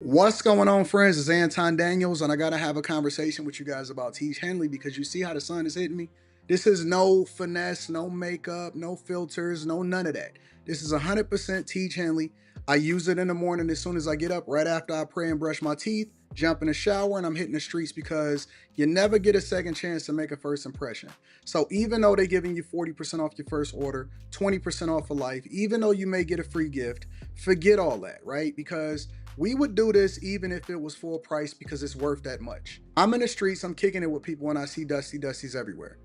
What's going on, friends? It's Anton Daniels, and I gotta have a conversation with you guys about Tiege Hanley because you see how the sun is hitting me. This is no finesse, no makeup, no filters, no none of that. This is 100% Tiege Hanley. I use it in the morning as soon as I get up, right after I pray and brush my teeth, jump in the shower, and I'm hitting the streets because you never get a second chance to make a first impression. So even though they're giving you 40% off your first order, 20% off for life, even though you may get a free gift, forget all that, right? Because we would do this even if it was full price because it's worth that much. I'm in the streets, I'm kicking it with people when I see Dusties everywhere.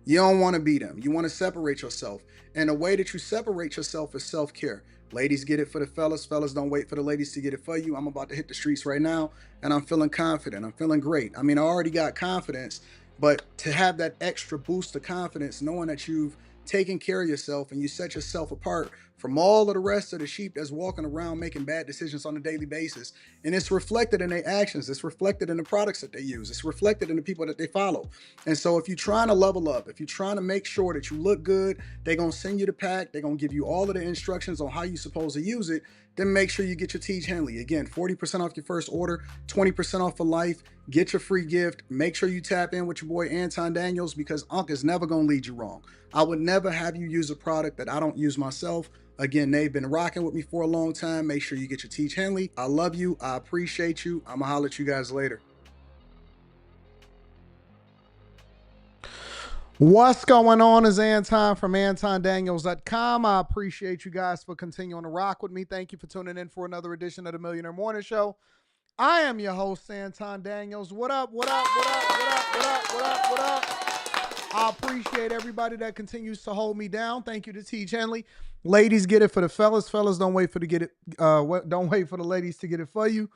You don't want to be them. You want to separate yourself. And the way that you separate yourself is self-care. Ladies get it for the fellas. Fellas don't wait for the ladies to get it for you. I'm about to hit the streets right now and I'm feeling confident. I'm feeling great. I mean, I already got confidence, but to have that extra boost of confidence, knowing that you've taken care of yourself and you set yourself apart from all of the rest of the sheep that's walking around making bad decisions on a daily basis. And it's reflected in their actions. It's reflected in the products that they use. It's reflected in the people that they follow. And so if you're trying to level up, if you're trying to make sure that you look good, they're going to send you the pack. They're going to give you all of the instructions on how you're supposed to use it. Then make sure you get your Tiege Hanley. Again, 40% off your first order, 20% off for life. Get your free gift. Make sure you tap in with your boy Anton Daniels because Unc is never going to lead you wrong. I would never have you use a product that I don't use myself. Again, they've been rocking with me for a long time. Make sure you get your Tiege Hanley. I love you. I appreciate you. I'm going to holler at you guys later. What's going on is Anton from AntonDaniels.com. I appreciate you guys for continuing to rock with me. Thank you for tuning in for another edition of the Millionaire Morning Show. I am your host, Anton Daniels. What up, what up, what up, what up, what up, what up, what up? I appreciate everybody that continues to hold me down. Thank you to Tiege Hanley. Ladies, get it for the fellas. Fellas, don't wait for to get it. Don't wait for the ladies to get it for you.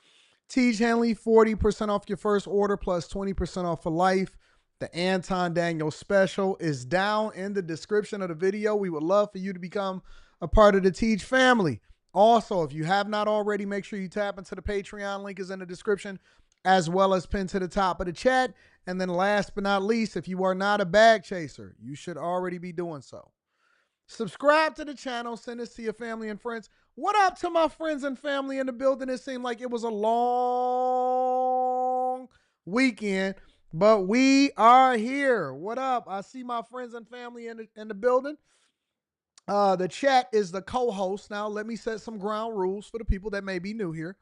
Tiege Hanley, 40% off your first order plus 20% off for life. The Anton Daniels special is down in the description of the video. We would love for you to become a part of the Tiege family. Also, if you have not already, make sure you tap into the Patreon. Link is in the description as well as pinned to the top of the chat. And then last but not least, if you are not a bag chaser, you should already be doing so. Subscribe to the channel. Send this to your family and friends. What up to my friends and family in the building? It seemed like it was a long weekend, but we are here. What up? I see my friends and family in the building. The chat is the co-host. Now, let me set some ground rules for the people that may be new here.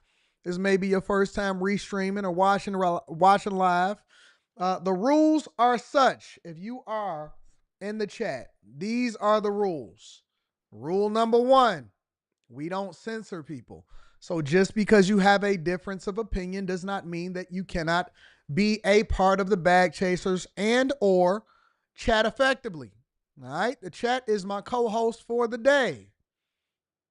This may be your first time restreaming or watching live. The rules are such. If you are in the chat, these are the rules. Rule number 1, we don't censor people. So just because you have a difference of opinion does not mean that you cannot be a part of the bag chasers and or chat effectively. All right. The chat is my co-host for the day.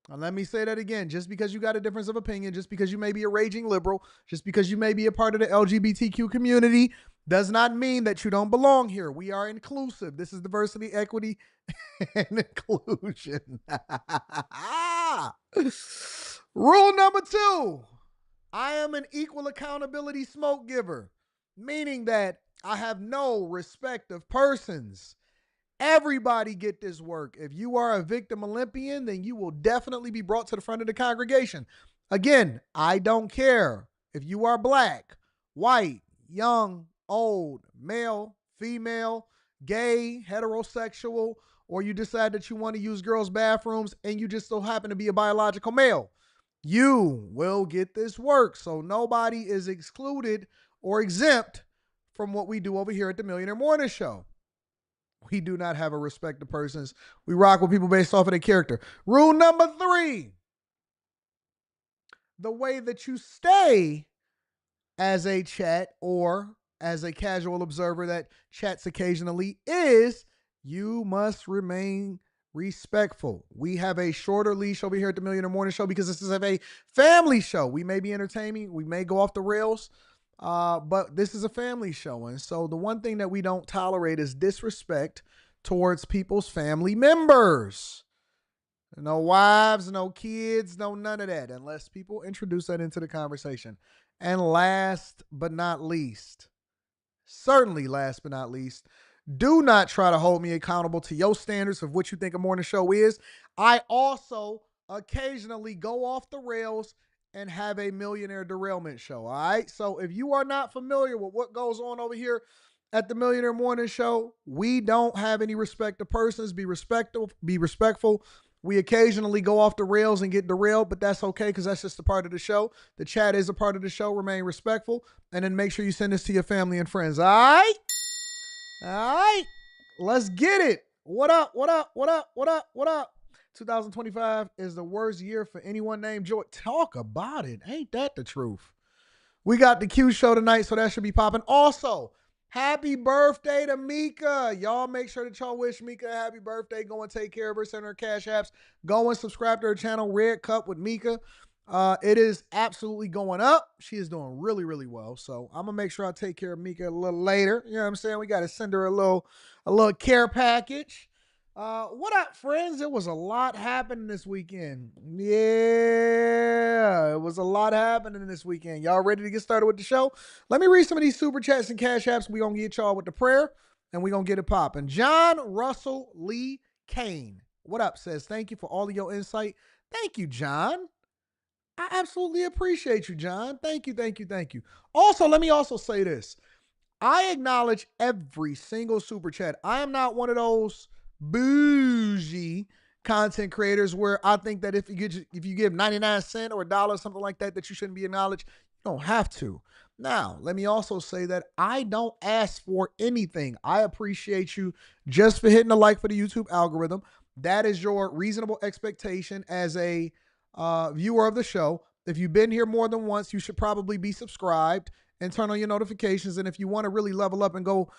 Now, let me say that again. Just because you got a difference of opinion, just because you may be a raging liberal, just because you may be a part of the LGBTQ community, does not mean that you don't belong here. We are inclusive. This is diversity, equity, and inclusion. Rule number 2, I am an equal accountability smoke giver, meaning that I have no respect of persons. Everybody get this work. If you are a victim Olympian, then you will definitely be brought to the front of the congregation. Again, I don't care if you are black, white, young, old, male, female, gay, heterosexual, or you decide that you want to use girls' bathrooms and you just so happen to be a biological male. You will get this work. So nobody is excluded or exempt from what we do over here at the Millionaire Morning Show. We do not have a respect to persons. We rock with people based off of their character. Rule number 3, the way that you stay as a chat or as a casual observer that chats occasionally is you must remain respectful. We have a shorter leash over here at the Millionaire Morning Show because this is a family show. We may be entertaining. We may go off the rails. But this is a family show. And so the one thing that we don't tolerate is disrespect towards people's family members. No wives, no kids, no none of that, unless people introduce that into the conversation. And last but not least, certainly last but not least, do not try to hold me accountable to your standards of what you think a morning show is. I also occasionally go off the rails and have a millionaire derailment show. All right. So if you are not familiar with what goes on over here at the Millionaire Morning Show, we don't have any respect to persons. Be respectful. Be respectful. We occasionally go off the rails and get derailed, but that's okay because that's just a part of the show. The chat is a part of the show. Remain respectful. And then make sure you send this to your family and friends. All right? All right. Let's get it. What up? What up? What up? What up? What up? 2025 is the worst year for anyone named Joy. Talk about it. Ain't that the truth? We got the Q show tonight, so that should be popping. Also, happy birthday to Mika. Y'all make sure that y'all wish Mika a happy birthday. Go and take care of her. Send her cash apps. Go and subscribe to her channel, Red Cup with Mika. It is absolutely going up. She is doing really, really well. So I'm gonna make sure I take care of Mika a little later. You know what I'm saying? We got to send her a little care package. What up, friends? It was a lot happening this weekend. Yeah, it was a lot happening this weekend. Y'all ready to get started with the show? Let me read some of these super chats and cash apps. We're going to get y'all with the prayer, and we're going to get it popping. John Russell Lee Kane, what up, says, thank you for all of your insight. Thank you, John. I absolutely appreciate you, John. Thank you, thank you, thank you. Also, let me also say this. I acknowledge every single super chat. I am not one of those bougie content creators where I think that if you give 99 cents or $1, something like that, that you shouldn't be acknowledged. You don't have to. Now, let me also say that I don't ask for anything. I appreciate you just for hitting a like for the YouTube algorithm. That is your reasonable expectation as a viewer of the show. If you've been here more than once, you should probably be subscribed and turn on your notifications. And if you want to really level up and go,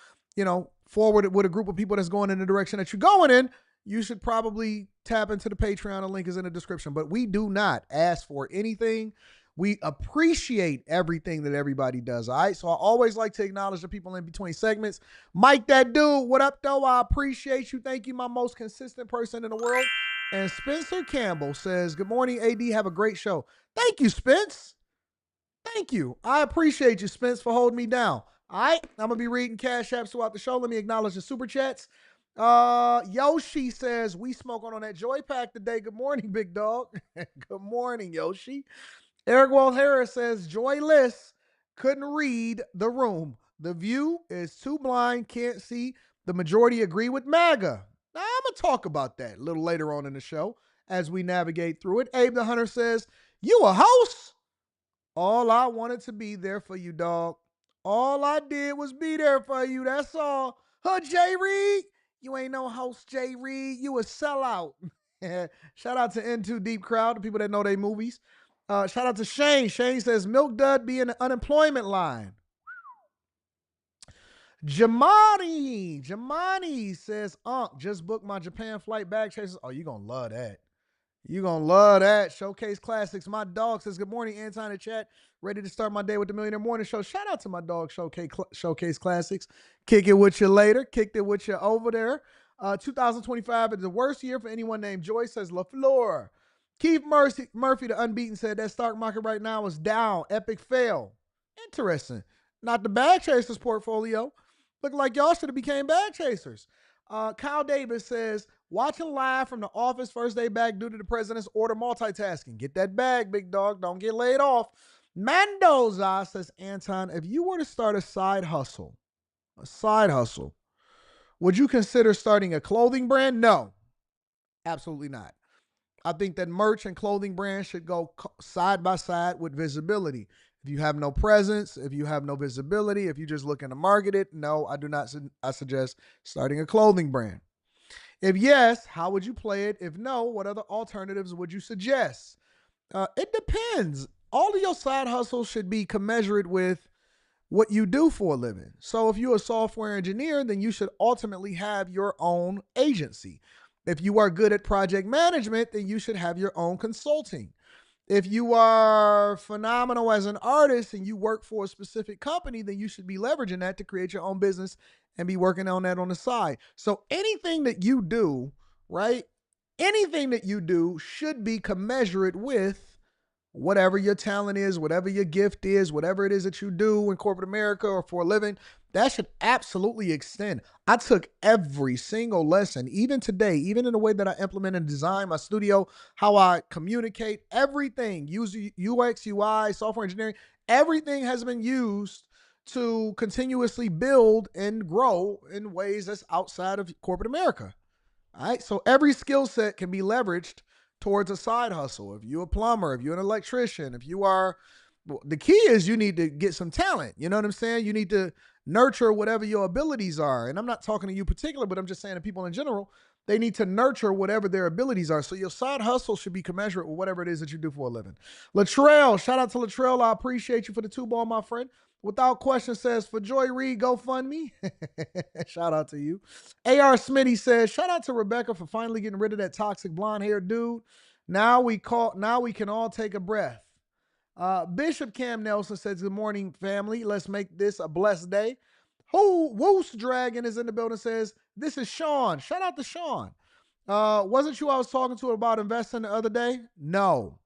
forward with a group of people that's going in the direction that you're going in, you should probably tap into the Patreon. The link is in the description. But we do not ask for anything. We appreciate everything that everybody does. All right. So I always like to acknowledge the people in between segments. Mike, that dude, what up, though? I appreciate you. Thank you, my most consistent person in the world. And Spencer Campbell says, good morning, AD. Have a great show. Thank you, Spence. Thank you. I appreciate you, Spence, for holding me down. All right, I'm going to be reading cash apps throughout the show. Let me acknowledge the super chats. Yoshi says, we smoking on that joy pack today. Good morning, big dog. Good morning, Yoshi. Eric Walt Harris says, joyless, couldn't read the room. The view is too blind, can't see. The majority agree with MAGA. Now, I'm going to talk about that a little later on in the show as we navigate through it. Abe the Hunter says, you a host? All I wanted to be there for you, dog. All I did was be there for you. That's all. Huh, Jay Reid? You ain't no host, Jay Reid. You a sellout. Shout out to N2 Deep Crowd, the people that know they movies. Shout out to Shane. Shane says, Milk Dud be in the unemployment line. Jamani says, just booked my Japan flight bag chasers. Oh, you going to love that. You're going to love that. Showcase Classics. My dog says, good morning, Anton in the chat. Ready to start my day with the Millionaire Morning Show. Shout out to my dog, Showcase Classics. Kick it with you later. Kicked it with you over there. 2025 is the worst year for anyone named Joyce, says LaFleur. Keith Murphy, the unbeaten, said that stock market right now is down. Epic fail. Interesting. Not the bag chasers portfolio. Look like y'all should have became bag chasers. Kyle Davis says, watching live from the office first day back due to the president's order multitasking. Get that bag, big dog. Don't get laid off. Mendoza says, Anton, if you were to start a side hustle, would you consider starting a clothing brand? No, absolutely not. I think that merch and clothing brands should go side by side with visibility. If you have no presence, if you have no visibility, if you're just looking to market it, no, I do not. I suggest starting a clothing brand. If yes, how would you play it? If no, what other alternatives would you suggest? It depends. All of your side hustles should be commensurate with what you do for a living. So if you're a software engineer, then you should ultimately have your own agency. If you are good at project management, then you should have your own consulting. If you are phenomenal as an artist and you work for a specific company, then you should be leveraging that to create your own business and be working on that on the side. So anything that you do, right? Anything that you do should be commensurate with whatever your talent is, whatever your gift is, whatever it is that you do in corporate America or for a living, that should absolutely extend. I took every single lesson, even today, even in the way that I implement and design my studio, how I communicate, everything, use UX, UI, software engineering, everything has been used to continuously build and grow in ways that's outside of corporate America. All right. So every skill set can be leveraged towards a side hustle. If you're a plumber, if you're an electrician, if you are, well, the key is you need to get some talent. You know what I'm saying? You need to nurture whatever your abilities are. And I'm not talking to you particular, but I'm just saying to people in general, they need to nurture whatever their abilities are. So your side hustle should be commensurate with whatever it is that you do for a living. Latrell, shout out to Latrell. I appreciate you for the 2 ball, my friend. Without question says, for Joy Reid, GoFundMe. Shout out to you. AR Smitty says, shout out to Rebecca for finally getting rid of that toxic blonde haired dude. Now we can all take a breath. Bishop Cam Nelson says, good morning, family. Let's make this a blessed day. Woos Dragon is in the building, says, this is Sean. Shout out to Sean. Wasn't you I was talking to about investing the other day? No,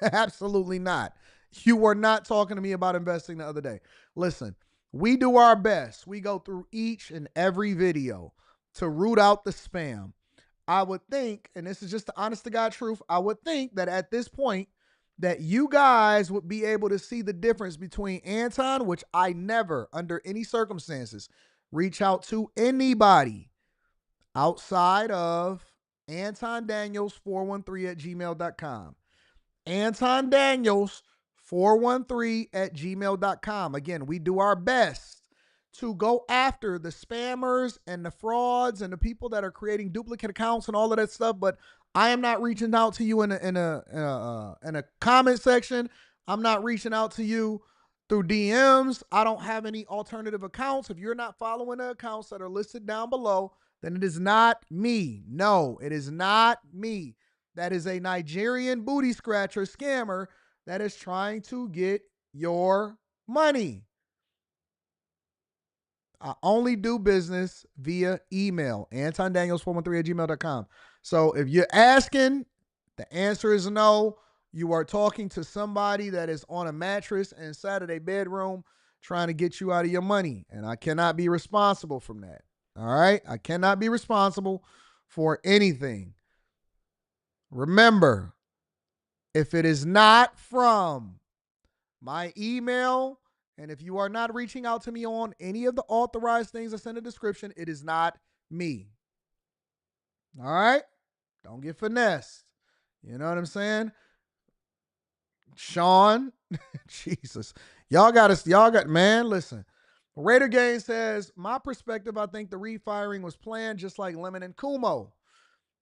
absolutely not. You were not talking to me about investing the other day. Listen, we do our best. We go through each and every video to root out the spam. I would think, and this is just the honest to God truth, I would think that at this point that you guys would be able to see the difference between Anton, which I never, under any circumstances, reach out to anybody outside of Anton Daniels 413 at gmail.com. Anton Daniels 413 at gmail.com. Again, we do our best to go after the spammers and the frauds and the people that are creating duplicate accounts and all of that stuff. But I am not reaching out to you in a comment section. I'm not reaching out to you through DMs. I don't have any alternative accounts. If you're not following the accounts that are listed down below, then it is not me. No, it is not me. That is a Nigerian booty scratcher scammer that is trying to get your money. I only do business via email, AntonDaniels413 at gmail.com. So if you're asking, the answer is no. You are talking to somebody that is on a mattress inside of their bedroom trying to get you out of your money. And I cannot be responsible from that. All right? I cannot be responsible for anything. Remember, if it is not from my email, and if you are not reaching out to me on any of the authorized things that's in the description, it is not me. All right? Don't get finessed. You know what I'm saying? Sean, Jesus. Man, listen. Raider Game says, my perspective, I think the refiring was planned just like Lemon and Kumo.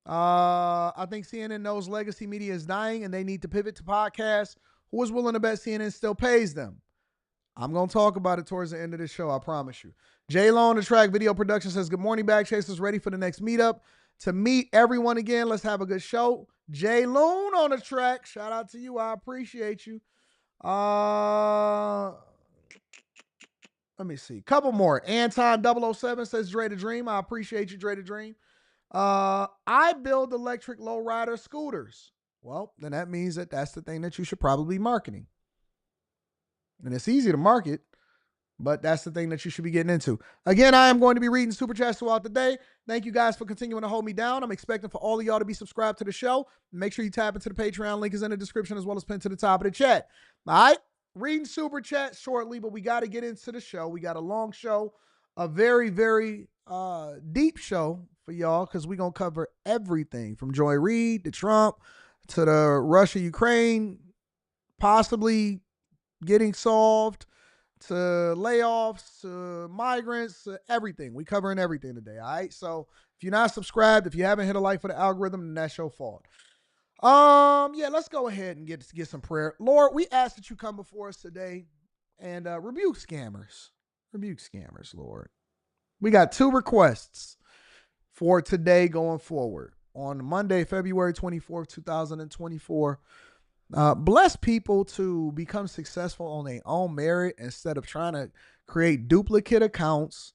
I think CNN knows legacy media is dying and they need to pivot to podcasts. Who is willing to bet CNN still pays them? I'm going to talk about it towards the end of the show, I promise you. J Lone, the Track Video Production says, good morning, Bag Chasers, ready for the next meetup. To meet everyone again, let's have a good show. J Lone on the track. Shout out to you. I appreciate you. Let me see. Couple more. Anton 007 says, Dre the Dream. I appreciate you, Dre the Dream. I build electric lowrider scooters. Well, then that means that that's the thing that you should probably be marketing. And it's easy to market, but that's the thing that you should be getting into. Again, I am going to be reading Super Chats throughout the day. Thank you guys for continuing to hold me down. I'm expecting for all of y'all to be subscribed to the show. Make sure you tap into the Patreon. Link is in the description as well as pinned to the top of the chat. All right? Reading Super Chat shortly, but we got to get into the show. We got a long show, a very, very deep show for y'all because we're going to cover everything from Joy Reid to Trump to the Russia-Ukraine possibly getting solved, to layoffs, to migrants, to everything. We covering everything today, all right? So if you're not subscribed, if you haven't hit a like for the algorithm, then that's your fault. Yeah, let's go ahead and get some prayer. Lord, we ask that you come before us today and rebuke scammers. Rebuke scammers, Lord. We got 2 requests for today going forward. On Monday, February 24th, 2024, bless people to become successful on their own merit instead of trying to create duplicate accounts,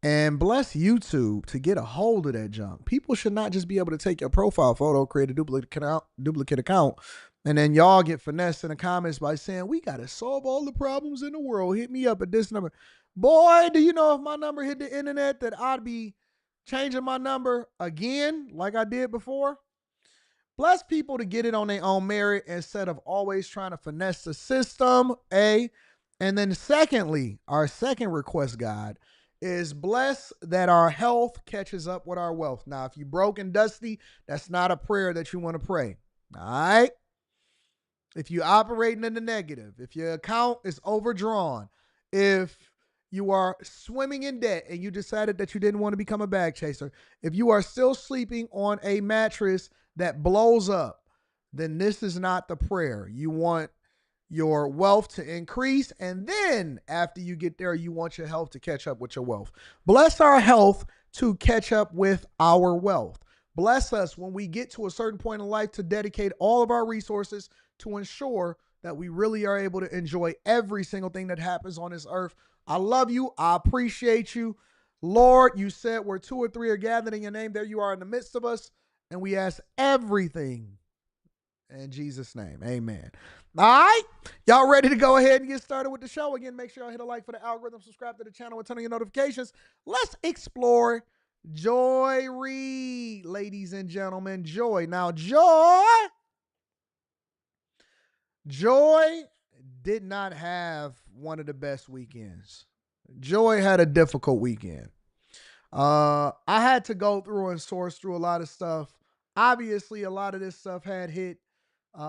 and bless YouTube to get a hold of that junk. People should not just be able to take your profile photo, create a duplicate account, And then y'all get finessed in the comments by saying, we got to solve all the problems in the world. Hit me up at this number. Boy, do you know if my number hit the internet that I'd be changing my number again like I did before? Bless people to get it on their own merit instead of always trying to finesse the system, A. And then secondly, our second request, God, is bless that our health catches up with our wealth. Now, if you broke and dusty, that's not a prayer that you want to pray. All right? If you're operating in the negative, if your account is overdrawn, if you are swimming in debt and you decided that you didn't want to become a bag chaser, if you are still sleeping on a mattress that blows up, then this is not the prayer. You want your wealth to increase, and then after you get there, you want your health to catch up with your wealth. Bless our health to catch up with our wealth. Bless us when we get to a certain point in life to dedicate all of our resources to ensure that we really are able to enjoy every single thing that happens on this earth. I love you. I appreciate you. Lord, you said where 2 or 3 are gathered in your name, there you are in the midst of us. And we ask everything in Jesus' name. Amen. All right. Y'all ready to go ahead and get started with the show? Again, make sure y'all hit a like for the algorithm, subscribe to the channel, and turn on your notifications. Let's explore Joy Reid, ladies and gentlemen. Joy. Now, Joy did not have one of the best weekends. Joy had a difficult weekend. I had to go through and source through a lot of stuff. Obviously, a lot of this stuff had hit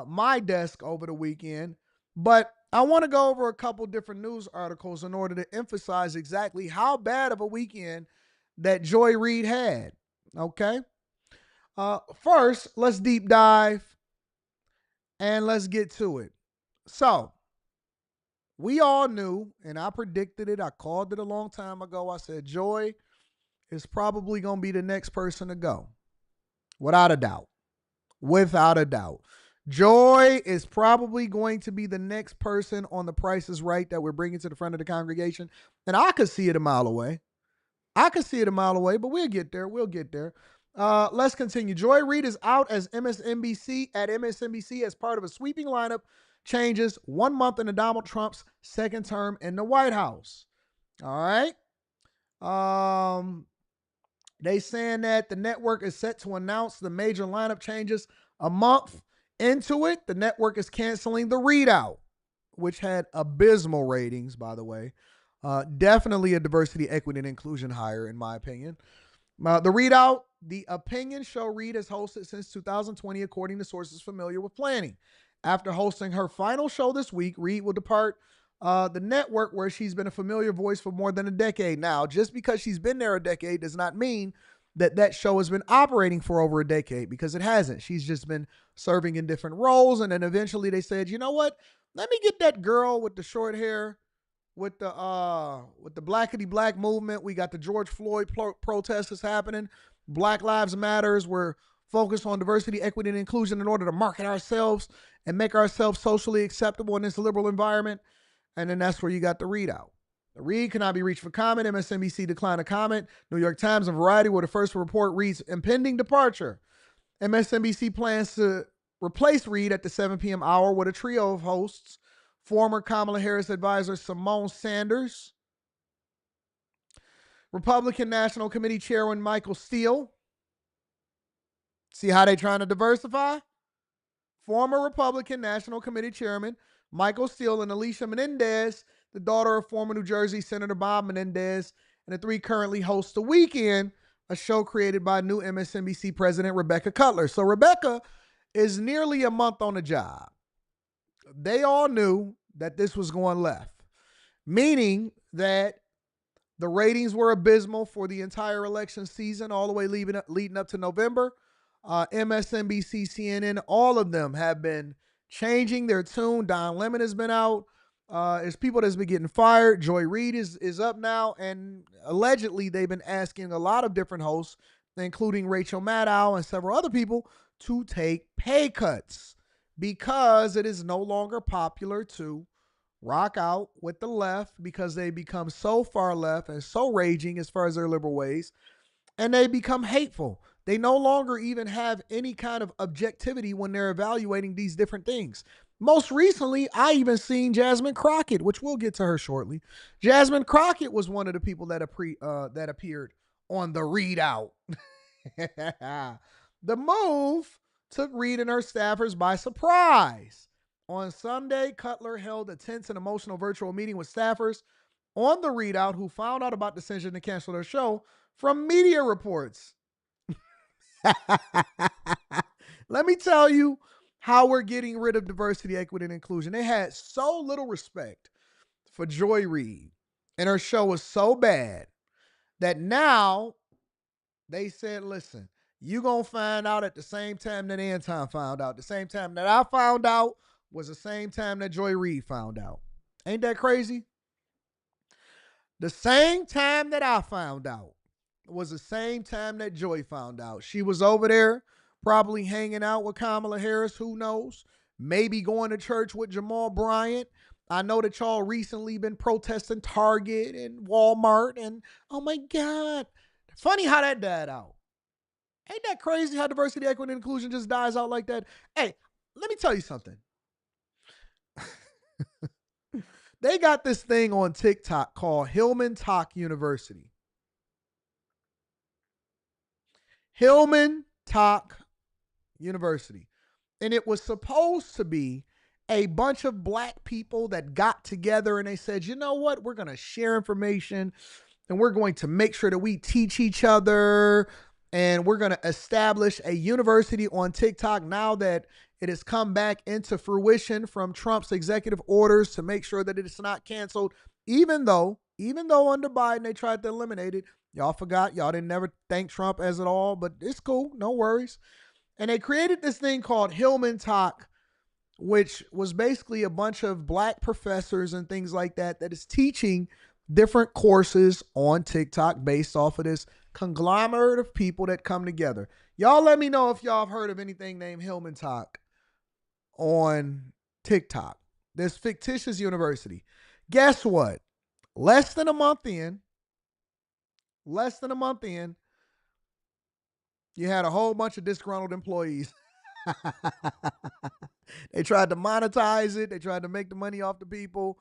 my desk over the weekend, but I want to go over a couple different news articles in order to emphasize exactly how bad of a weekend that Joy Reid had. Okay. First, let's deep dive and let's get to it. So, we all knew, and I predicted it. I called it a long time ago. I said, Joy is probably going to be the next person to go. Without a doubt. Without a doubt. Joy is probably going to be the next person on The Price is Right that we're bringing to the front of the congregation. And I could see it a mile away. But we'll get there. Let's continue. Joy Reid is out as MSNBC as part of a sweeping lineup changes 1 month into Donald Trump's second term in the White House. All right. They saying that the network is set to announce the major lineup changes a month into it. The network is canceling the Reid Out, which had abysmal ratings, by the way. Definitely a diversity, equity, and inclusion hire, in my opinion. The Reid Out, the opinion show Reid has hosted since 2020, according to sources familiar with planning. After hosting her final show this week, Reid will depart the network where she's been a familiar voice for more than a decade now. Just because she's been there a decade does not mean that that show has been operating for over a decade, because it hasn't. She's just been serving in different roles. And then eventually they said, you know what? Let me get that girl with the short hair with the blackity black movement. We got the George Floyd protests that's happening. Black Lives Matters. We're focused on diversity, equity, and inclusion in order to market ourselves and make ourselves socially acceptable in this liberal environment. And then that's where you got the Reid Out. The Reid cannot be reached for comment. MSNBC declined to comment. New York Times and Variety were the first to report Reid's impending departure. MSNBC plans to replace Reid at the 7 p.m. hour with a trio of hosts: former Kamala Harris advisor Simone Sanders, Republican National Committee Chairman Michael Steele. See how they trying to diversify? Former Republican National Committee Chairman Michael Steele and Alicia Menendez, the daughter of former New Jersey Senator Bob Menendez, and the 3 currently host The Weekend, a show created by new MSNBC president Rebecca Cutler. So Rebecca is nearly a month on the job. They all knew that this was going left, meaning that the ratings were abysmal for the entire election season, all the way leading up to November. MSNBC, CNN, all of them have been changing their tune. Don Lemon has been out. There's people that's been getting fired. Joy Reid is up now, and allegedly they've been asking a lot of different hosts, including Rachel Maddow and several other people, to take pay cuts because it is no longer popular to rock out with the left, because they become so far left and so raging as far as their liberal ways, and they become hateful. They no longer even have any kind of objectivity when they're evaluating these different things. Most recently, I even seen Jasmine Crockett, which we'll get to her shortly. Jasmine Crockett was one of the people that appeared on the Reid out. The move took Reid and her staffers by surprise. On Sunday, Cutler held a tense and emotional virtual meeting with staffers on the Reid out who found out about the decision to cancel their show from media reports. Let me tell you how we're getting rid of diversity, equity, and inclusion. They had so little respect for Joy Reid, and her show was so bad that now they said, listen, you gonna find out at the same time that Anton found out. The same time that I found out was the same time that Joy Reid found out. Ain't that crazy? The same time that I found out was the same time that Joy found out. She was over there probably hanging out with Kamala Harris, who knows? Maybe going to church with Jamal Bryant. I know that y'all recently been protesting Target and Walmart, and oh my God. Funny how that died out. Ain't that crazy how diversity, equity, and inclusion just dies out like that? Hey, let me tell you something. They got this thing on TikTok called Hillman Talk University. Hillman Talk University. And it was supposed to be a bunch of black people that got together and they said, you know what? We're going to share information and we're going to make sure that we teach each other. And we're going to establish a university on TikTok now that it has come back into fruition from Trump's executive orders to make sure that it's not canceled. Even though under Biden, they tried to eliminate it. Y'all forgot. Y'all didn't never thank Trump as at all, but it's cool. No worries. And they created this thing called Hillman Talk, which was basically a bunch of black professors and things like that is teaching different courses on TikTok based off of this conglomerate of people that come together. Y'all let me know if y'all have heard of anything named Hillman Talk on TikTok. This fictitious university. Guess what? Less than a month in, you had a whole bunch of disgruntled employees. They tried to monetize it. They tried to make the money off the people.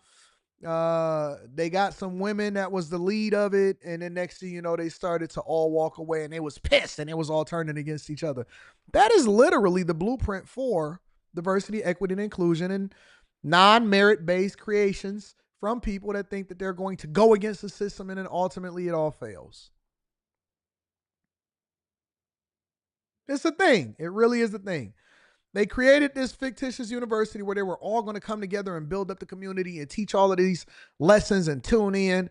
They got some women that was the lead of it. And then next thing you know, they started to all walk away and they was pissed and it was all turning against each other. That is literally the blueprint for diversity, equity, and inclusion and non-merit-based creations from people that think that they're going to go against the system and then ultimately it all fails. It's a thing. It really is a thing. They created this fictitious university where they were all going to come together and build up the community and teach all of these lessons and tune in.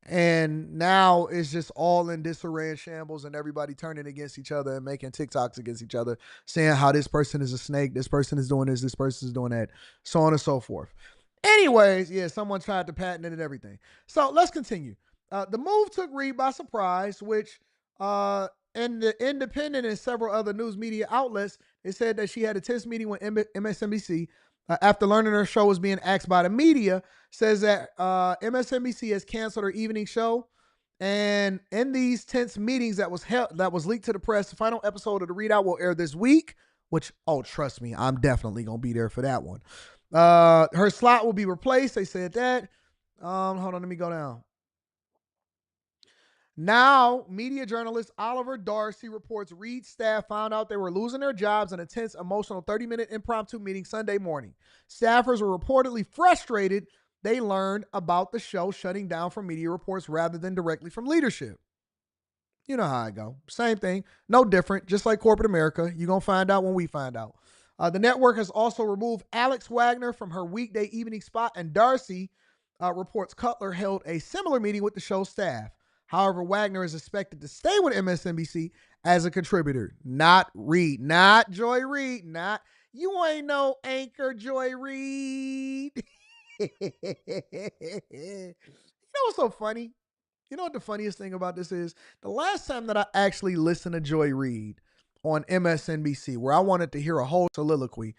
And now it's just all in disarray and shambles and everybody turning against each other and making TikToks against each other, saying how this person is a snake, this person is doing this person is doing that, so on and so forth. Anyways, yeah, someone tried to patent it and everything. So let's continue. The move took Reid by surprise, which in the Independent and several other news media outlets, they said that she had a tense meeting with MSNBC after learning her show was being axed by the media. Says that MSNBC has canceled her evening show. And in these tense meetings that was leaked to the press, the final episode of the Reid Out will air this week, which, oh, trust me, I'm definitely going to be there for that one. Her slot will be replaced. They said that. Hold on, let me go down. Now, media journalist Oliver Darcy reports Reid's staff found out they were losing their jobs in a tense, emotional 30-minute impromptu meeting Sunday morning. Staffers were reportedly frustrated they learned about the show shutting down from media reports rather than directly from leadership. You know how I go. Same thing. No different. Just like corporate America. You're going to find out when we find out. The network has also removed Alex Wagner from her weekday evening spot, and Darcy reports Cutler held a similar meeting with the show's staff. However, Wagner is expected to stay with MSNBC as a contributor. Not Reid. Not Joy Reid. Not, you ain't no anchor, Joy Reid. You know what's so funny? You know what the funniest thing about this is? The last time that I actually listened to Joy Reid on MSNBC, where I wanted to hear a whole soliloquy,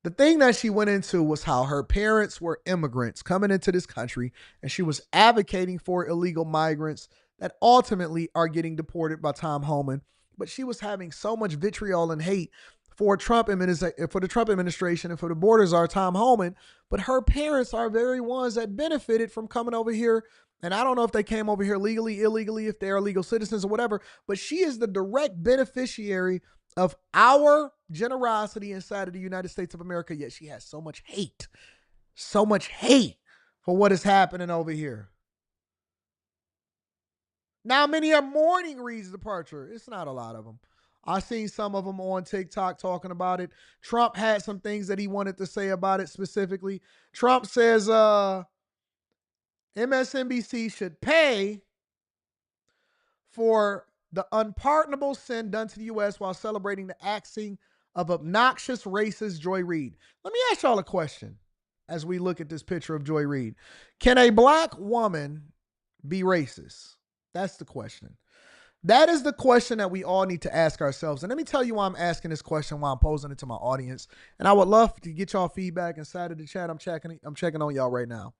the thing that she went into was how her parents were immigrants coming into this country, and she was advocating for illegal migrants that ultimately are getting deported by Tom Homan, but she was having so much vitriol and hate for the Trump administration and for the border czar Tom Homan. But her parents are very ones that benefited from coming over here. And I don't know if they came over here legally, illegally, if they're legal citizens or whatever, but she is the direct beneficiary of our generosity inside of the United States of America. Yet she has so much hate for what is happening over here. Now, many are mourning Reid's departure. It's not a lot of them. I've seen some of them on TikTok talking about it. Trump had some things that he wanted to say about it specifically. Trump says MSNBC should pay for the unpardonable sin done to the U.S. while celebrating the axing of obnoxious racist Joy Reid. Let me ask y'all a question as we look at this picture of Joy Reid. Can a black woman be racist? That's the question. That is the question that we all need to ask ourselves. And let me tell you why I'm asking this question, why I'm posing it to my audience. And I would love to get y'all feedback inside of the chat. I'm checking on y'all right now.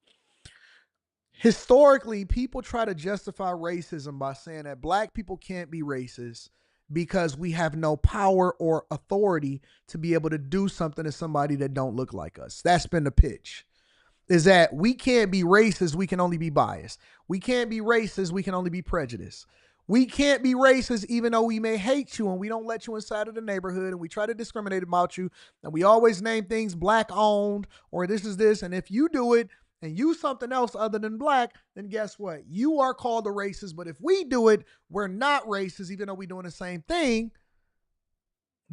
Historically, people try to justify racism by saying that black people can't be racist because we have no power or authority to be able to do something to somebody that don't look like us. That's been the pitch. Is that we can't be racist, we can only be biased. We can't be racist, we can only be prejudiced. We can't be racist even though we may hate you and we don't let you inside of the neighborhood and we try to discriminate about you and we always name things black owned or this is this. And if you do it and use something else other than black, then guess what? You are called a racist. But if we do it, we're not racist even though we're doing the same thing.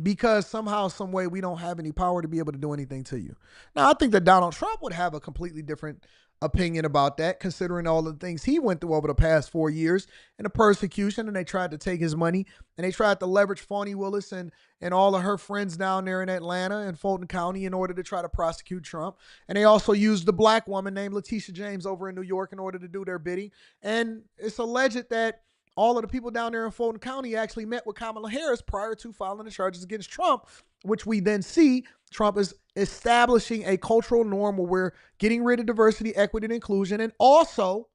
Because somehow, some way, we don't have any power to be able to do anything to you. Now, I think that Donald Trump would have a completely different opinion about that, considering all the things he went through over the past 4 years and the persecution, and they tried to take his money, and they tried to leverage Fani Willis and all of her friends down there in Atlanta and Fulton County in order to try to prosecute Trump. And they also used the black woman named Letitia James over in New York in order to do their bidding. And it's alleged that all of the people down there in Fulton County actually met with Kamala Harris prior to filing the charges against Trump, which we then see Trump is establishing a cultural norm where we're getting rid of diversity, equity, and inclusion. And also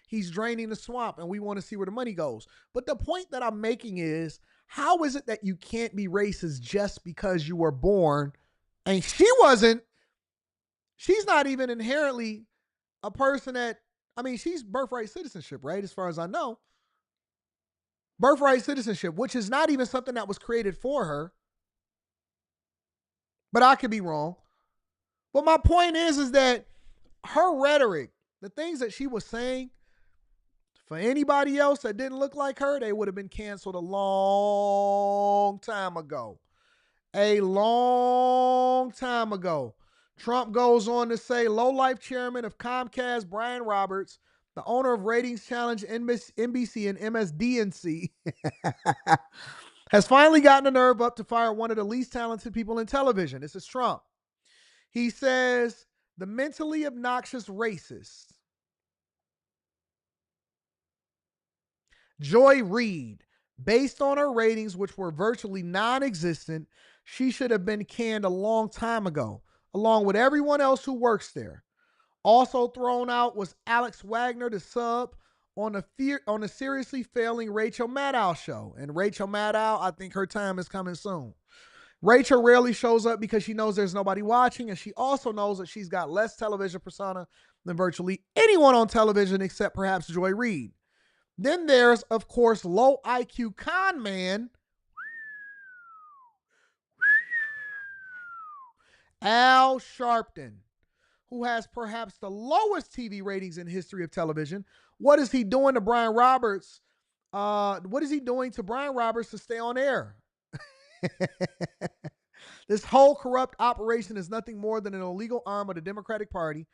he's draining the swamp and we want to see where the money goes. But the point that I'm making is, how is it that you can't be racist just because you were born? And she's not even inherently a person that, she's birthright citizenship, right? As far as I know. Birthright citizenship, which is not even something that was created for her. But I could be wrong. But my point is that her rhetoric, the things that she was saying, for anybody else that didn't look like her, they would have been canceled a long time ago. A long time ago. Trump goes on to say, low-life chairman of Comcast, Brian Roberts, the owner of Ratings Challenge, NBC, and MSDNC, has finally gotten the nerve up to fire one of the least talented people in television. This is Trump. He says, the mentally obnoxious racist, Joy Reid, based on her ratings, which were virtually non-existent, she should have been canned a long time ago, along with everyone else who works there. Also thrown out was Alex Wagner, the sub, on a seriously failing Rachel Maddow show. And Rachel Maddow, I think her time is coming soon. Rachel rarely shows up because she knows there's nobody watching, and she also knows that she's got less television persona than virtually anyone on television except perhaps Joy Reid. Then there's, of course, low IQ con man Al Sharpton, who has perhaps the lowest TV ratings in history of television. What is he doing to Brian Roberts? What is he doing to Brian Roberts to stay on air? This whole corrupt operation is nothing more than an illegal arm of the Democratic Party.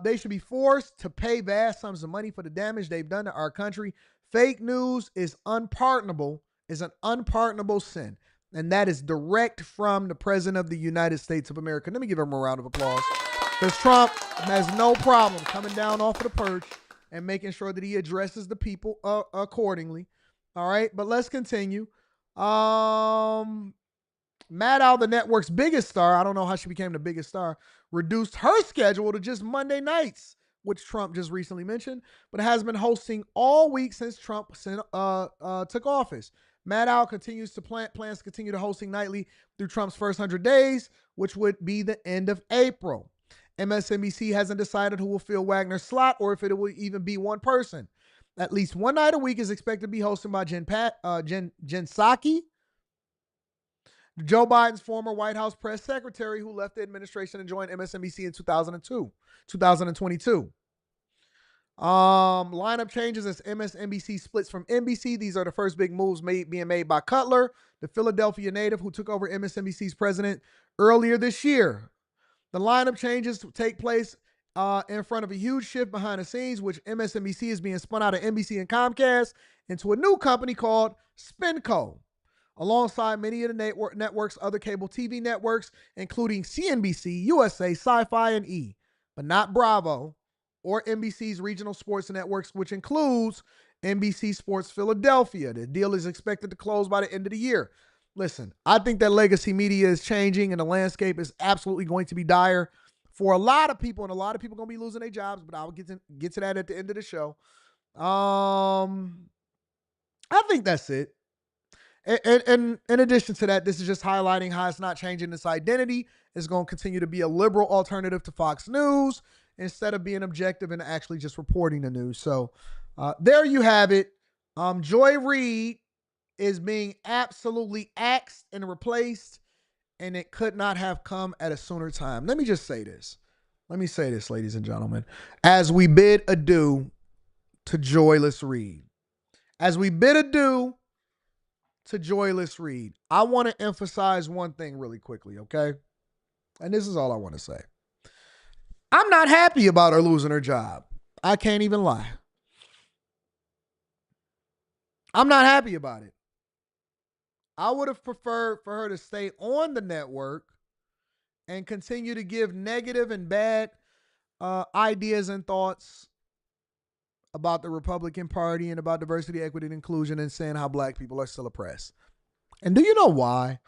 They should be forced to pay vast sums of money for the damage they've done to our country. Fake news is unpardonable, is an unpardonable sin. And that is direct from the President of the United States of America. Let me give him a round of applause. Because Trump has no problem coming down off of the perch and making sure that he addresses the people accordingly. All right, but let's continue. Maddow, the network's biggest star, I don't know how she became the biggest star, reduced her schedule to just Monday nights, which Trump just recently mentioned, but has been hosting all week since Trump took office. Maddow continues to plans to continue to hosting nightly through Trump's first 100 days, which would be the end of April. MSNBC hasn't decided who will fill Wagner's slot or if it will even be one person. At least one night a week is expected to be hosted by Jen Psaki, Joe Biden's former White House press secretary, who left the administration and joined MSNBC in 2022. Lineup changes as MSNBC splits from NBC. These are the first big moves being made by Cutler, the Philadelphia native who took over MSNBC's president earlier this year. The lineup changes take place in front of a huge shift behind the scenes, which MSNBC is being spun out of NBC and Comcast into a new company called SpinCo, alongside many of the network's other cable TV networks, including CNBC, USA, Sci5.E, but not Bravo, or NBC's regional sports networks, which includes NBC Sports Philadelphia. The deal is expected to close by the end of the year. Listen, I think that legacy media is changing and the landscape is absolutely going to be dire for a lot of people, and a lot of people are going to be losing their jobs, but I'll get to that at the end of the show. I think that's it. And in addition to that, this is just highlighting how it's not changing its identity. It's going to continue to be a liberal alternative to Fox News instead of being objective and actually just reporting the news. So there you have it. Joy Reid is being absolutely axed and replaced, and it could not have come at a sooner time. Let me just say this. Ladies and gentlemen, as we bid adieu to Joyless Reid, I want to emphasize one thing really quickly, okay? And this is all I want to say. I'm not happy about her losing her job. I can't even lie. I'm not happy about it. I would have preferred for her to stay on the network and continue to give negative and bad ideas and thoughts about the Republican Party and about diversity, equity, and inclusion, and saying how black people are still oppressed. And do you know why?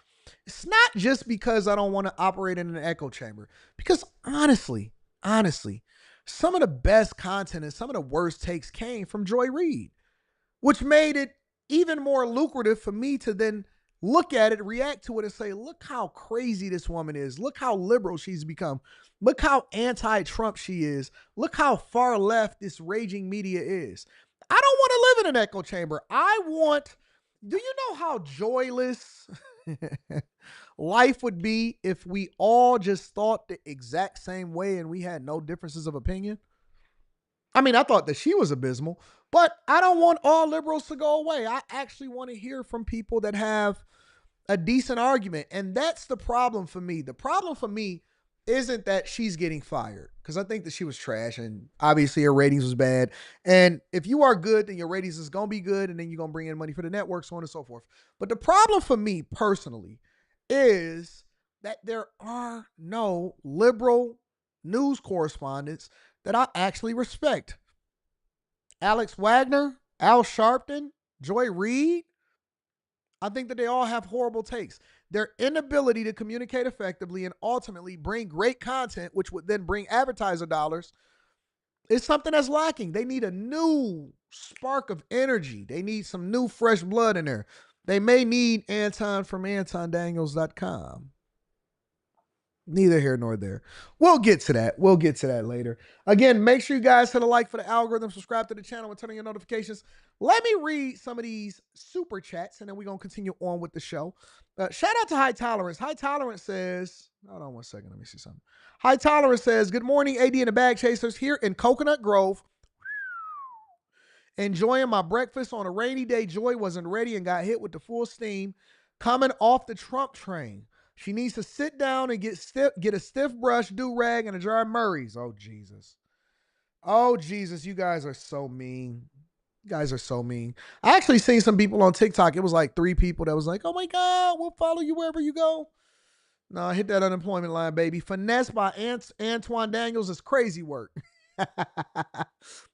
It's not just because I don't want to operate in an echo chamber. Because honestly, some of the best content and some of the worst takes came from Joy Reid, which made it even more lucrative for me to then look at it, react to it, and say, look how crazy this woman is. Look how liberal she's become. Look how anti-Trump she is. Look how far left this raging media is. I don't want to live in an echo chamber. Do you know how joyless life would be if we all just thought the exact same way and we had no differences of opinion? I mean, I thought that she was abysmal, but I don't want all liberals to go away. I actually want to hear from people that have a decent argument. And that's the problem for me. The problem for me isn't that she's getting fired, because I think that she was trash and obviously her ratings was bad. And if you are good, then your ratings is going to be good, and then you're going to bring in money for the network, so on and so forth. But the problem for me personally is that there are no liberal news correspondents that I actually respect. Alex Wagner, Al Sharpton, Joy Reid, I think that they all have horrible takes. Their inability to communicate effectively and ultimately bring great content, which would then bring advertiser dollars, is something that's lacking. They need a new spark of energy. They need some new fresh blood in there. They may need Anton from AntonDaniels.com. Neither here nor there. We'll get to that later. Again, make sure you guys hit a like for the algorithm, subscribe to the channel, and turn on your notifications. Let me read some of these super chats, and then we're going to continue on with the show. Shout out to High Tolerance. High Tolerance says, hold on one second, let me see something. High Tolerance says, good morning, AD and the Bag Chasers here in Coconut Grove. Enjoying my breakfast on a rainy day. Joy wasn't ready and got hit with the full steam coming off the Trump train. She needs to sit down and get a stiff brush, do-rag, and a jar of Murray's. Oh, Jesus. Oh, Jesus, you guys are so mean. You guys are so mean. I actually seen some people on TikTok. It was like 3 people that was like, oh, my God, we'll follow you wherever you go. No, hit that unemployment line, baby. Finesse by Anton Daniels is crazy work.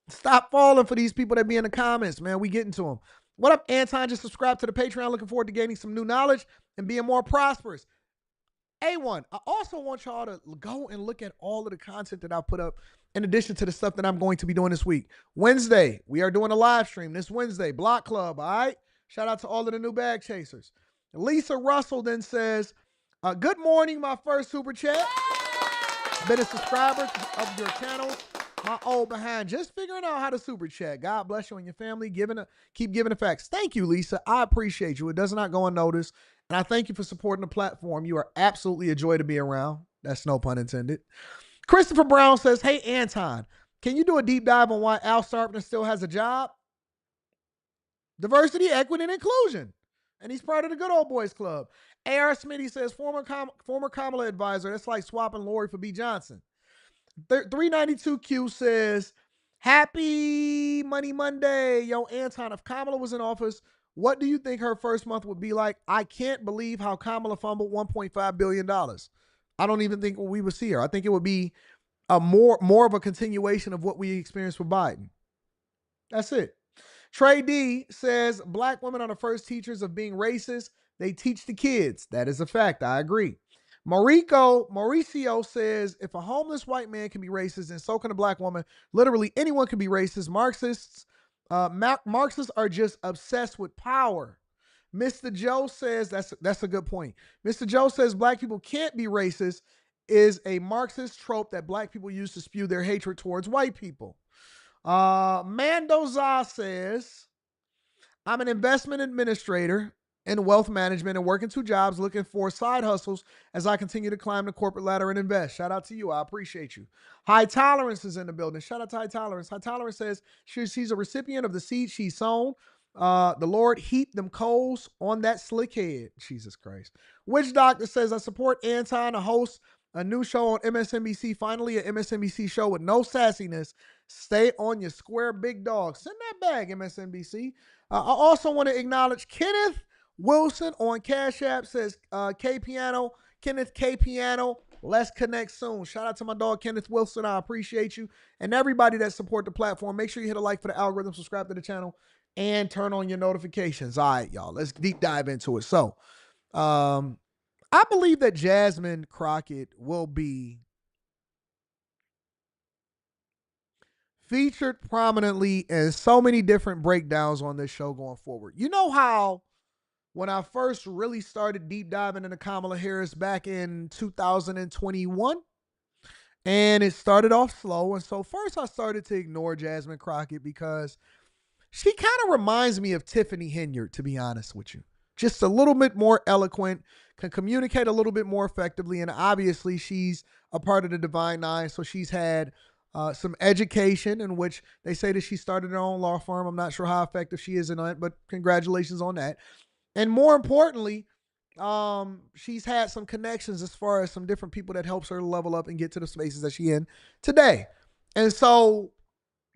Stop falling for these people that be in the comments, man. We getting to them. What up, Anton? Just subscribe to the Patreon. Looking forward to gaining some new knowledge and being more prosperous. A1, I also want y'all to go and look at all of the content that I put up in addition to the stuff that I'm going to be doing this week. Wednesday, we are doing a live stream this Wednesday, Block Club, all right? Shout out to all of the new bag chasers. Lisa Russell then says, good morning, my first super chat. Been a subscriber of your channel. My old behind just figuring out how to super chat. God bless you and your family. Keep giving the facts. Thank you, Lisa. I appreciate you. It does not go unnoticed. And I thank you for supporting the platform. You are absolutely a joy to be around. That's no pun intended. Christopher Brown says, hey, Anton, can you do a deep dive on why Al Sharpton still has a job? Diversity, equity, and inclusion. And he's part of the Good Old Boys Club. A.R. Smitty says, former Kamala advisor. That's like swapping Lori for B. Johnson. 392Q says, happy Money Monday. Yo, Anton, if Kamala was in office, what do you think her first month would be like? I can't believe how Kamala fumbled $1.5 billion. I don't even think we would see her. I think it would be a more of a continuation of what we experienced with Biden. That's it. Trey D says, black women are the first teachers of being racist. They teach the kids. That is a fact. I agree. Mauricio says, if a homeless white man can be racist, then so can a black woman. Literally anyone can be racist. Marxists are just obsessed with power. Mr. Joe says, that's a good point. Mr. Joe says black people can't be racist is a Marxist trope that black people use to spew their hatred towards white people. Mendoza says, I'm an investment administrator in wealth management and working 2 jobs looking for side hustles as I continue to climb the corporate ladder and invest. Shout out to you. I appreciate you. High Tolerance is in the building. Shout out to High Tolerance. High Tolerance says she's a recipient of the seed she's sown. The Lord heap them coals on that slick head. Jesus Christ. Witch Doctor says, I support Anton, a host a new show on MSNBC. Finally, an MSNBC show with no sassiness. Stay on your square, big dog. Send that bag, MSNBC. I also want to acknowledge Kenneth Wilson on Cash App. Says K Piano. Kenneth K Piano. Let's connect soon. Shout out to my dog, Kenneth Wilson. I appreciate you. And everybody that support the platform. Make sure you hit a like for the algorithm, subscribe to the channel, and turn on your notifications. All right, y'all. Let's deep dive into it. So, I believe that Jasmine Crockett will be featured prominently in so many different breakdowns on this show going forward. You know how when I first really started deep diving into Kamala Harris back in 2021, and it started off slow. And so first I started to ignore Jasmine Crockett because she kind of reminds me of Tiffany Henyard, to be honest with you. Just a little bit more eloquent, can communicate a little bit more effectively. And obviously she's a part of the Divine Nine. So she's had some education in which they say that she started her own law firm. I'm not sure how effective she is in it, but congratulations on that. And more importantly, she's had some connections as far as some different people that helps her level up and get to the spaces that she in today. And so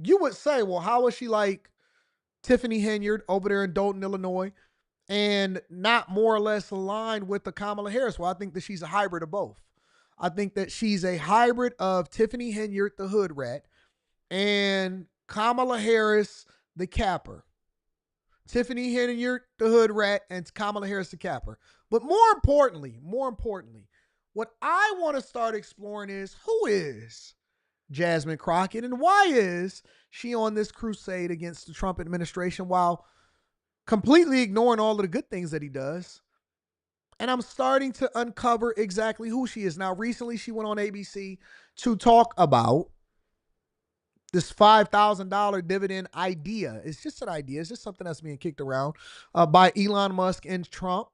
you would say, well, how is she like Tiffany Henyard over there in Dolton, Illinois, and not more or less aligned with the Kamala Harris? Well, I think that she's a hybrid of both. I think that she's a hybrid of Tiffany Henyard, the hood rat, and Kamala Harris, the capper. Tiffany Henyard, the hood rat, and Kamala Harris, the capper. But more importantly, what I want to start exploring is, who is Jasmine Crockett and why is she on this crusade against the Trump administration while completely ignoring all of the good things that he does? And I'm starting to uncover exactly who she is. Now, recently she went on ABC to talk about this $5,000 dividend idea. It's just an idea. It's just something that's being kicked around by Elon Musk and Trump,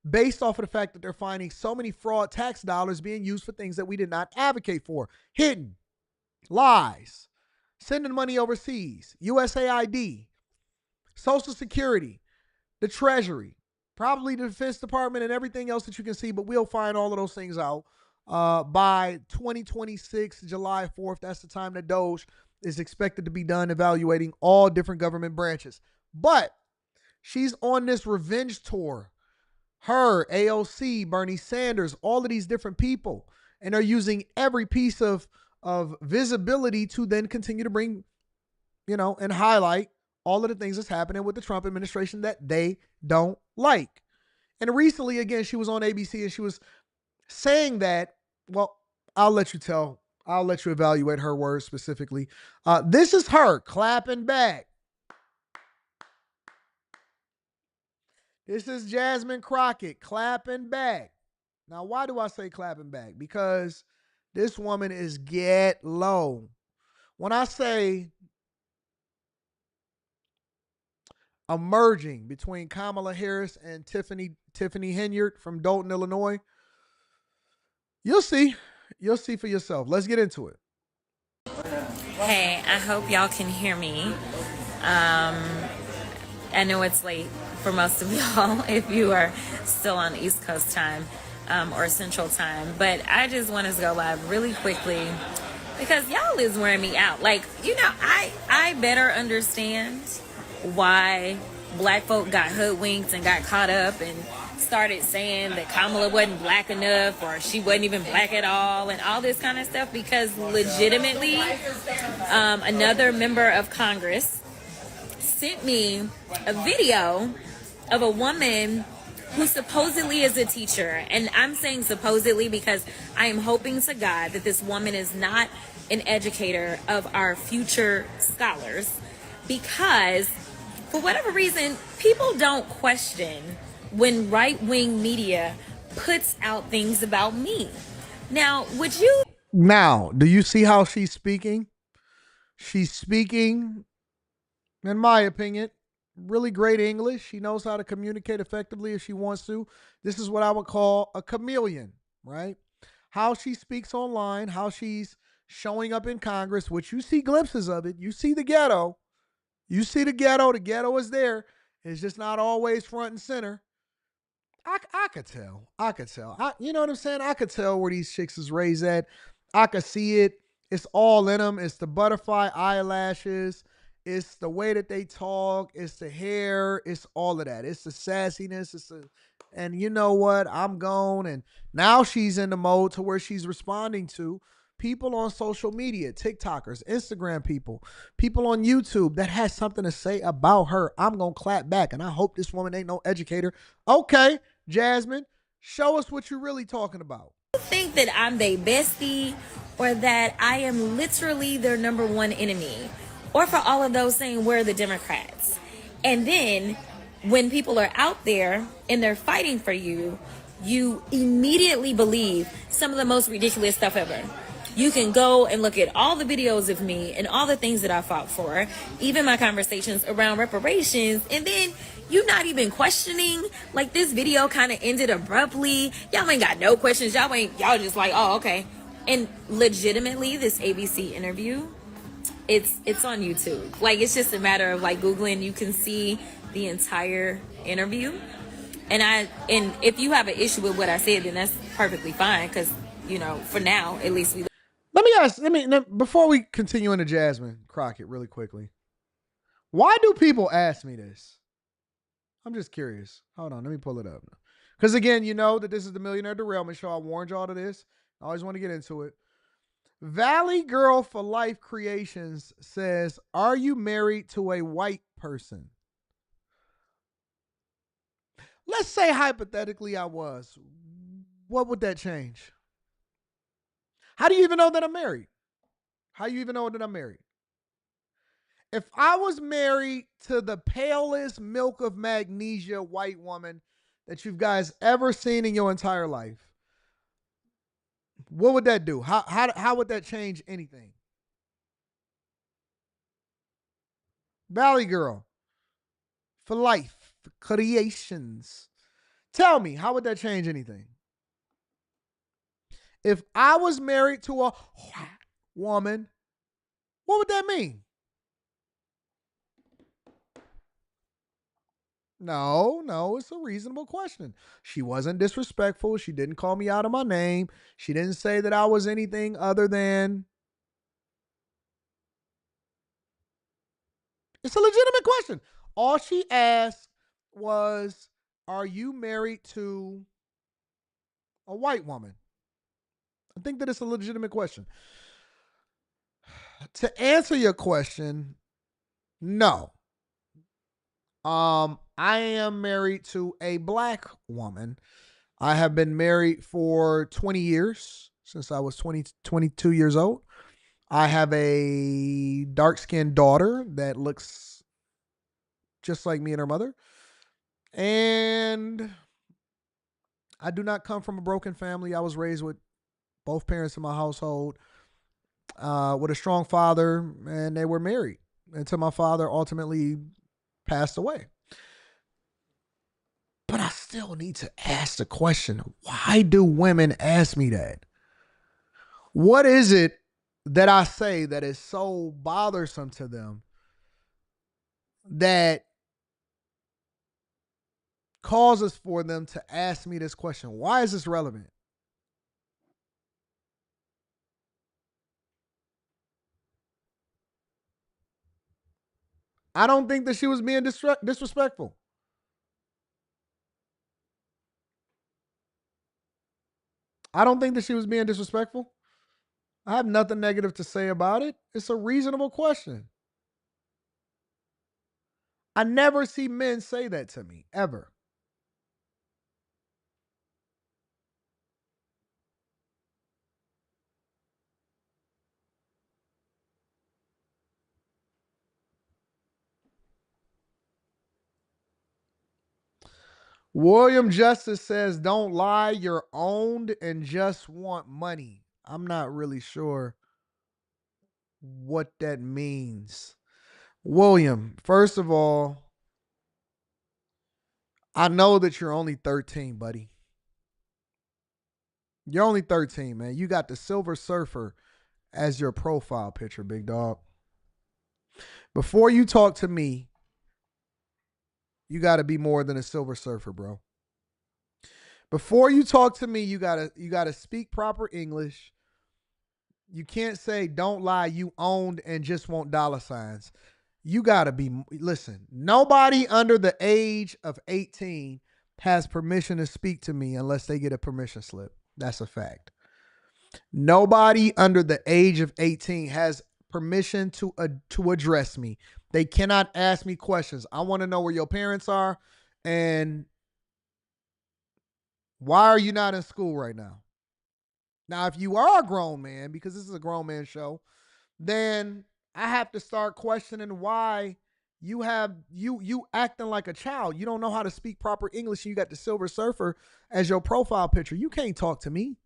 based off of the fact that they're finding so many fraud tax dollars being used for things that we did not advocate for. Hidden, lies, sending money overseas, USAID, Social Security, the Treasury, probably the Defense Department, and everything else that you can see, but we'll find all of those things out by 2026, July 4th. That's the time that DOGE is expected to be done evaluating all different government branches. But she's on this revenge tour. Her, AOC, Bernie Sanders, all of these different people, and are using every piece of visibility to then continue to bring, and highlight all of the things that's happening with the Trump administration that they don't like. And recently, again, she was on ABC and she was saying that, well, I'll let you evaluate her words specifically. This is her clapping back. This is Jasmine Crockett clapping back. Now, why do I say clapping back? Because this woman is get low. When I say emerging between Kamala Harris and Tiffany Henyard from Dolton, Illinois, you'll see. You'll see for yourself. Let's get into it. Hey, I hope y'all can hear me. I know it's late for most of y'all if you are still on East Coast time or Central time, but I just wanted to go live really quickly because y'all is wearing me out. Like, I better understand why black folk got hoodwinked and got caught up and started saying that Kamala wasn't black enough or she wasn't even black at all and all this kind of stuff, because legitimately another member of Congress sent me a video of a woman who supposedly is a teacher. And I'm saying supposedly because I am hoping to God that this woman is not an educator of our future scholars, because for whatever reason, people don't question when right-wing media puts out things about me. Now, do you see how she's speaking? She's speaking, in my opinion, really great English. She knows how to communicate effectively if she wants to. This is what I would call a chameleon, right? How she speaks online, how she's showing up in Congress, which you see glimpses of it. You see the ghetto. You see the ghetto. The ghetto is there. It's just not always front and center. I could tell. You know what I'm saying? I could tell where these chicks is raised at. I could see it. It's all in them. It's the butterfly eyelashes. It's the way that they talk. It's the hair. It's all of that. It's the sassiness. And you know what? I'm gone. And now she's in the mode to where she's responding to people on social media, TikTokers, Instagram people on YouTube that has something to say about her. I'm going to clap back. And I hope this woman ain't no educator. Okay, Jasmine, show us what you're really talking about. think that I'm their bestie or that I am literally their number one enemy, or for all of those saying we're the Democrats. And then when people are out there and they're fighting for you, you immediately believe some of the most ridiculous stuff ever. You can go and look at all the videos of me and all the things that I fought for, even my conversations around reparations, and then you not even questioning. Like, this video kind of ended abruptly. Y'all ain't got no questions. Y'all just like, oh, okay. And legitimately, this ABC interview, it's on YouTube. Like, it's just a matter of like Googling. You can see the entire interview. And if you have an issue with what I said, then that's perfectly fine, because for now at least we. Before we continue into Jasmine Crockett really quickly, why do people ask me this? I'm just curious. Hold on, let me pull it up. Because again, you know that this is the Millionaire Derailment Show. I warned y'all to this. I always want to get into it. Valley Girl for Life Creations says, are you married to a white person? Let's say hypothetically I was. What would that change? How do you even know that I'm married? How do you even know that I'm married? If I was married to the palest milk of magnesia white woman that you guys ever seen in your entire life, what would that do? How would that change anything? Valley Girl for Life Creations. Tell me, how would that change anything? If I was married to a white woman, what would that mean? No, it's a reasonable question. She wasn't disrespectful. She didn't call me out of my name. She didn't say that I was anything other than. It's a legitimate question. All she asked was, are you married to a white woman? I think that it's a legitimate question. To answer your question, no. I am married to a black woman. I have been married for 20 years, since I was 22 years old. I have a dark-skinned daughter that looks just like me and her mother. And I do not come from a broken family. I was raised with both parents in my household, with a strong father, and they were married until my father ultimately passed away. But I still need to ask the question, why do women ask me that? What is it that I say that is so bothersome to them that causes for them to ask me this question? Why is this relevant? I don't think that she was being disrespectful. I don't think that she was being disrespectful. I have nothing negative to say about it. It's a reasonable question. I never see men say that to me, ever. William Justice says, don't lie, you're owned and just want money. I'm not really sure what that means. William, first of all, I know that you're only 13, buddy. You're only 13, man. You got the Silver Surfer as your profile picture, big dog. Before you talk to me, you got to be more than a Silver Surfer, bro. Before you talk to me, you gotta speak proper English. You can't say don't lie, you owned and just want dollar signs. You gotta be, listen, nobody under the age of 18 has permission to speak to me unless they get a permission slip. That's a fact. Nobody under the age of 18 has permission to address me. They cannot ask me questions. I want to know where your parents are and why are you not in school right now? Now, if you are a grown man, because this is a grown man show, then I have to start questioning why you acting like a child. You don't know how to speak proper English and you got the Silver Surfer as your profile picture. You can't talk to me.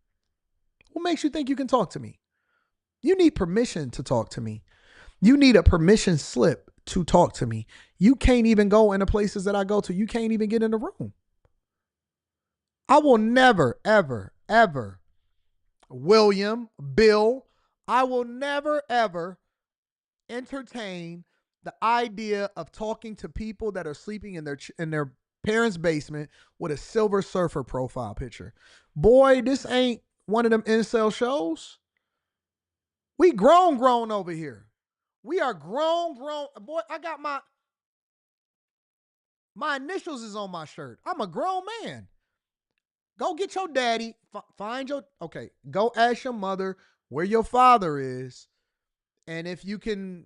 What makes you think you can talk to me? You need permission to talk to me. You need a permission slip to talk to me. You can't even go in the places that I go to. You can't even get in the room. I will never, ever, ever, William, Bill, I will never, ever entertain the idea of talking to people that are sleeping in their parents' basement with a Silver Surfer profile picture. Boy, this ain't one of them incel shows. We grown over here. We are grown. Boy, I got my initials is on my shirt. I'm a grown man. Go get your daddy. Go ask your mother where your father is. And if you can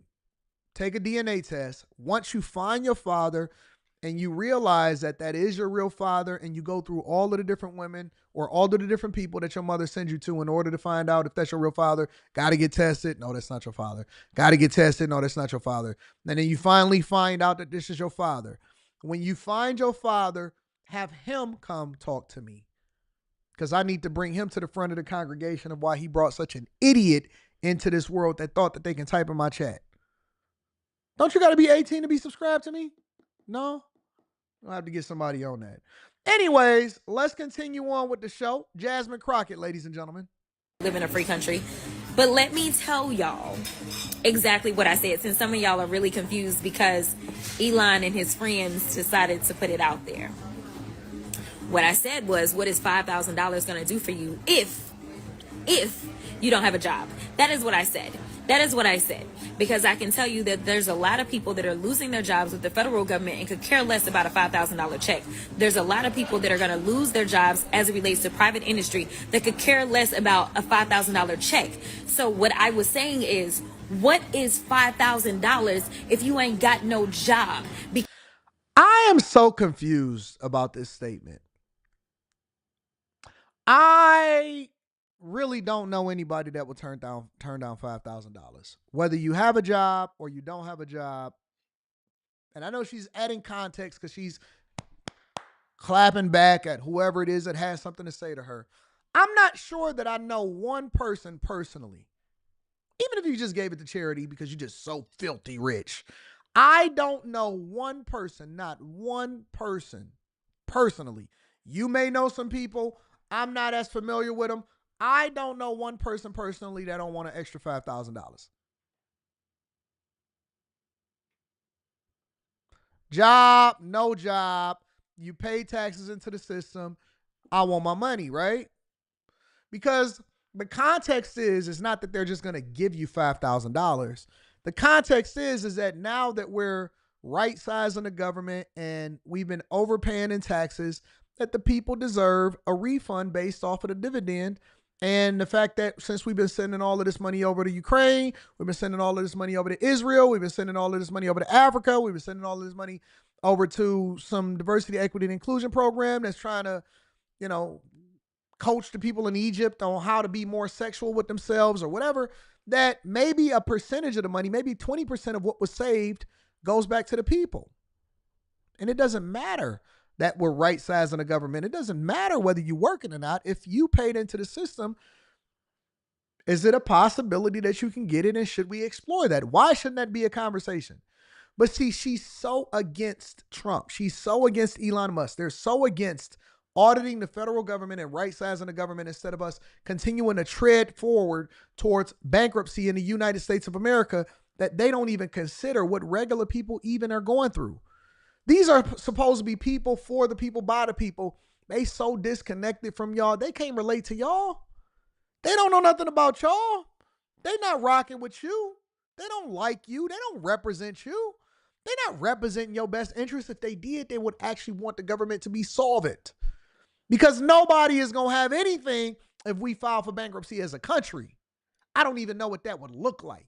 take a DNA test, once you find your father and you realize that that is your real father, and you go through all of the different women or all of the different people that your mother sends you to in order to find out if that's your real father, got to get tested. No, that's not your father. Got to get tested. No, that's not your father. And then you finally find out that this is your father. When you find your father, have him come talk to me, because I need to bring him to the front of the congregation of why he brought such an idiot into this world that thought that they can type in my chat. Don't you got to be 18 to be subscribed to me? No? I'll have to get somebody on that. Anyways, let's continue on with the show. Jasmine Crockett, ladies and gentlemen. Live in a free country. But let me tell y'all exactly what I said, since some of y'all are really confused because Elon and his friends decided to put it out there. What I said was, what is $5,000 going to do for you if you don't have a job? That is what I said. That is what I said. Because I can tell you that there's a lot of people that are losing their jobs with the federal government and could care less about a $5,000 check. There's a lot of people that are going to lose their jobs as it relates to private industry that could care less about a $5,000 check. So what I was saying is, what is $5,000 if you ain't got no job? I am so confused about this statement. I really don't know anybody that would turn down $5,000, whether you have a job or you don't have a job. And I know she's adding context because she's clapping back at whoever it is that has something to say to her. I'm not sure that I know one person personally, even if you just gave it to charity because you're just so filthy rich. I don't know one person, not one person personally. You may know some people. I'm not as familiar with them. I don't know one person personally that don't want an extra $5,000. Job, no job. You pay taxes into the system. I want my money, right? Because the context is, it's not that they're just going to give you $5,000. The context is that now that we're right sizing the government and we've been overpaying in taxes, that the people deserve a refund based off of the dividend. And the fact that since we've been sending all of this money over to Ukraine, we've been sending all of this money over to Israel, we've been sending all of this money over to Africa, we've been sending all of this money over to some diversity, equity, and inclusion program that's trying to, coach the people in Egypt on how to be more sexual with themselves or whatever, that maybe a percentage of the money, maybe 20% of what was saved goes back to the people. And it doesn't matter that we're right sizing the government. It doesn't matter whether you're working or not. If you paid into the system, is it a possibility that you can get it? And should we explore that? Why shouldn't that be a conversation? But see, she's so against Trump. She's so against Elon Musk. They're so against auditing the federal government and right sizing the government instead of us continuing to tread forward towards bankruptcy in the United States of America that they don't even consider what regular people even are going through. These are supposed to be people for the people, by the people. They so disconnected from y'all. They can't relate to y'all. They don't know nothing about y'all. They not rocking with you. They don't like you. They don't represent you. They're not representing your best interest. If they did, they would actually want the government to be solvent. Because nobody is going to have anything if we file for bankruptcy as a country. I don't even know what that would look like.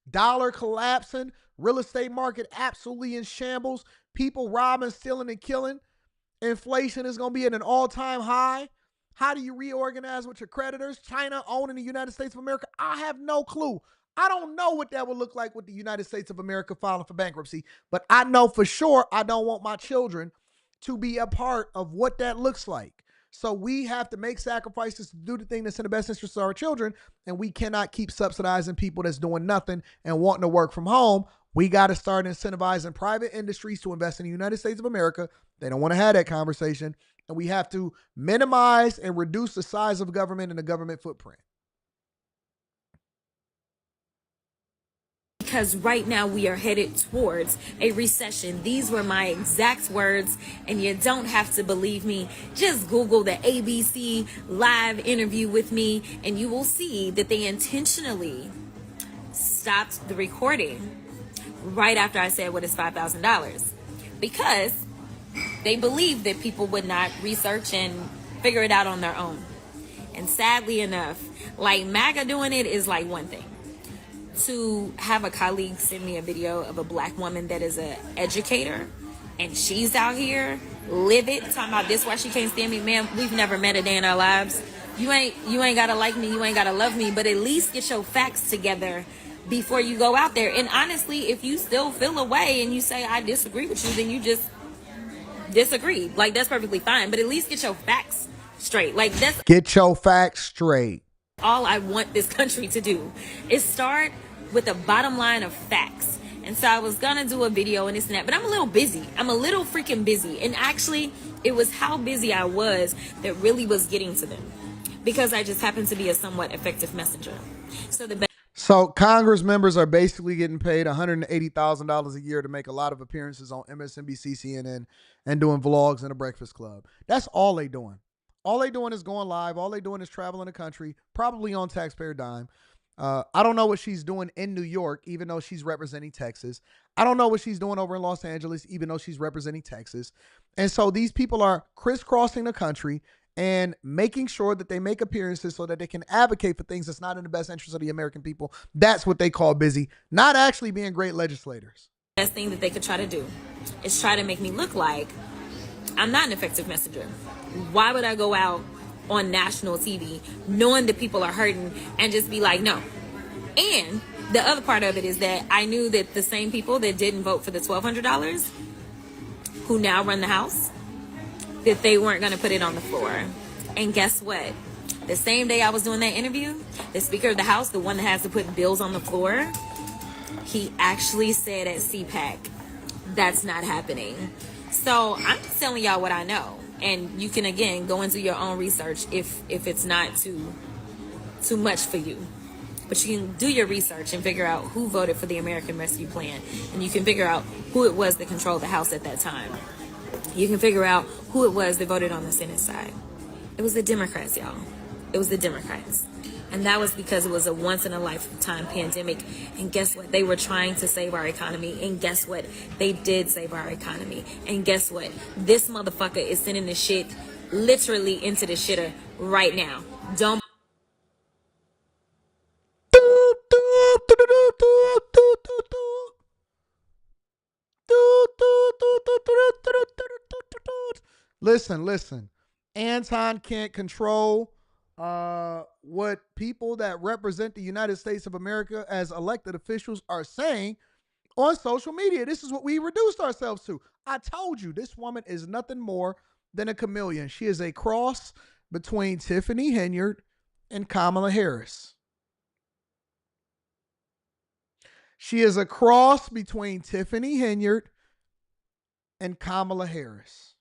Dollar collapsing, real estate market absolutely in shambles, people robbing, stealing, and killing. Inflation is going to be at an all-time high. How do you reorganize with your creditors? China owning the United States of America? I have no clue. I don't know what that would look like with the United States of America filing for bankruptcy, but I know for sure I don't want my children to be a part of what that looks like. So we have to make sacrifices to do the thing that's in the best interest of our children, and we cannot keep subsidizing people that's doing nothing and wanting to work from home. We got to start incentivizing private industries to invest in the United States of America. They don't want to have that conversation. And we have to minimize and reduce the size of government and the government footprint. Because right now we are headed towards a recession. These were my exact words, and you don't have to believe me. Just Google the ABC live interview with me, and you will see that they intentionally stopped the recording right after I said what is $5,000, because they believed that people would not research and figure it out on their own. And sadly enough, like MAGA doing it is like one thing. To have a colleague send me a video of a black woman that is an educator and she's out here livid talking about this, why she can't stand me. Man, we've never met a day in our lives. You ain't gotta like me, you ain't gotta love me, but at least get your facts together before you go out there. And honestly, if you still feel a way and you say I disagree with you, then you just disagree. Like, that's perfectly fine, but at least get your facts straight. Like, that's get your facts straight. All I want this country to do is start with a bottom line of facts. And so I was gonna do a video and this and that, but I'm a little busy. I'm a little freaking busy. And actually, it was how busy I was that really was getting to them, because I just happened to be a somewhat effective messenger. So Congress members are basically getting paid $180,000 a year to make a lot of appearances on MSNBC, CNN, and doing vlogs in a Breakfast Club. That's all they doing. All they doing is going live. All they doing is traveling the country, probably on taxpayer dime. I don't know what she's doing in New York, even though she's representing Texas. I don't know what she's doing over in Los Angeles, even though she's representing Texas. And so these people are crisscrossing the country and making sure that they make appearances so that they can advocate for things that's not in the best interest of the American people. That's what they call busy, not actually being great legislators. The best thing that they could try to do is try to make me look like I'm not an effective messenger. Why would I go out on national TV knowing that people are hurting and just be like, no? And the other part of it is that I knew that the same people that didn't vote for the $1,200 who now run the House that they weren't going to put it on the floor. And guess what? The same day I was doing that interview, the Speaker of the House, the one that has to put bills on the floor, he actually said at CPAC, that's not happening. So I'm just telling y'all what I know. And you can, again, go into your own research if it's not too much for you. But you can do your research and figure out who voted for the American Rescue Plan. And you can figure out who it was that controlled the House at that time. You can figure out who it was that voted on the Senate side. It was the Democrats, y'all. It was the Democrats. And that was because it was a once-in-a-lifetime pandemic. And guess what? They were trying to save our economy. And guess what? They did save our economy. And guess what? This motherfucker is sending the shit literally into the shitter right now. Don't. Listen. Anton can't control what people that represent the United States of America as elected officials are saying on social media. This is what we reduced ourselves to. I told you, this woman is nothing more than a chameleon. She is a cross between Tiffany Henyard and Kamala Harris. She is a cross between Tiffany Henyard and Kamala Harris.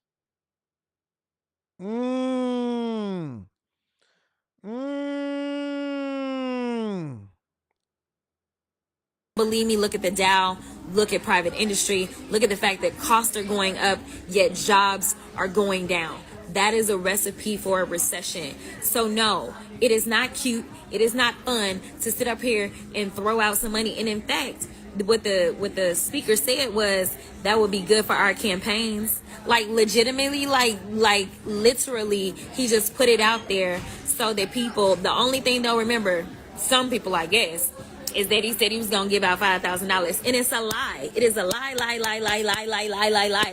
Believe me, look at the Dow, look at private industry, look at the fact that costs are going up, yet jobs are going down. That is a recipe for a recession. So no, it is not cute. It is not fun to sit up here and throw out some money. And in fact, what the speaker said was that would be good for our campaigns. Like legitimately, like literally, he just put it out there so that people, the only thing they'll remember, some people I guess, is that he said he was gonna give out $5,000, and it's a lie. It is a lie.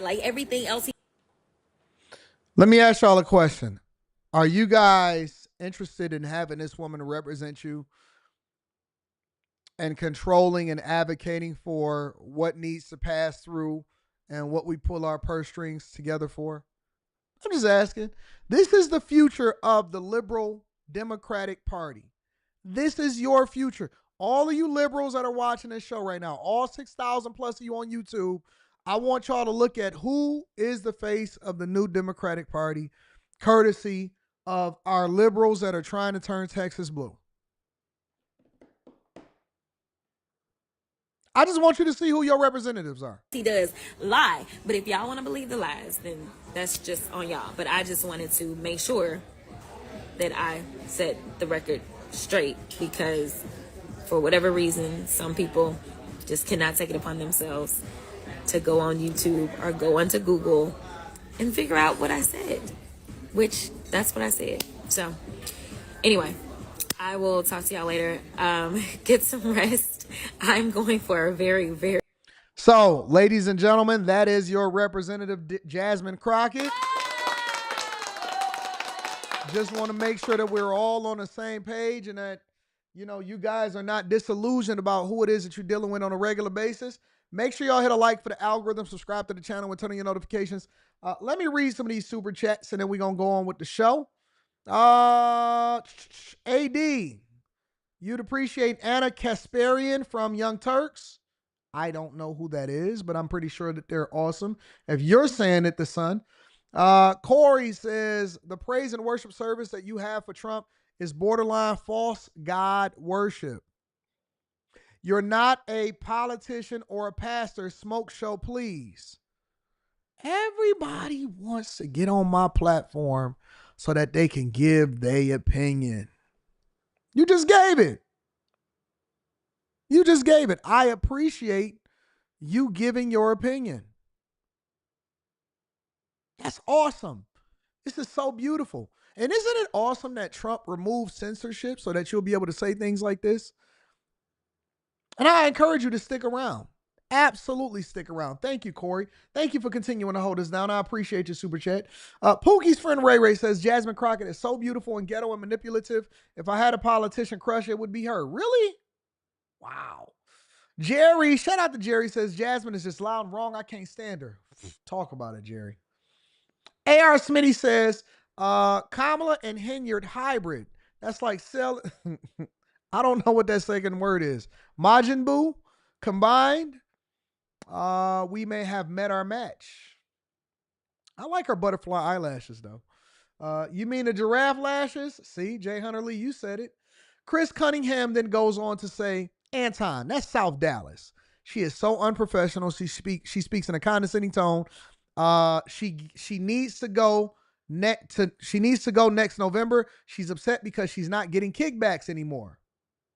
Like everything else. Let me ask y'all a question. Are you guys interested in having this woman represent you and controlling and advocating for what needs to pass through and what we pull our purse strings together for? I'm just asking. This is the future of the liberal Democratic Party. This is your future. All of you liberals that are watching this show right now, all 6,000 plus of you on YouTube, I want y'all to look at who is the face of the new Democratic Party, courtesy of our liberals that are trying to turn Texas blue. I just want you to see who your representatives are. He does lie, but if y'all want to believe the lies, then that's just on y'all. But I just wanted to make sure that I set the record straight, because for whatever reason, some people just cannot take it upon themselves to go on YouTube or go onto Google and figure out what I said, which that's what I said. So anyway, I will talk to y'all later. Get some rest. I'm going for a very, very... So, ladies and gentlemen, that is your representative, Jasmine Crockett. Just want to make sure that we're all on the same page and that, you know, you guys are not disillusioned about who it is that you're dealing with on a regular basis. Make sure y'all hit a like for the algorithm, subscribe to the channel, and turn on your notifications. Let me read some of these super chats, and then we're going to go on with the show. AD, you'd appreciate Anna Kasparian from Young Turks. I don't know who that is, but I'm pretty sure that they're awesome. If you're saying it, the son. Corey says, the praise and worship service that you have for Trump is borderline false God worship. You're not a politician or a pastor. Smoke show, please. Everybody wants to get on my platform so that they can give their opinion. You just gave it. You just gave it. I appreciate you giving your opinion. That's awesome. This is so beautiful. And isn't it awesome that Trump removed censorship so that you'll be able to say things like this? And I encourage you to stick around. Absolutely stick around. Thank you, Corey. Thank you for continuing to hold us down. I appreciate your super chat. Pookie's friend Ray Ray says, Jasmine Crockett is so beautiful and ghetto and manipulative. If I had a politician crush, it would be her. Really? Wow. Jerry, shout out to Jerry, says, Jasmine is just loud and wrong. I can't stand her. Talk about it, Jerry. AR Smitty says, Kamala and Henyard hybrid. That's like sell. I don't know what that second word is. Majin Buu combined. We may have met our match. I like her butterfly eyelashes though. You mean the giraffe lashes? See, Jay Hunter Lee, you said it. Chris Cunningham then goes on to say, Anton, that's South Dallas. She is so unprofessional. She speaks in a condescending tone. She needs to go next November. She's upset because she's not getting kickbacks anymore.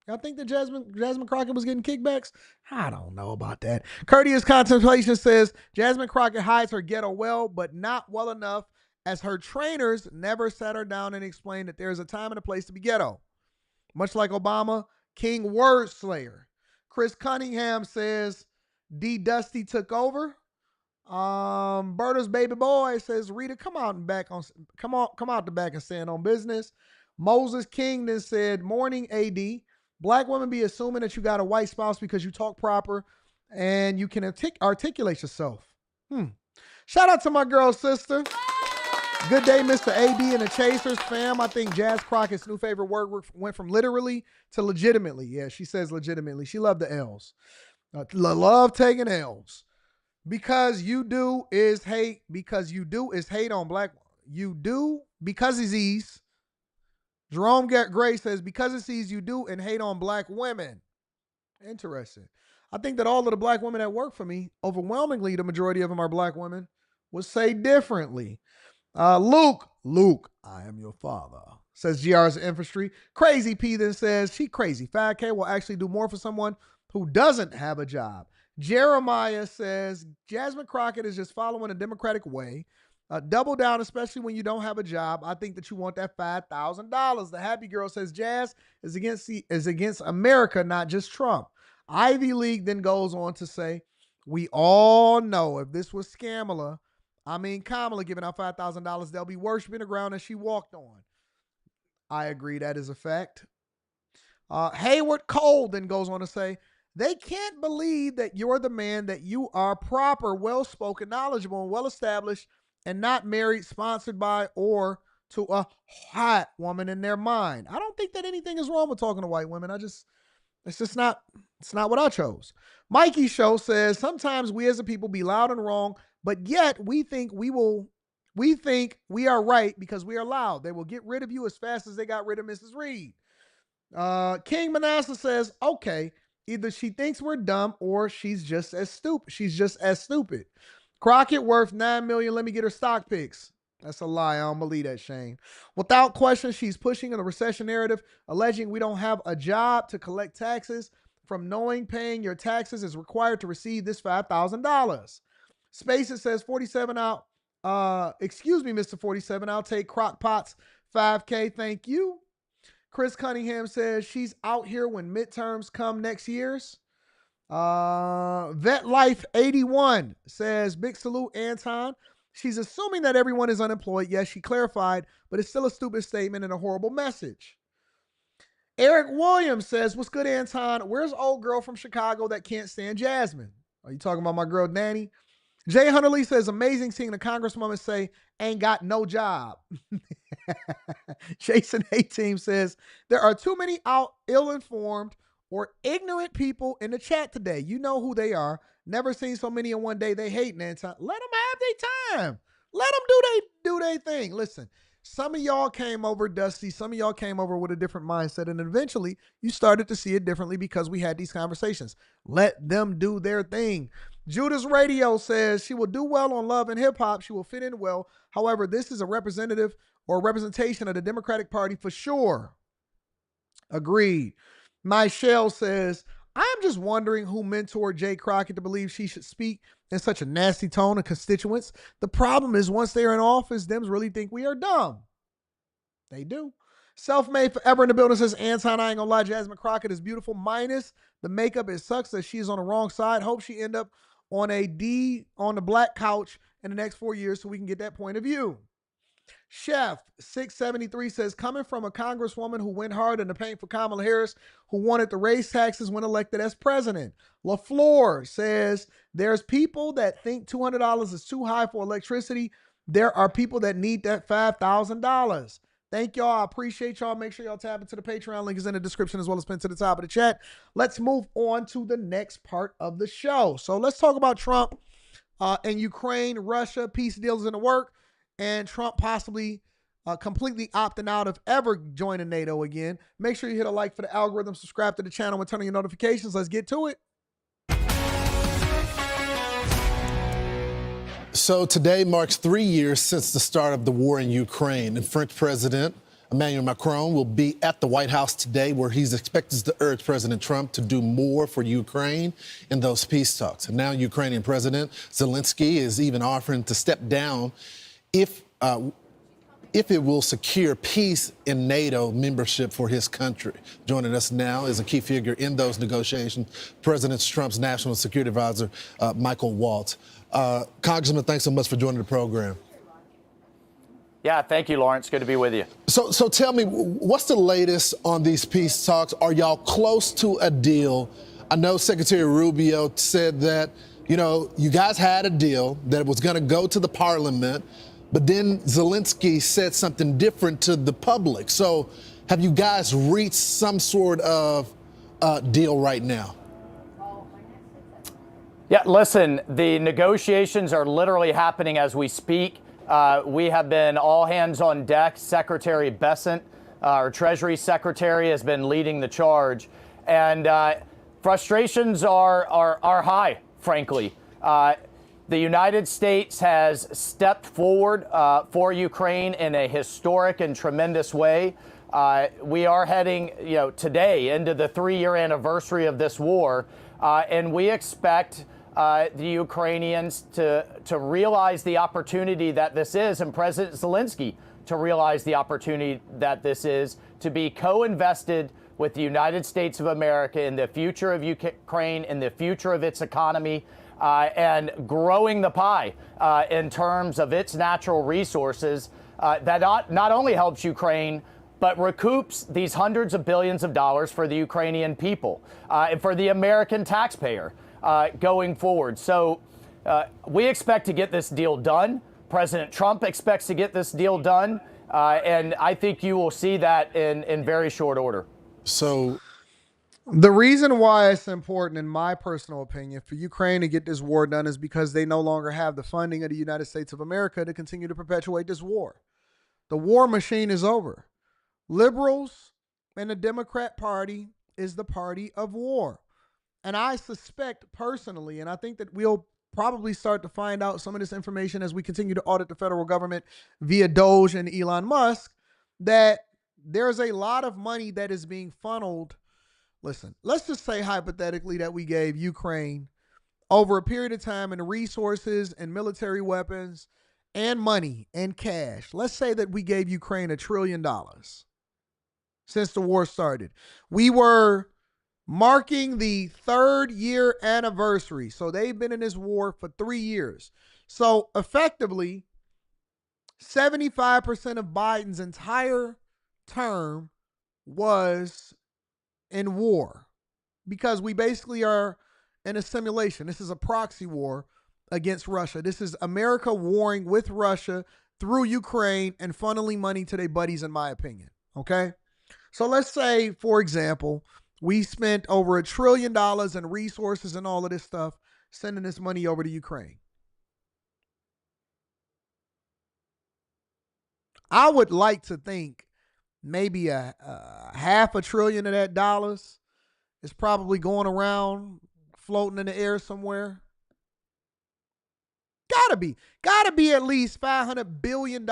Y'all think that Jasmine Crockett was getting kickbacks? I don't know about that. Courteous Contemplation says Jasmine Crockett hides her ghetto well, but not well enough, as her trainers never sat her down and explained that there is a time and a place to be ghetto. Much like Obama, King Word Slayer. Chris Cunningham says D Dusty took over. Berta's baby boy says, Rita, come out the back and stand on business. Moses King then said, morning AD. Black women be assuming that you got a white spouse because you talk proper and you can articulate yourself. Shout out to my girl sister. Good day, Mr. AD and the Chasers fam. I think Jazz Crockett's new favorite word went from literally to legitimately. Yeah, she says legitimately. She loved the L's. Love taking L's. Because you do is hate on black. You do because it's ease. Jerome Gray says, because it's ease, you do and hate on black women. Interesting. I think that all of the black women that work for me, overwhelmingly the majority of them are black women, would say differently. Luke, I am your father, says GR's Infantry. Crazy P then says, she crazy. 5K will actually do more for someone who doesn't have a job. Jeremiah says, Jasmine Crockett is just following a democratic way. Double down, especially when you don't have a job. I think that you want that $5,000. The happy girl says, Jazz is against America, not just Trump. Ivy League then goes on to say, we all know if this was Kamala giving out $5,000, they'll be worshiping the ground that she walked on. I agree, that is a fact. Hayward Cole then goes on to say, they can't believe that you're the man, that you are proper, well-spoken, knowledgeable, and well-established, and not married, sponsored by, or to a hot woman in their mind. I don't think that anything is wrong with talking to white women. It's not what I chose. Mikey Show says, sometimes we as a people be loud and wrong, but yet we think we are right because we are loud. They will get rid of you as fast as they got rid of Mrs. Reid. King Manasseh says, okay, either she thinks we're dumb or she's just as stupid. Crockett worth $9 million. Let me get her stock picks. That's a lie. I don't believe that, Shane. Without question, she's pushing the recession narrative, alleging we don't have a job to collect taxes. From knowing paying your taxes is required to receive this $5,000. Space, it says 47 out. Excuse me, Mr. 47. I'll take Crock Potts 5K. Thank you. Chris Cunningham says she's out here when midterms come next year's. Vet Life 81 says, big salute, Anton. She's assuming that everyone is unemployed. Yes, she clarified, but it's still a stupid statement and a horrible message. Eric Williams says, what's good, Anton? Where's old girl from Chicago that can't stand Jasmine? Are you talking about my girl, Danny? Jay Hunter Lee says, amazing seeing the congresswoman say, ain't got no job. Jason A-Team says, there are too many ill-informed or ignorant people in the chat today. You know who they are. Never seen so many in one day. They hate Anton. Let them have their time. Let them do their thing. Listen, some of y'all came over, Dusty. Some of y'all came over with a different mindset, and eventually you started to see it differently because we had these conversations. Let them do their thing. Judas Radio says she will do well on Love and Hip Hop. She will fit in well. However, this is a representative or representation of the Democratic Party for sure. Agreed. Michelle says, I'm just wondering who mentored Jay Crockett to believe she should speak in such a nasty tone to constituents. The problem is once they're in office, Dems really think we are dumb. They do. Self-made forever in the building says, Anton, I ain't gonna lie, Jasmine Crockett is beautiful, minus the makeup. It sucks that she's on the wrong side. Hope she end up on the black couch in the next 4 years so we can get that point of view. Chef 673 says, coming from a congresswoman who went hard in the paint for Kamala Harris, who wanted to raise taxes when elected as president. LaFleur says, there's people that think $200 is too high for electricity, There are people that need that $5,000. Thank y'all. I appreciate y'all. Make sure y'all tap into the Patreon. Link is in the description as well as pinned to the top of the chat. Let's move on to the next part of the show. So let's talk about Trump and Ukraine, Russia, peace deals in the work, and Trump possibly completely opting out of ever joining NATO again. Make sure you hit a like for the algorithm, subscribe to the channel, and turn on your notifications. Let's get to it. So today marks 3 years since the start of the war in Ukraine, and French President Emmanuel Macron will be at the White House today, where he's expected to urge President Trump to do more for Ukraine in those peace talks. And now Ukrainian President Zelensky is even offering to step down if it will secure peace in NATO membership for his country. Joining us now is a key figure in those negotiations, President Trump's National Security Advisor, Michael Waltz. Congressman, thanks so much for joining the program. Yeah, thank you, Lawrence. Good to be with you. So tell me, what's the latest on these peace talks? Are y'all close to a deal? I know Secretary Rubio said that, you guys had a deal that was going to go to the parliament, but then Zelensky said something different to the public. So have you guys reached some sort of deal right now? Yeah, listen, the negotiations are literally happening as we speak. We have been all hands on deck. Secretary Bessent, our Treasury Secretary, has been leading the charge. And frustrations are high, frankly. The United States has stepped forward for Ukraine in a historic and tremendous way. We are heading, today into the 3-year anniversary of this war, and we expect the Ukrainians to realize the opportunity that this is, and President Zelensky to realize the opportunity that this is, to be co-invested with the United States of America in the future of Ukraine, in the future of its economy, and growing the pie in terms of its natural resources that not only helps Ukraine, but recoups these hundreds of billions of dollars for the Ukrainian people and for the American taxpayer going forward. So we expect to get this deal done. President Trump expects to get this deal done. And I think you will see that in very short order. So the reason why it's important, in my personal opinion, for Ukraine to get this war done is because they no longer have the funding of the United States of America to continue to perpetuate this war. The war machine is over. Liberals and the Democrat Party is the party of war. And I suspect personally, and I think that we'll probably start to find out some of this information as we continue to audit the federal government via Doge and Elon Musk, that there's a lot of money that is being funneled. Listen, let's just say hypothetically that we gave Ukraine over a period of time and resources and military weapons and money and cash. Let's say that we gave Ukraine $1 trillion since the war started. We were marking the 3rd year anniversary. So they've been in this war for 3 years. So effectively, 75% of Biden's entire term was in war, because we basically are in a simulation. This is a proxy war against Russia. This is America warring with Russia through Ukraine and funneling money to their buddies, in my opinion. Okay? So let's say, for example, we spent over $1 trillion in resources and all of this stuff, sending this money over to Ukraine. I would like to think maybe a $500 billion of that dollars is probably going around, floating in the air somewhere. Gotta be at least $500 billion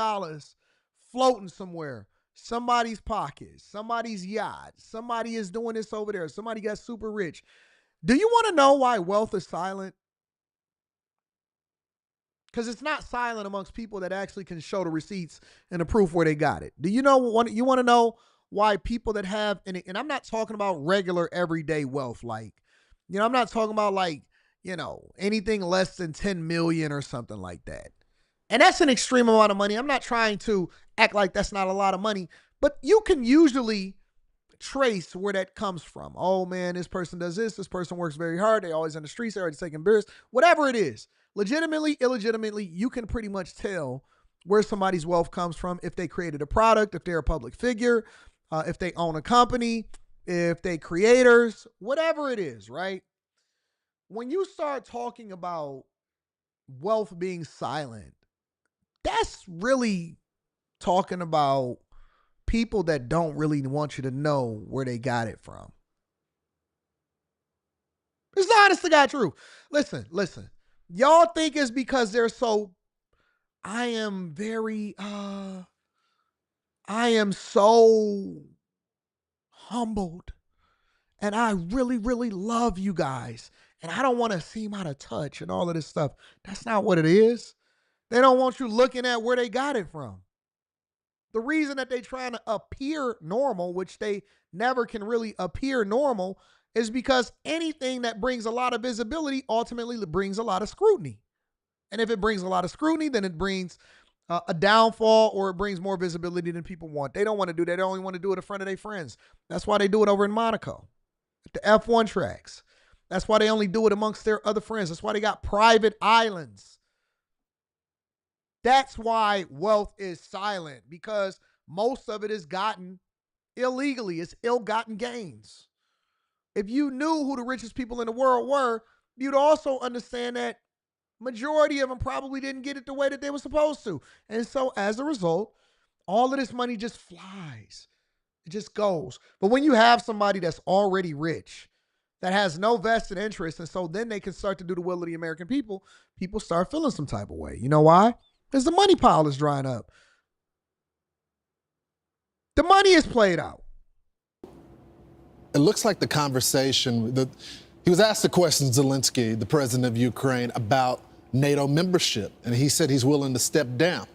floating somewhere. Somebody's pockets, somebody's yacht, somebody is doing this over there. Somebody got super rich. Do you want to know why wealth is silent? Because it's not silent amongst people that actually can show the receipts and the proof where they got it. Do you know, you want to know why people that have, and I'm not talking about regular everyday wealth, like, I'm not talking about like, anything less than 10 million or something like that. And that's an extreme amount of money. I'm not trying to act like that's not a lot of money, but you can usually trace where that comes from. Oh man, this person does this. This person works very hard. They always in the streets. They're always taking beers. Whatever it is, legitimately, illegitimately, you can pretty much tell where somebody's wealth comes from, if they created a product, if they're a public figure, if they own a company, if they creators, whatever it is, right? When you start talking about wealth being silent, that's really talking about people that don't really want you to know where they got it from. It's the honest to God truth. Listen. Y'all think it's because they're so, I am so humbled. And I really, really love you guys. And I don't want to seem out of touch and all of this stuff. That's not what it is. They don't want you looking at where they got it from. The reason that they're trying to appear normal, which they never can really appear normal, is because anything that brings a lot of visibility ultimately brings a lot of scrutiny. And if it brings a lot of scrutiny, then it brings a downfall, or it brings more visibility than people want. They don't want to do that. They only want to do it in front of their friends. That's why they do it over in Monaco, at the F1 tracks. That's why they only do it amongst their other friends. That's why they got private islands. That's why wealth is silent, because most of it is gotten illegally. It's ill-gotten gains. If you knew who the richest people in the world were, you'd also understand that majority of them probably didn't get it the way that they were supposed to. And so as a result, all of this money just flies. It just goes. But when you have somebody that's already rich, that has no vested interest, and so then they can start to do the will of the American people, people start feeling some type of way. You know why? Because the money pile is drying up. The money is played out. It looks like the conversation, he was asked the question, Zelensky, the president of Ukraine, about NATO membership, and he said he's willing to step down.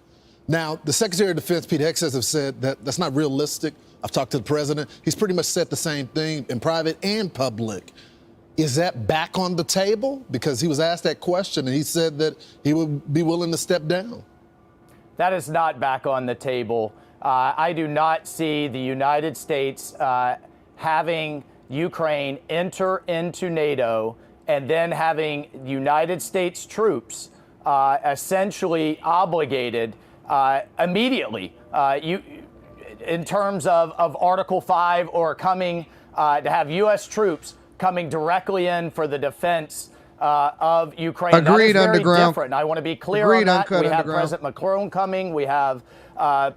Now, the Secretary of Defense, Pete Hegseth, have said that that's not realistic. I've talked to the president. He's pretty much said the same thing in private and public. Is that back on the table? Because he was asked that question, and he said that he would be willing to step down. That is not back on the table. I do not see the United States having Ukraine enter into NATO and then having United States troops essentially obligated immediately in terms of Article 5, or coming to have U.S. troops coming directly in for the defense of Ukraine. Agreed, that is very underground. different. I want to be clear on that. We have President Macron coming. We have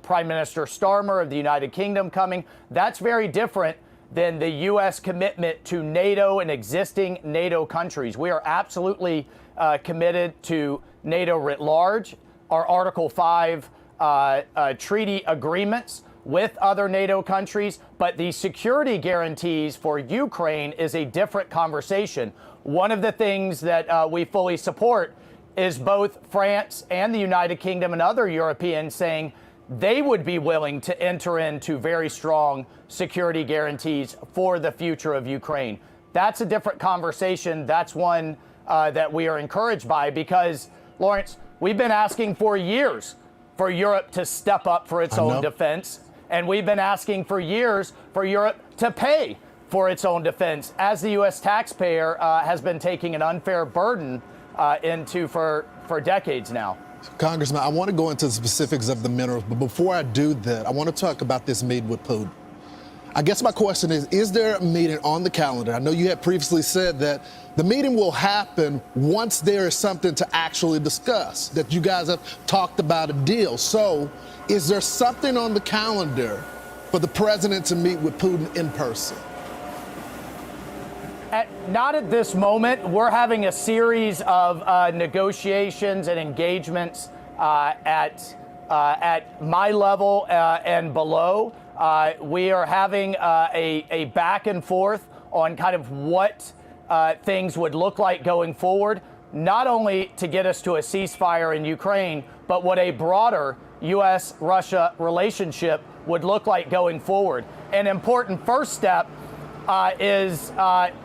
Prime Minister Starmer of the United Kingdom coming. That's very different than the U.S. commitment to NATO and existing NATO countries. We are absolutely committed to NATO writ large. Our Article 5 treaty agreements with other NATO countries, but the security guarantees for Ukraine is a different conversation. One of the things that we fully support is both France and the United Kingdom and other Europeans saying they would be willing to enter into very strong security guarantees for the future of Ukraine. That's a different conversation. That's one that we are encouraged by, because, Lawrence, we've been asking for years for Europe to step up for its own defense. And we've been asking for years for Europe to pay for its own defense, as the U.S. taxpayer has been taking an unfair burden into for decades now. Congressman, I want to go into the specifics of the minerals, but before I do that, I want to talk about this meeting with Putin. I guess my question is there a meeting on the calendar? I know you had previously said that the meeting will happen once there is something to actually discuss, that you guys have talked about a deal. So is there something on the calendar for the president to meet with Putin in person? Not at this moment. We're having a series of negotiations and engagements at my level and below. We are having a back and forth on kind of what things would look like going forward, not only to get us to a ceasefire in Ukraine, but what a broader U.S.-Russia relationship would look like going forward. An important first step is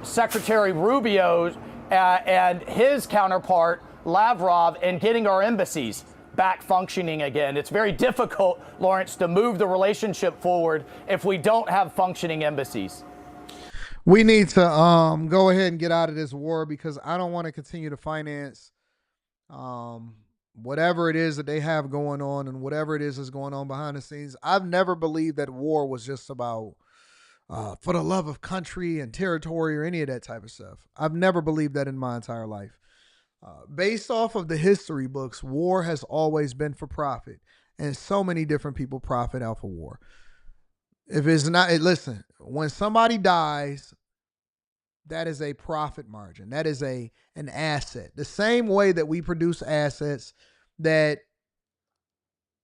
Secretary Rubio and his counterpart, Lavrov, in getting our embassies back functioning again. It's very difficult, Lawrence, to move the relationship forward if we don't have functioning embassies. We need to go ahead and get out of this war, because I don't want to continue to finance whatever it is that they have going on and whatever it is that's going on behind the scenes. I've never believed that war was just about for the love of country and territory or any of that type of stuff. I've never believed that in my entire life. Based off of the history books, war has always been for profit, and so many different people profit out of war. If it's not, listen, when somebody dies, that is a profit margin. That is an asset. The same way that we produce assets that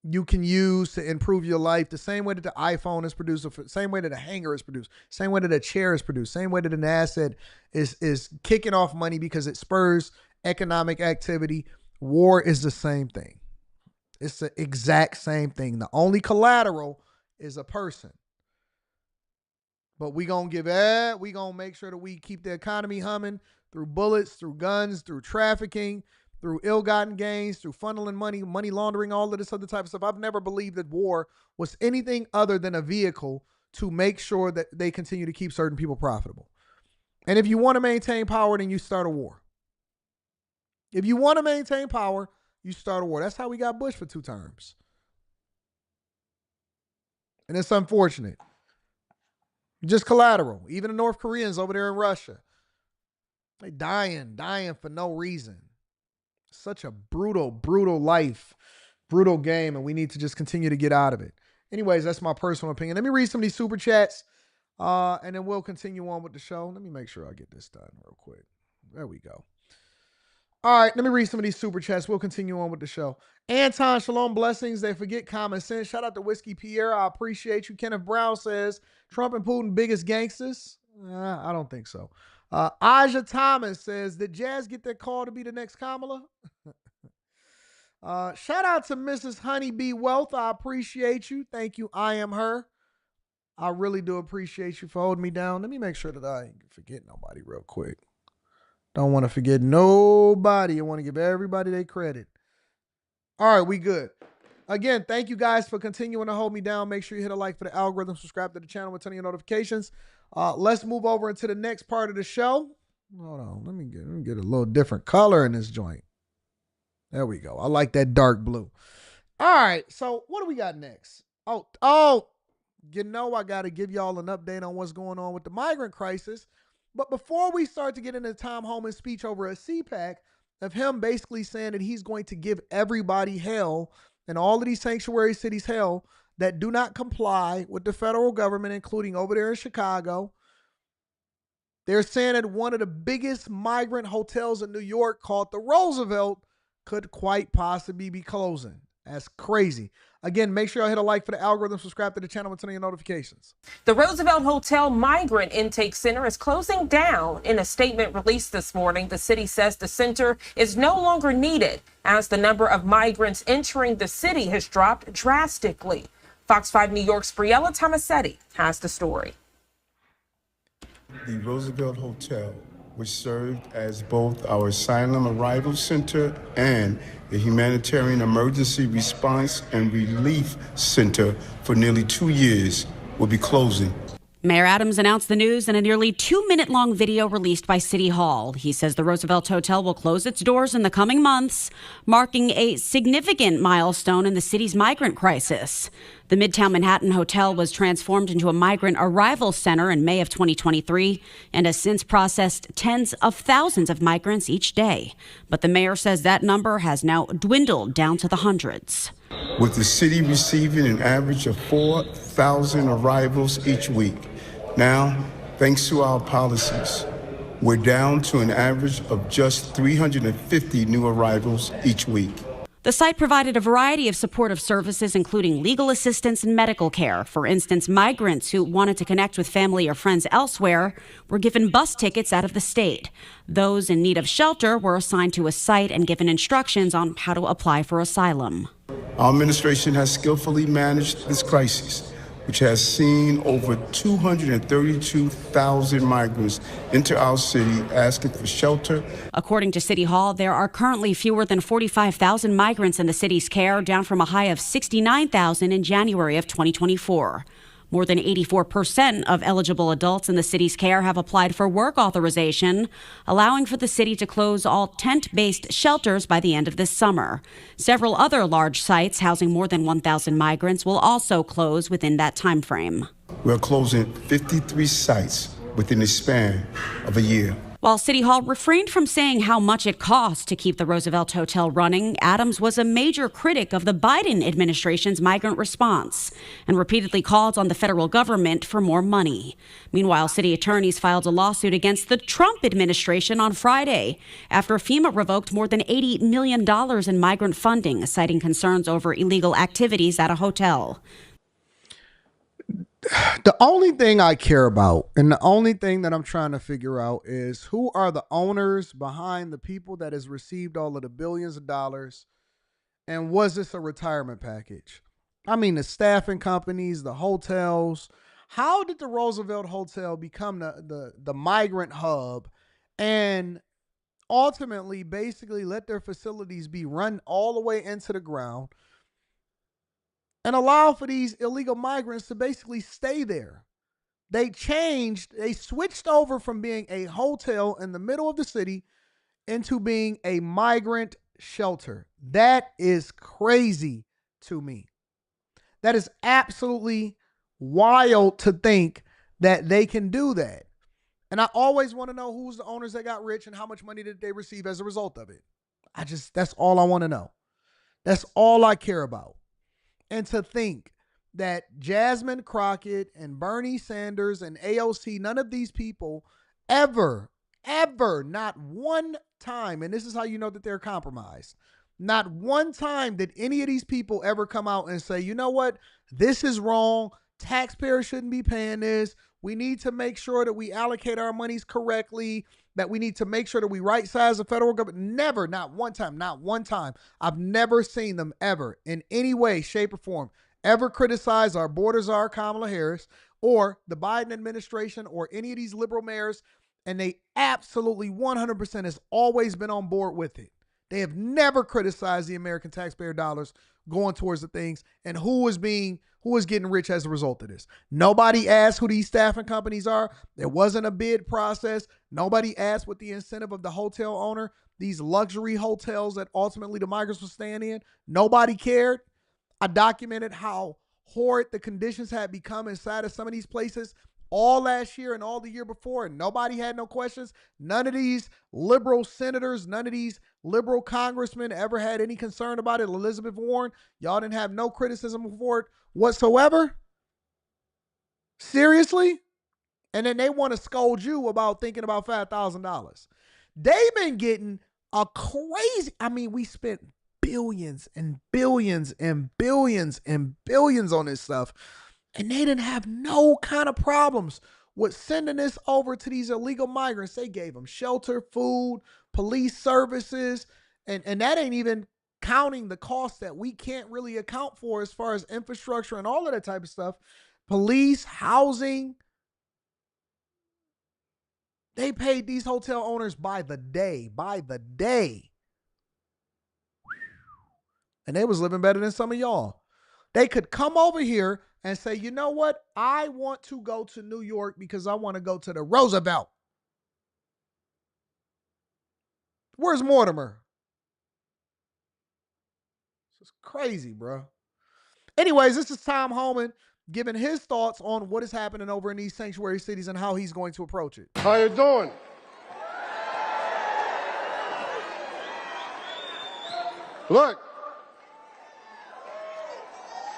you can use to improve your life, the same way that the iPhone is produced, the same way that a hanger is produced, same way that a chair is produced, same way that an asset is kicking off money because it spurs economic activity. War is the same thing. It's the exact same thing. The only collateral is a person. But we gonna make sure that we keep the economy humming through bullets, through guns, through trafficking, through ill-gotten gains, through funneling money laundering, all of this other type of stuff. I've never believed that war was anything other than a vehicle to make sure that they continue to keep certain people profitable. And if you want to maintain power, then you start a war. If you want to maintain power, you start a war. That's how we got Bush for 2 terms. And it's unfortunate. Just collateral. Even the North Koreans over there in Russia, they dying for no reason. Such a brutal life, brutal game, and we need to just continue to get out of it. Anyways, that's my personal opinion. Let me read some of these super chats, and then we'll continue on with the show. Let me make sure I get this done real quick. There we go. All right, let me read some of these super chats. We'll continue on with the show. Anton, shalom, blessings. They forget common sense. Shout out to Whiskey Pierre. I appreciate you. Kenneth Brown says, Trump and Putin biggest gangsters? I don't think so. Aja Thomas says, did Jazz get that call to be the next Kamala? Shout out to Mrs. Honeybee Wealth. I appreciate you. Thank you. I am her. I really do appreciate you for holding me down. Let me make sure that I ain't forget nobody real quick. Don't want to forget nobody. I want to give everybody their credit. All right, we good. Again, thank you guys for continuing to hold me down. Make sure you hit a like for the algorithm, subscribe to the channel with turn on your notifications. Let's move over into the next part of the show. Hold on, let me get a little different color in this joint. There we go. I like that dark blue. All right, so what do we got next? Oh, you know I got to give y'all an update on what's going on with the migrant crisis. But before we start to get into Tom Homan's speech over at CPAC, of him basically saying that he's going to give everybody hell and all of these sanctuary cities hell that do not comply with the federal government, including over there in Chicago. They're saying that one of the biggest migrant hotels in New York, called the Roosevelt, could quite possibly be closing. That's crazy. Again, make sure y'all hit a like for the algorithm, subscribe to the channel, and turn on your notifications. The Roosevelt Hotel Migrant Intake Center is closing down. In a statement released this morning, the city says the center is no longer needed as the number of migrants entering the city has dropped drastically. Fox 5 New York's Briella Tomasetti has the story. The Roosevelt Hotel, which served as both our asylum arrival center and the humanitarian emergency response and relief center for nearly 2 years, will be closing. Mayor Adams announced the news in a nearly 2-minute-long video released by City Hall. He says the Roosevelt Hotel will close its doors in the coming months, marking a significant milestone in the city's migrant crisis. The Midtown Manhattan Hotel was transformed into a migrant arrival center in May of 2023 and has since processed tens of thousands of migrants each day. But the mayor says that number has now dwindled down to the hundreds. With the city receiving an average of 4,000 arrivals each week. Now, thanks to our policies, we're down to an average of just 350 new arrivals each week. The site provided a variety of supportive services, including legal assistance and medical care. For instance, migrants who wanted to connect with family or friends elsewhere were given bus tickets out of the state. Those in need of shelter were assigned to a site and given instructions on how to apply for asylum. Our administration has skillfully managed this crisis, which has seen over 232,000 migrants enter our city asking for shelter. According to City Hall, there are currently fewer than 45,000 migrants in the city's care, down from a high of 69,000 in January of 2024. More than 84% of eligible adults in the city's care have applied for work authorization, allowing for the city to close all tent-based shelters by the end of this summer. Several other large sites housing more than 1,000 migrants will also close within that time frame. We're closing 53 sites within the span of a year. While City Hall refrained from saying how much it costs to keep the Roosevelt Hotel running, Adams was a major critic of the Biden administration's migrant response and repeatedly called on the federal government for more money. Meanwhile, city attorneys filed a lawsuit against the Trump administration on Friday after FEMA revoked more than $80 million in migrant funding, citing concerns over illegal activities at a hotel. The only thing I care about and the only thing that I'm trying to figure out is who are the owners behind the people that has received all of the billions of dollars, and was this a retirement package? I mean, the staffing companies, the hotels. How did the Roosevelt Hotel become the migrant hub and ultimately basically let their facilities be run all the way into the ground and allow for these illegal migrants to basically stay there? They switched over from being a hotel in the middle of the city into being a migrant shelter. That is crazy to me. That is absolutely wild to think that they can do that. And I always want to know who's the owners that got rich and how much money did they receive as a result of it. That's all I want to know. That's all I care about. And to think that Jasmine Crockett and Bernie Sanders and AOC, none of these people ever, not one time, and this is how you know that they're compromised, not one time did any of these people ever come out and say, you know what, this is wrong. Taxpayers shouldn't be paying this. We need to make sure that we allocate our monies correctly, that we need to make sure that we right-size the federal government. Never, not one time. I've never seen them ever in any way, shape, or form ever criticize our border czar, Kamala Harris, or the Biden administration, or any of these liberal mayors, and they absolutely 100% has always been on board with it. They have never criticized the American taxpayer dollars going towards the things and who is getting rich as a result of this. Nobody asked who these staffing companies are. There wasn't a bid process. Nobody asked what the incentive of the hotel owner, these luxury hotels that ultimately the migrants were staying in. Nobody cared. I documented how horrid the conditions had become inside of some of these places all last year and all the year before, and nobody had no questions. None of these liberal senators, none of these liberal congressmen ever had any concern about it. Elizabeth Warren, y'all didn't have no criticism for it whatsoever. Seriously? And then they want to scold you about thinking about $5,000. They've been getting a crazy, we spent billions and billions and billions and billions on this stuff. And they didn't have no kind of problems with sending this over to these illegal migrants. They gave them shelter, food, police services, and that ain't even counting the costs that we can't really account for as far as infrastructure and all of that type of stuff. Police, housing. They paid these hotel owners by the day. And they was living better than some of y'all. They could come over here and say, you know what? I want to go to New York because I want to go to the Roosevelt. Where's Mortimer? This is crazy, bro. Anyways, this is Tom Homan giving his thoughts on what is happening over in these sanctuary cities and how he's going to approach it. How you doing? Look,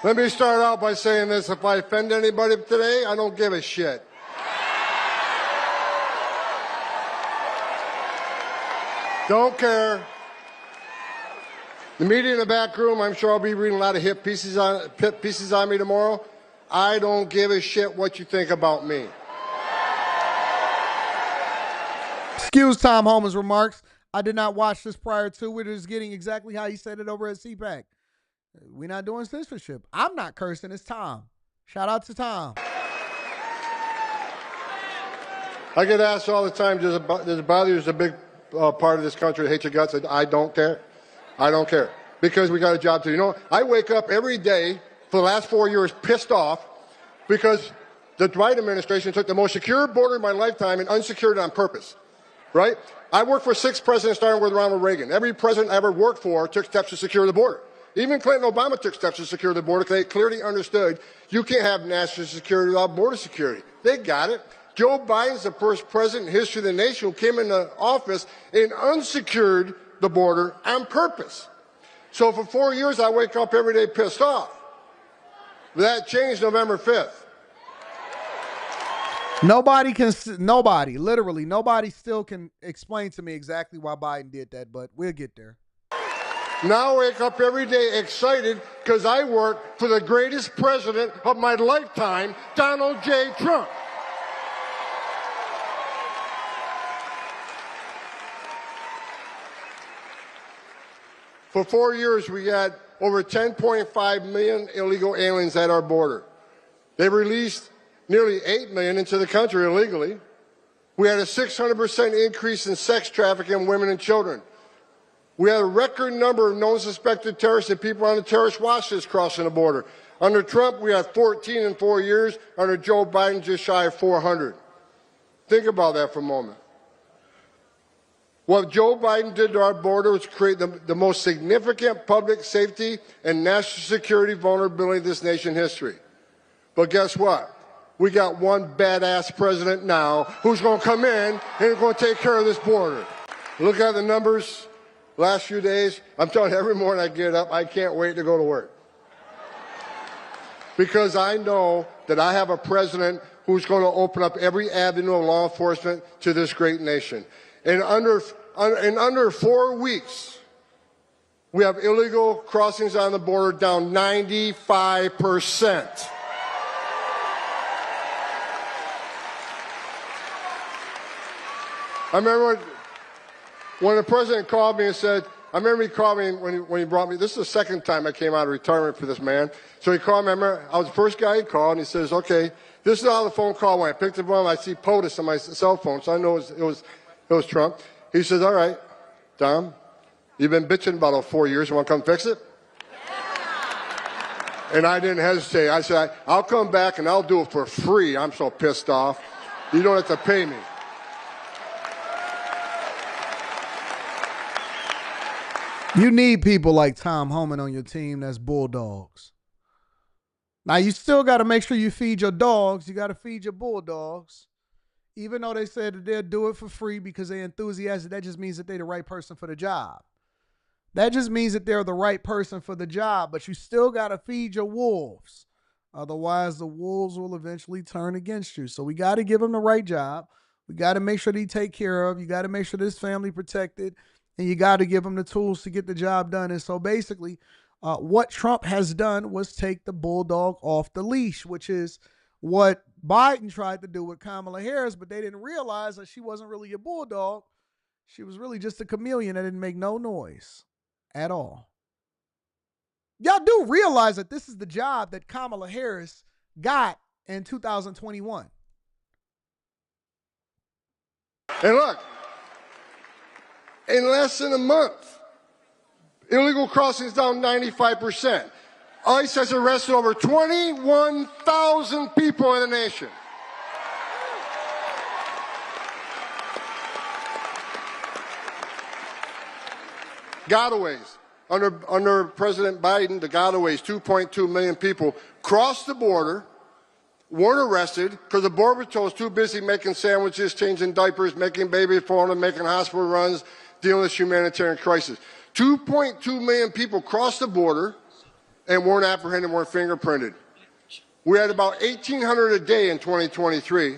let me start out by saying this. If I offend anybody today, I don't give a shit. Don't care. The media in the back room, I'm sure I'll be reading a lot of hit pieces on me tomorrow. I don't give a shit what you think about me. Excuse Tom Homan's remarks. I did not watch this prior to. We're just getting exactly how he said it over at CPAC. We're not doing censorship. I'm not cursing. It's Tom. Shout out to Tom. I get asked all the time, does it bother you as a big part of this country that hates your guts? I don't care. I don't care. Because we got a job to do. You know, I wake up every day for the last 4 years pissed off because the Reid administration took the most secure border in my lifetime and unsecured it on purpose, right? I worked for 6 presidents, starting with Ronald Reagan. Every president I ever worked for took steps to secure the border. Even Clinton and Obama took steps to secure the border because they clearly understood you can't have national security without border security. They got it. Joe Biden's the first president in history of the nation who came into office and unsecured the border on purpose. So for 4 years, I wake up every day pissed off. But that changed November 5th. Literally nobody still can explain to me exactly why Biden did that, but we'll get there. Now I wake up every day excited because I work for the greatest president of my lifetime, Donald J. Trump. For 4 years, we had over 10.5 million illegal aliens at our border. They released nearly 8 million into the country illegally. We had a 600% increase in sex trafficking of women and children. We had a record number of known suspected terrorists and people on the terrorist watch list crossing the border. Under Trump, we had 14 in 4 years. Under Joe Biden, just shy of 400. Think about that for a moment. What Joe Biden did to our border was create the most significant public safety and national security vulnerability in this nation's history. But guess what? We got one badass president now who's going to come in and is going to take care of this border. Look at the numbers last few days. I'm telling you, every morning I get up, I can't wait to go to work. Because I know that I have a president who's going to open up every avenue of law enforcement to this great nation. In under 4 weeks, we have illegal crossings on the border down 95%. I remember when the president called me and said, I remember he called me when he brought me, this is the second time I came out of retirement for this man. So he called me, I remember I was the first guy he called, and he says, okay, this is how the phone call went. I picked up the phone, I see POTUS on my cell phone, so I know it was Trump. He says, all right, Tom, you've been bitching about 4 years, you want to come fix it? Yeah. And I didn't hesitate. I said, I'll come back and I'll do it for free. I'm so pissed off. You don't have to pay me. You need people like Tom Homan on your team that's bulldogs. Now, you still got to make sure you feed your dogs. You got to feed your bulldogs. Even though they said that they'll do it for free because they're enthusiastic, that just means that they're the right person for the job. That just means that they're the right person for the job, but you still got to feed your wolves. Otherwise, the wolves will eventually turn against you. So we got to give them the right job. We got to make sure they take care of. You got to make sure this family protected, and you got to give them the tools to get the job done. And so basically, what Trump has done was take the bulldog off the leash, which is what Biden tried to do with Kamala Harris, but they didn't realize that she wasn't really a bulldog. She was really just a chameleon that didn't make no noise at all. Y'all do realize that this is the job that Kamala Harris got in 2021. And look, in less than a month, illegal crossings down 95%. ICE has arrested over 21,000 people in the nation. Gotaways. Under President Biden, the gotaways, 2.2 million people crossed the border, weren't arrested because the Border Patrol was too busy making sandwiches, changing diapers, making baby formula, making hospital runs, dealing with humanitarian crisis. 2.2 million people crossed the border and weren't apprehended, weren't fingerprinted. We had about 1,800 a day in 2023.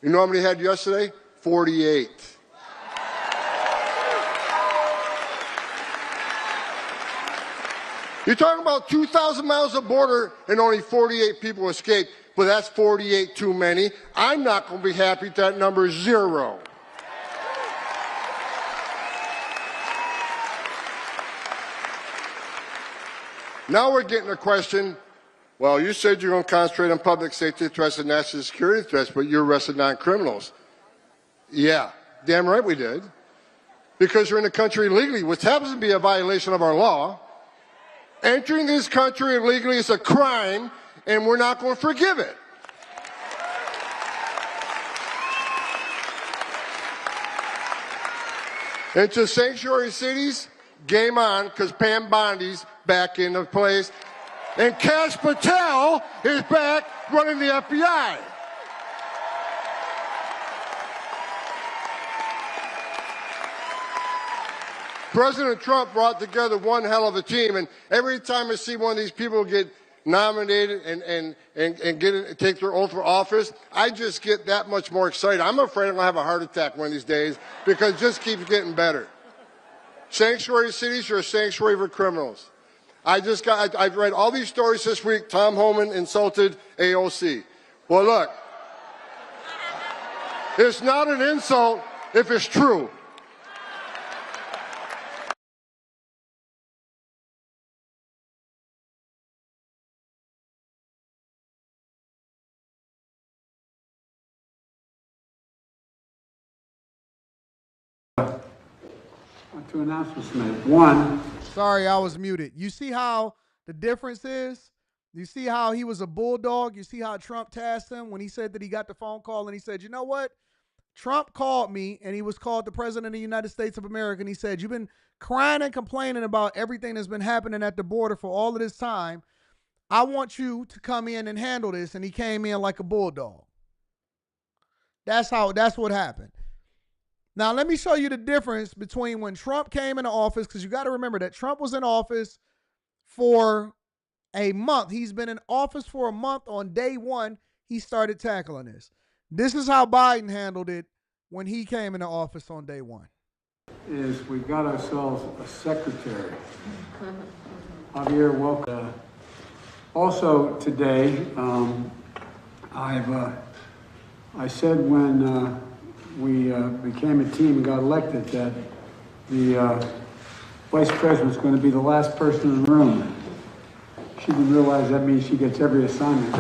You know how many had yesterday? 48. You're talking about 2,000 miles of border and only 48 people escaped, but that's 48 too many. I'm not going to be happy if that number is 0. Now we're getting a question, well, you said you're going to concentrate on public safety threats and national security threats, but you arrested non-criminals. Yeah, damn right we did. Because you're in the country illegally, which happens to be a violation of our law. Entering this country illegally is a crime, and we're not going to forgive it. And to sanctuary cities, game on, because Pam Bondi's back into place. And Kash Patel is back running the FBI. President Trump brought together one hell of a team, and every time I see one of these people get nominated and take their oath for office, I just get that much more excited. I'm afraid I'm going to have a heart attack one of these days because it just keeps getting better. Sanctuary cities are a sanctuary for criminals. I've read all these stories this week. Tom Homan insulted AOC. Well, look, it's not an insult if it's true. Two announcements to make. One. Sorry, I was muted. You see how the difference is? You see how he was a bulldog? You see how Trump tasked him when he said that he got the phone call and he said, you know what? Trump called me and he was called the president of the United States of America. And he said, you've been crying and complaining about everything that's been happening at the border for all of this time. I want you to come in and handle this. And he came in like a bulldog. That's what happened. Now, let me show you the difference between when Trump came into office, because you got to remember that Trump was in office for a month. He's been in office for a month. On day one, he started tackling this. This is how Biden handled it when he came into office on day one. Is we've got ourselves a secretary. Javier, welcome. Also today, I said when we became a team and got elected that the vice president was going to be the last person in the room. She didn't realize that means she gets every assignment.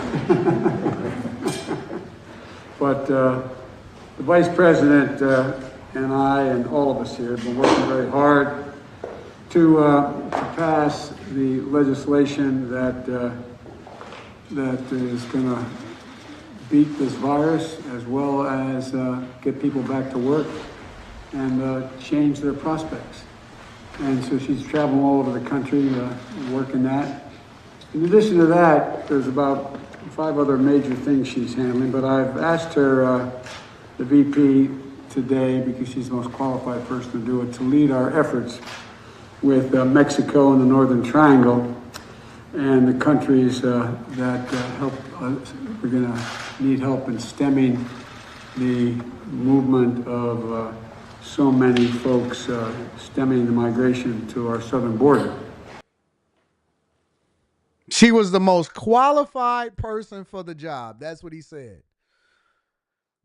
But the vice president and I and all of us here have been working very hard to pass the legislation that is going to beat this virus, as well as get people back to work and change their prospects. And so she's traveling all over the country working that. In addition to that, there's about 5 other major things she's handling, but I've asked her, the VP today, because she's the most qualified person to do it, to lead our efforts with Mexico and the Northern Triangle and the countries that help. We're going to need help in stemming the movement of so many folks stemming the migration to our southern border. She was the most qualified person for the job. That's what he said.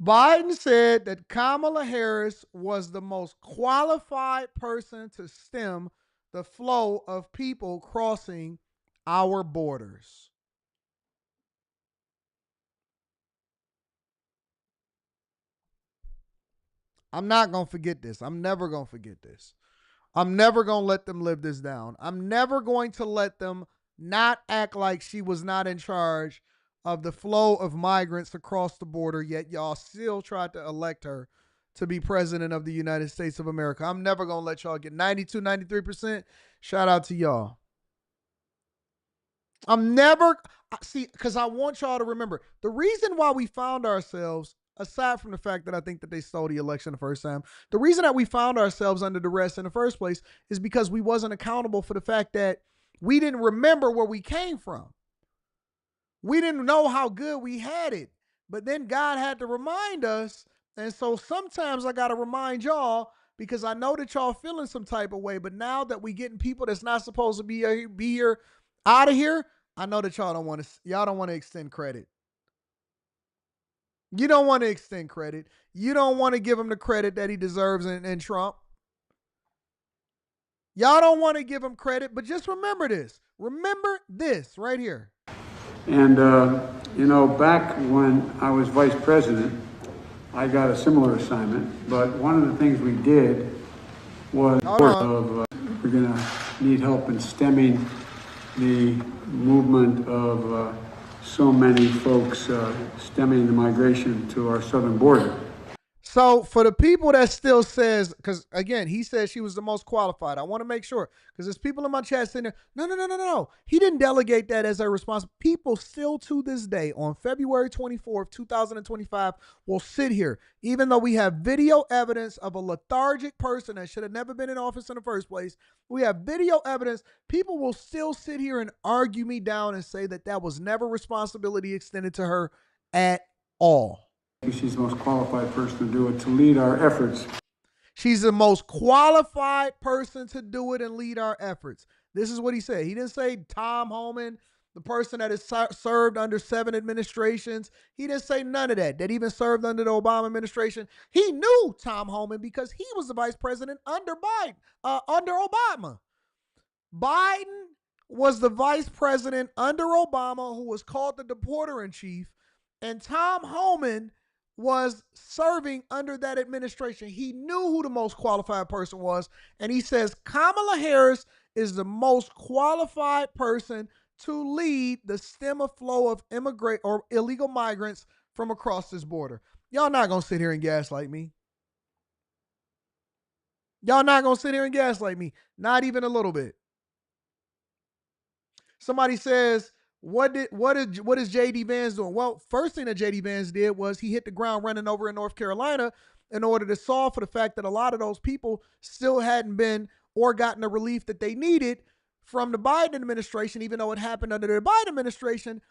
Biden said that Kamala Harris was the most qualified person to stem the flow of people crossing our borders. I'm not going to forget this. I'm never going to forget this. I'm never going to let them live this down. I'm never going to let them not act like she was not in charge of the flow of migrants across the border, yet y'all still tried to elect her to be president of the United States of America. I'm never going to let y'all get 92, 93%. Shout out to y'all. I'm never, see, because I want y'all to remember, the reason why we found ourselves, aside from the fact that I think that they stole the election the first time, the reason that we found ourselves under duress in the first place is because we wasn't accountable for the fact that we didn't remember where we came from. We didn't know how good we had it, but then God had to remind us. And so sometimes I got to remind y'all, because I know that y'all feeling some type of way, but now that we getting people that's not supposed to be here out of here, I know that y'all don't want to extend credit. You don't want to extend credit. You don't want to give him the credit that he deserves in Trump. Y'all don't want to give him credit, but just remember this. Remember this right here. And, back when I was vice president, I got a similar assignment. But one of the things we did was we're going to need help in stemming the movement of so many folks stemming the migration to our southern border. So for the people that still says, because again, he says she was the most qualified. I want to make sure, because there's people in my chat sitting there, no. He didn't delegate that as a responsibility. People still to this day on February 24th, 2025 will sit here, even though we have video evidence of a lethargic person that should have never been in office in the first place. We have video evidence. People will still sit here and argue me down and say that that was never responsibility extended to her at all. She's the most qualified person to do it, to lead our efforts. She's the most qualified person to do it and lead our efforts. This is what he said. He didn't say Tom Homan, the person that has served under 7 administrations. He didn't say none of that, that even served under the Obama administration. He knew Tom Homan because he was the vice president under Obama. Biden was the vice president under Obama who was called the deporter-in-chief, and Tom Homan was serving under that administration. He knew who the most qualified person was, and he says Kamala Harris is the most qualified person to lead the stem of flow of immigrant or illegal migrants from across this border. Y'all not gonna sit here and gaslight me. Y'all not gonna sit here and gaslight me. Not even a little bit. Somebody says, what is JD Vance doing? Well, first thing that JD Vance did was he hit the ground running over in North Carolina in order to solve for the fact that a lot of those people still hadn't been or gotten the relief that they needed from the Biden administration, even though it happened under the Biden administration.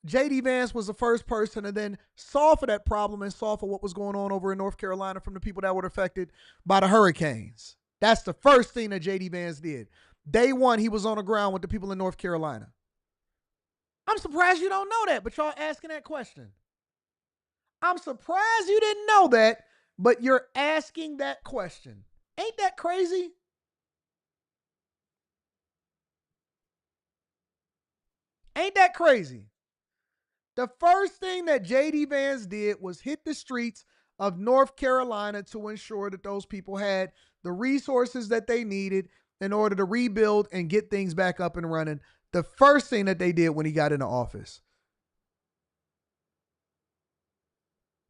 JD Vance was the first person to then solve for that problem and solve for what was going on over in North Carolina from the people that were affected by the hurricanes. That's the first thing that JD Vance did. Day one, he was on the ground with the people in North Carolina. I'm surprised you don't know that, but y'all asking that question. I'm surprised you didn't know that, but you're asking that question. Ain't that crazy? Ain't that crazy? The first thing that JD Vance did was hit the streets of North Carolina to ensure that those people had the resources that they needed in order to rebuild and get things back up and running. The first thing that they did when he got into office.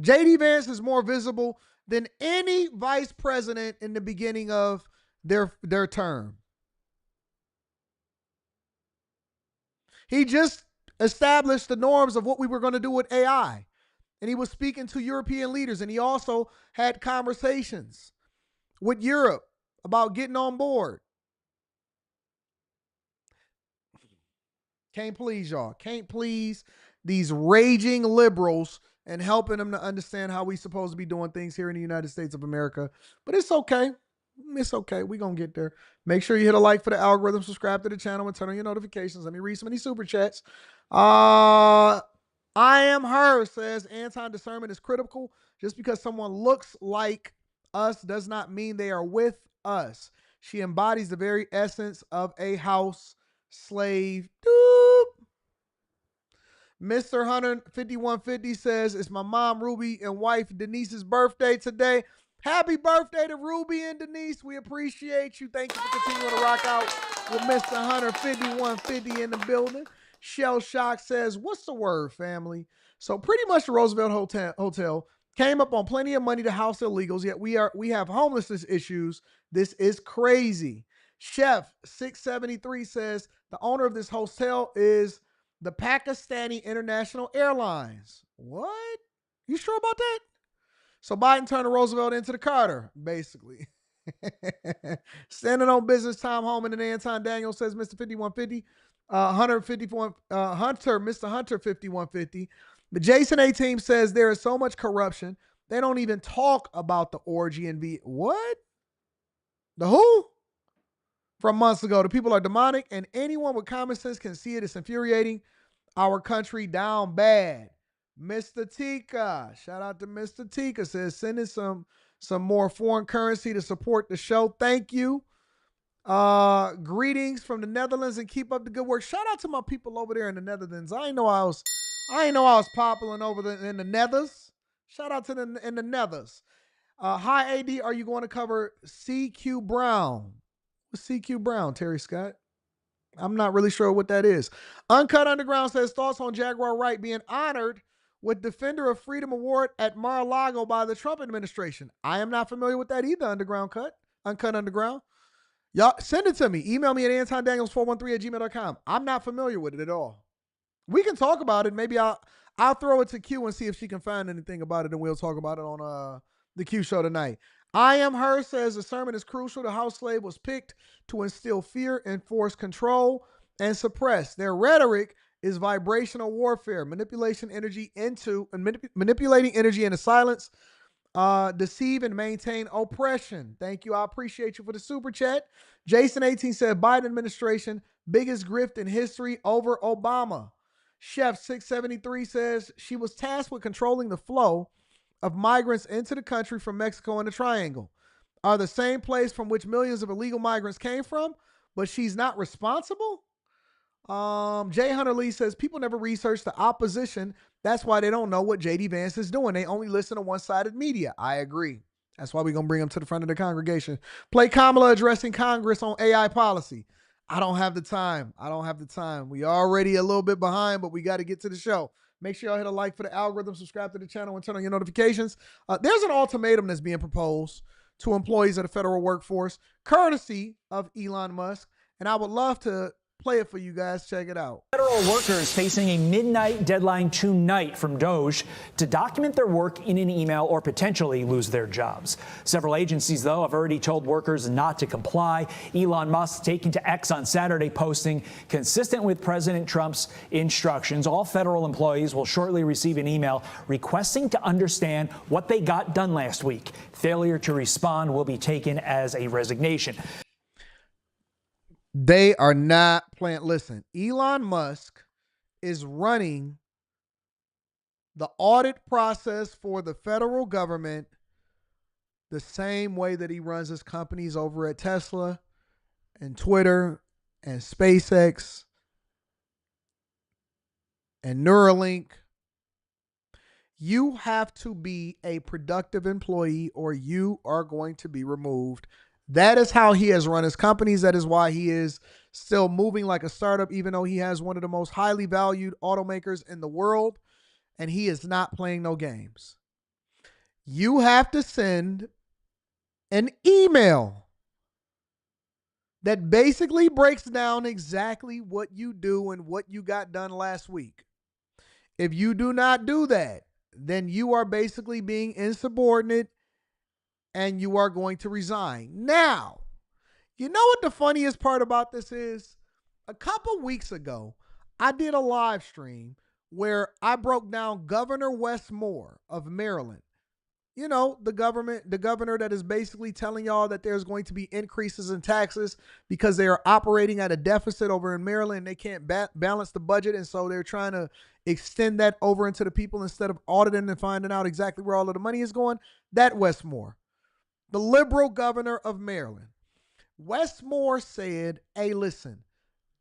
JD Vance is more visible than any vice president in the beginning of their term. He just established the norms of what we were going to do with AI. And he was speaking to European leaders, and he also had conversations with Europe about getting on board. Can't please y'all. Can't please these raging liberals and helping them to understand how we supposed to be doing things here in the United States of America. But it's okay. It's okay. We're going to get there. Make sure you hit a like for the algorithm, subscribe to the channel, and turn on your notifications. Let me read some of these super chats. I am her says Anton discernment is critical. Just because someone looks like us does not mean they are with us. She embodies the very essence of a house slave. Doop. Mr. Hunter 5150 says it's my mom Ruby and wife Denise's birthday today. Happy birthday to Ruby and Denise. We appreciate you. Thank you for continuing to rock out with Mr. Hunter 5150 in the building. Shell Shock says, what's the word, family? So pretty much the Roosevelt Hotel came up on plenty of money to house illegals, yet we have homelessness issues. This is crazy. Chef 673 says the owner of this hotel is the Pakistani International Airlines. What? You sure about that? So Biden turned the Roosevelt into the Carter, basically. Standing on business, Tom Homan and Anton Daniels says Mr. 5150. Mr. Hunter 5150. The Jason A team says there is so much corruption. They don't even talk about the orgy and what? The who? From months ago. The people are demonic, and anyone with common sense can see it. It's infuriating. Our country down bad. Mr. Tika, shout out to Mr. Tika, says sending some more foreign currency to support the show. Thank you. Greetings from the Netherlands and keep up the good work. Shout out to my people over there in the Netherlands. I didn't know I was popular over in the Nethers. Shout out to them in the Nethers. Hi AD, are you going to cover CQ Brown? What's CQ Brown, Terry Scott? I'm not really sure what that is. Uncut Underground says thoughts on Jaguar Wright being honored with Defender of Freedom Award at Mar-a-Lago by the Trump administration. I am not familiar with that either, Uncut Underground. Y'all, send it to me. Email me at antondaniels413@gmail.com. I'm not familiar with it at all. We can talk about it. Maybe I'll throw it to Q and see if she can find anything about it, and we'll talk about it on the Q show tonight. I Am Her says the sermon is crucial. The house slave was picked to instill fear, enforce control, and suppress. Their rhetoric is vibrational warfare, manipulating energy into silence, deceive and maintain oppression. Thank you. I appreciate you for the super chat. Jason 18 said Biden administration, biggest grift in history over Obama. Chef 673 says she was tasked with controlling the flow of migrants into the country from Mexico and the Triangle, are the same place from which millions of illegal migrants came from, but she's not responsible. Jay Hunter Lee says people never research the opposition. That's why they don't know what JD Vance is doing. They only listen to one-sided media. I agree. That's why we're going to bring him to the front of the congregation. Play Kamala addressing Congress on AI policy. I don't have the time. We already a little bit behind, but we got to get to the show. Make sure y'all hit a like for the algorithm, subscribe to the channel, and turn on your notifications. There's an ultimatum that's being proposed to employees of the federal workforce, courtesy of Elon Musk, and I would love to play it for you guys. Check it out. Federal workers facing a midnight deadline tonight from DOJ to document their work in an email or potentially lose their jobs. Several agencies, though, have already told workers not to comply. Elon Musk taking to X on Saturday, posting, consistent with President Trump's instructions, all federal employees will shortly receive an email requesting to understand what they got done last week. Failure to respond will be taken as a resignation. They are not playing. Listen, Elon Musk is running the audit process for the federal government the same way that he runs his companies over at Tesla and Twitter and SpaceX and Neuralink. You have to be a productive employee or you are going to be removed. That is how he has run his companies. That is why he is still moving like a startup, even though he has one of the most highly valued automakers in the world, and he is not playing no games. You have to send an email that basically breaks down exactly what you do and what you got done last week. If you do not do that, then you are basically being insubordinate and you are going to resign. Now, you know what the funniest part about this is? A couple weeks ago, I did a live stream where I broke down Governor Wes Moore of Maryland. You know, the governor that is basically telling y'all that there's going to be increases in taxes because they are operating at a deficit over in Maryland. They can't balance the budget, and so they're trying to extend that over into the people instead of auditing and finding out exactly where all of the money is going. That Wes Moore, the liberal governor of Maryland. Wes Moore said, hey, listen,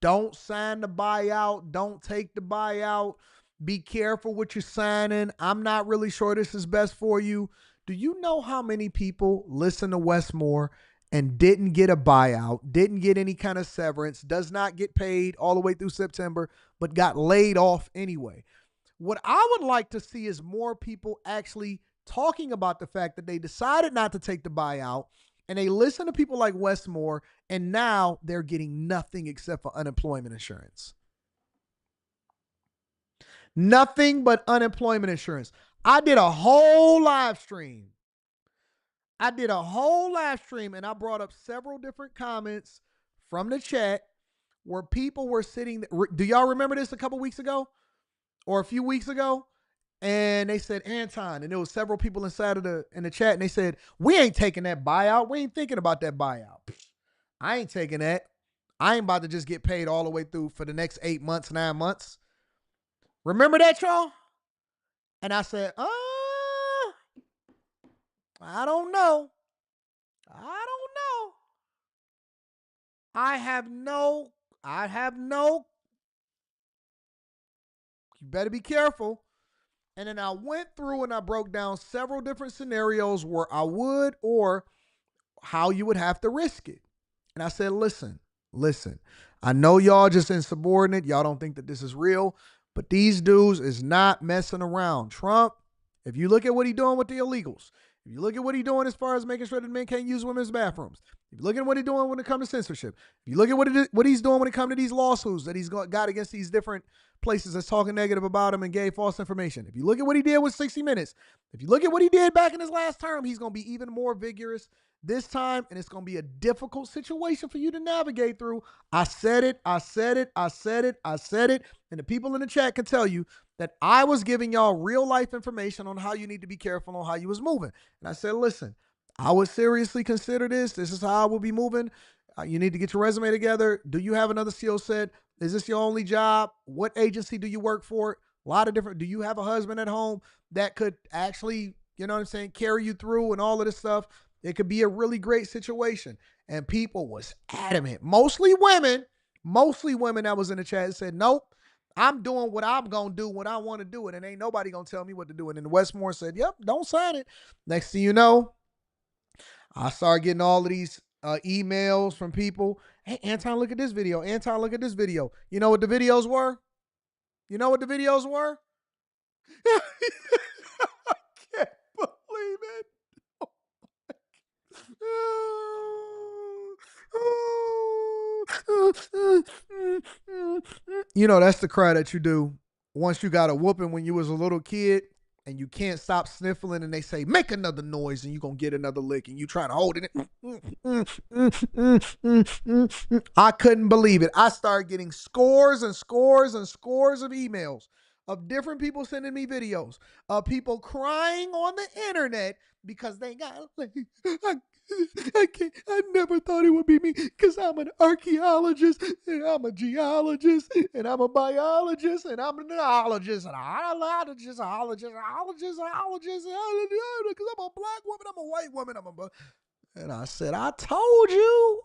don't sign the buyout. Don't take the buyout. Be careful what you're signing. I'm not really sure this is best for you. Do you know how many people listen to Wes Moore and didn't get a buyout, didn't get any kind of severance, does not get paid all the way through September, but got laid off anyway? What I would like to see is more people actually talking about the fact that they decided not to take the buyout and they listen to people like Wes Moore, and now they're getting nothing except for unemployment insurance. Nothing but unemployment insurance. I did a whole live stream. And I brought up several different comments from the chat where people were sitting. Do y'all remember this a couple weeks ago or a few weeks ago? And they said, Anton, and there was several people inside of in the chat, and they said, we ain't taking that buyout. We ain't thinking about that buyout. I ain't taking that. I ain't about to just get paid all the way through for the next 8 months, 9 months. Remember that, y'all? And I said, I don't know. I have no, you better be careful. And then I went through and I broke down several different scenarios where I would or how you would have to risk it. And I said, listen. I know y'all just insubordinate. Y'all don't think that this is real, but these dudes is not messing around. Trump, if you look at what he's doing with the illegals, if you look at what he's doing as far as making sure that men can't use women's bathrooms, if you look at what he's doing when it comes to censorship, if you look at what he's doing when it comes to these lawsuits that he's got against these different places that's talking negative about him and gave false information, if you look at what he did with 60 Minutes, if you look at what he did back in his last term, he's going to be even more vigorous this time, and it's going to be a difficult situation for you to navigate through. I said it. And the people in the chat can tell you that I was giving y'all real life information on how you need to be careful on how you was moving. And I said, listen, I would seriously consider this. This is how I will be moving. You need to get your resume together. Do you have another skill set? Is this your only job? What agency do you work for? A lot of different. Do you have a husband at home that could actually, you know what I'm saying, carry you through and all of this stuff? It could be a really great situation. And people was adamant. Mostly women that was in the chat said, nope, I'm doing what I'm going to do, what I want to do. And ain't nobody going to tell me what to do. And then Westmore said, yep, don't sign it. Next thing you know, I started getting all of these emails from people. Hey, Anton, look at this video. Anton, look at this video. You know what the videos were? I can't believe it. You know, that's the cry that you do once you got a whooping when you was a little kid and you can't stop sniffling and they say, make another noise and you're going to get another lick and you trying to hold it. I couldn't believe it. I started getting scores and scores and scores of emails of different people sending me videos of people crying on the internet because they got, I can't, I never thought it would be me because I'm an archaeologist and I'm a geologist and I'm a biologist and I'm an ologist and I'm a because I'm a black woman, I'm a white woman, and I said, I told you.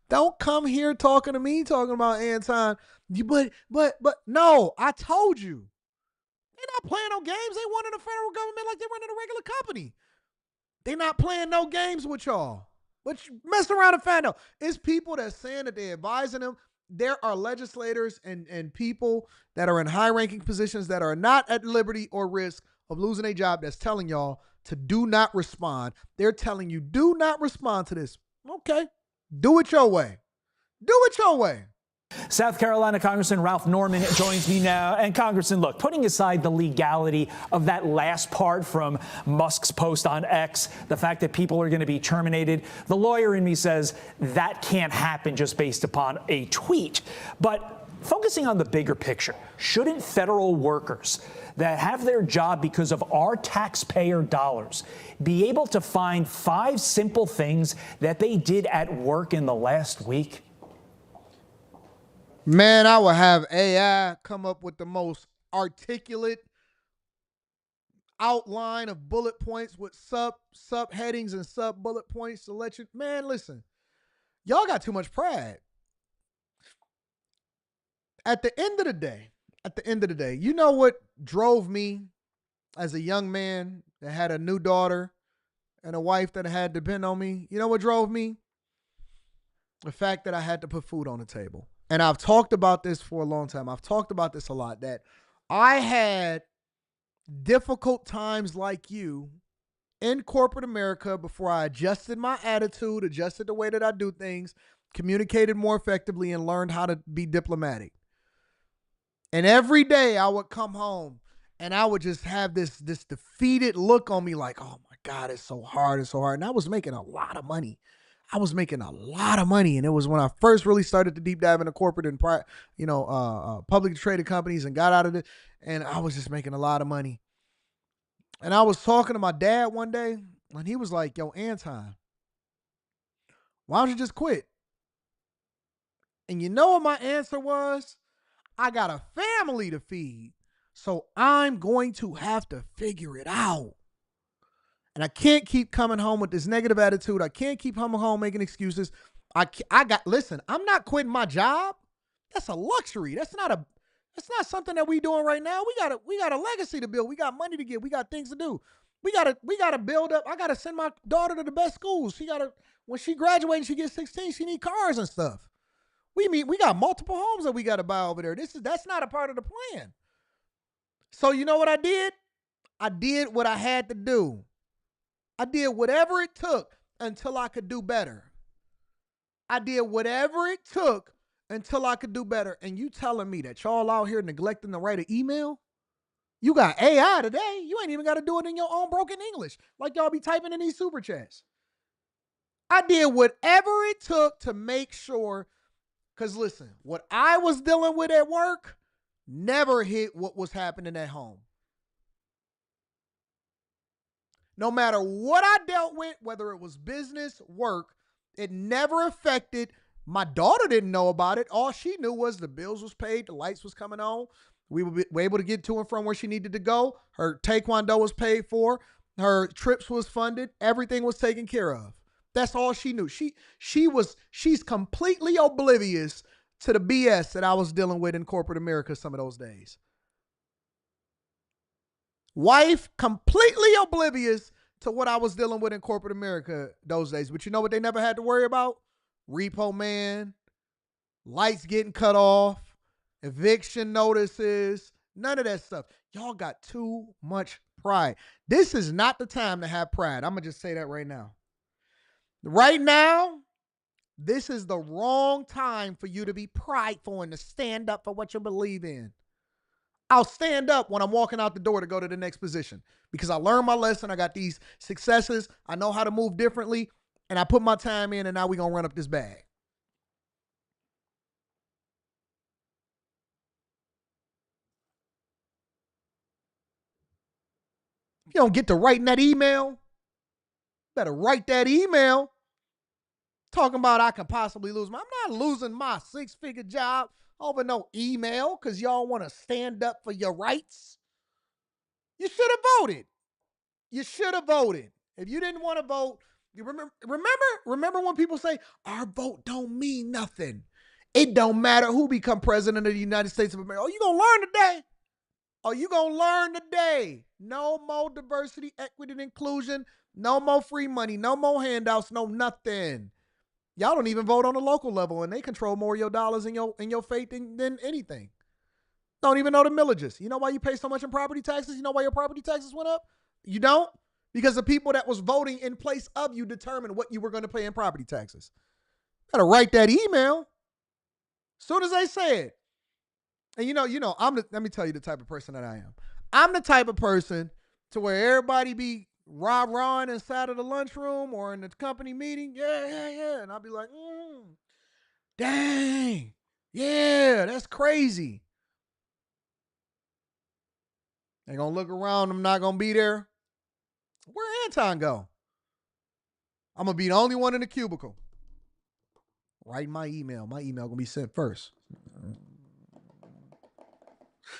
Don't come here talking to me, talking about Anton. But no, I told you. They're not playing no games. They wanted the federal government like they running a regular company. They're not playing no games with y'all. But you mess around and find out. It's people that's saying that they're advising them. There are legislators and people that are in high-ranking positions that are not at liberty or risk of losing a job that's telling y'all to do not respond. They're telling you, do not respond to this. Okay. Do it your way. South Carolina Congressman Ralph Norman joins me now. And Congressman, look, putting aside the legality of that last part from Musk's post on X, the fact that people are going to be terminated, the lawyer in me says that can't happen just based upon a tweet. But focusing on the bigger picture, shouldn't federal workers that have their job because of our taxpayer dollars be able to find 5 simple things that they did at work in the last week? Man, I would have AI come up with the most articulate outline of bullet points with subheadings and sub bullet points to let you, man, listen, y'all got too much pride. At the end of the day, you know what drove me as a young man that had a new daughter and a wife that had to depend on me? You know what drove me? The fact that I had to put food on the table. And I've talked about this for a long time. I've talked about this a lot, that I had difficult times like you in corporate America before I adjusted my attitude, adjusted the way that I do things, communicated more effectively, and learned how to be diplomatic. And every day I would come home and I would just have this defeated look on me like, oh my God, it's so hard. And I was making a lot of money. And it was when I first really started to deep dive into corporate and publicly traded companies and got out of it. And I was just making a lot of money. And I was talking to my dad one day and he was like, yo, Anton, why don't you just quit? And you know what my answer was? I got a family to feed, so I'm going to have to figure it out. And I can't keep coming home with this negative attitude. I can't keep coming home making excuses. Listen, I'm not quitting my job. That's a luxury. That's not something that we doing right now. We got a legacy to build. We got money to get. We got things to do. We gotta build up. I gotta send my daughter to the best schools. When she graduates and she gets 16, she need cars and stuff. We got multiple homes that we gotta buy over there. That's not a part of the plan. So you know what I did? I did what I had to do. I did whatever it took until I could do better. I did whatever it took until I could do better. And you telling me that y'all out here neglecting to write an email? You got AI today. You ain't even got to do it in your own broken English like y'all be typing in these super chats. I did whatever it took to make sure, because listen, what I was dealing with at work never hit what was happening at home. No matter what I dealt with, whether it was business, work, it never affected. My daughter didn't know about it. All she knew was the bills was paid, the lights was coming on. We were able to get to and from where she needed to go. Her taekwondo was paid for. Her trips was funded. Everything was taken care of. That's all she knew. She's completely oblivious to the BS that I was dealing with in corporate America some of those days. Wife completely oblivious to what I was dealing with in corporate America those days. But you know what they never had to worry about? Repo man, lights getting cut off, eviction notices, none of that stuff. Y'all got too much pride. This is not the time to have pride. I'm going to just say that right now. Right now, this is the wrong time for you to be prideful and to stand up for what you believe in. I'll stand up when I'm walking out the door to go to the next position because I learned my lesson. I got these successes. I know how to move differently, and I put my time in, and now we're going to run up this bag. If you don't get to writing that email, better write that email. Talking about I could possibly lose I'm not losing my 6-figure job over no email because y'all want to stand up for your rights. You should have voted. You should have voted. If you didn't want to vote, you remember when people say our vote don't mean nothing. It don't matter who become president of the United States of America. Oh, you gonna learn today. Oh, you gonna learn today. No more diversity, equity, and inclusion. No more free money. No more handouts. No nothing. Y'all don't even vote on the local level, and they control more of your dollars and your fate than anything. Don't even know the millages. You know why you pay so much in property taxes? You know why your property taxes went up? You don't? Because the people that was voting in place of you determined what you were going to pay in property taxes. Gotta write that email. As soon as they say it. And let me tell you the type of person that I am. I'm the type of person to where everybody be rah-rahing inside of the lunchroom or in the company meeting. Yeah. And I'll be like, dang. Yeah, that's crazy. They gonna look around. I'm not gonna be there. Where Anton go? I'm gonna be the only one in the cubicle. Write my email. My email gonna be sent first.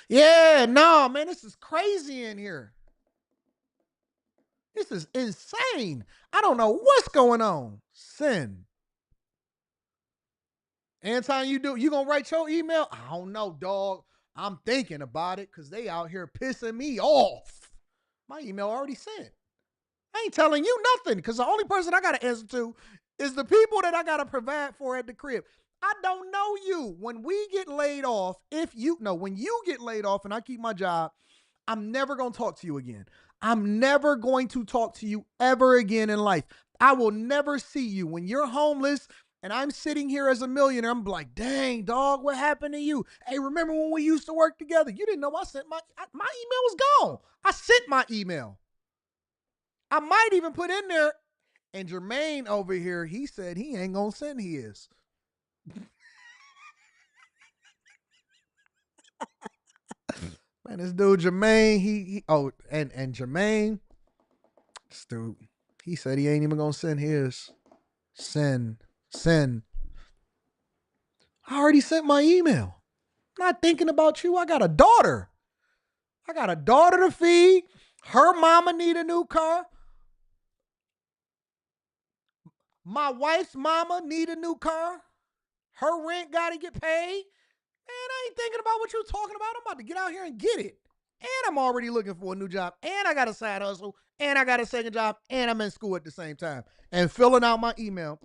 Yeah, no, man, this is crazy in here. This is insane. I don't know what's going on. Send. Anton, you gonna write your email? I don't know, dog. I'm thinking about it because they out here pissing me off. My email already sent. I ain't telling you nothing because the only person I got to answer to is the people that I got to provide for at the crib. I don't know you. When we get laid off, when you get laid off and I keep my job, I'm never going to talk to you again. I'm never going to talk to you ever again in life. I will never see you. When you're homeless and I'm sitting here as a millionaire, I'm like, dang, dog, what happened to you? Hey, remember when we used to work together? You didn't know my email was gone. I sent my email. I might even put in there, and Jermaine over here, he said he ain't going to send his. Man, this dude Jermaine, and Jermaine, this dude, he said he ain't even gonna send his. Send. I already sent my email. I'm not thinking about you. I got a daughter. To feed. Her mama need a new car. My wife's mama need a new car. Her rent gotta get paid. Man, I ain't thinking about what you're talking about. I'm about to get out here and get it. And I'm already looking for a new job. And I got a side hustle. and I got a second job, and I'm in school at the same time, and filling out my email.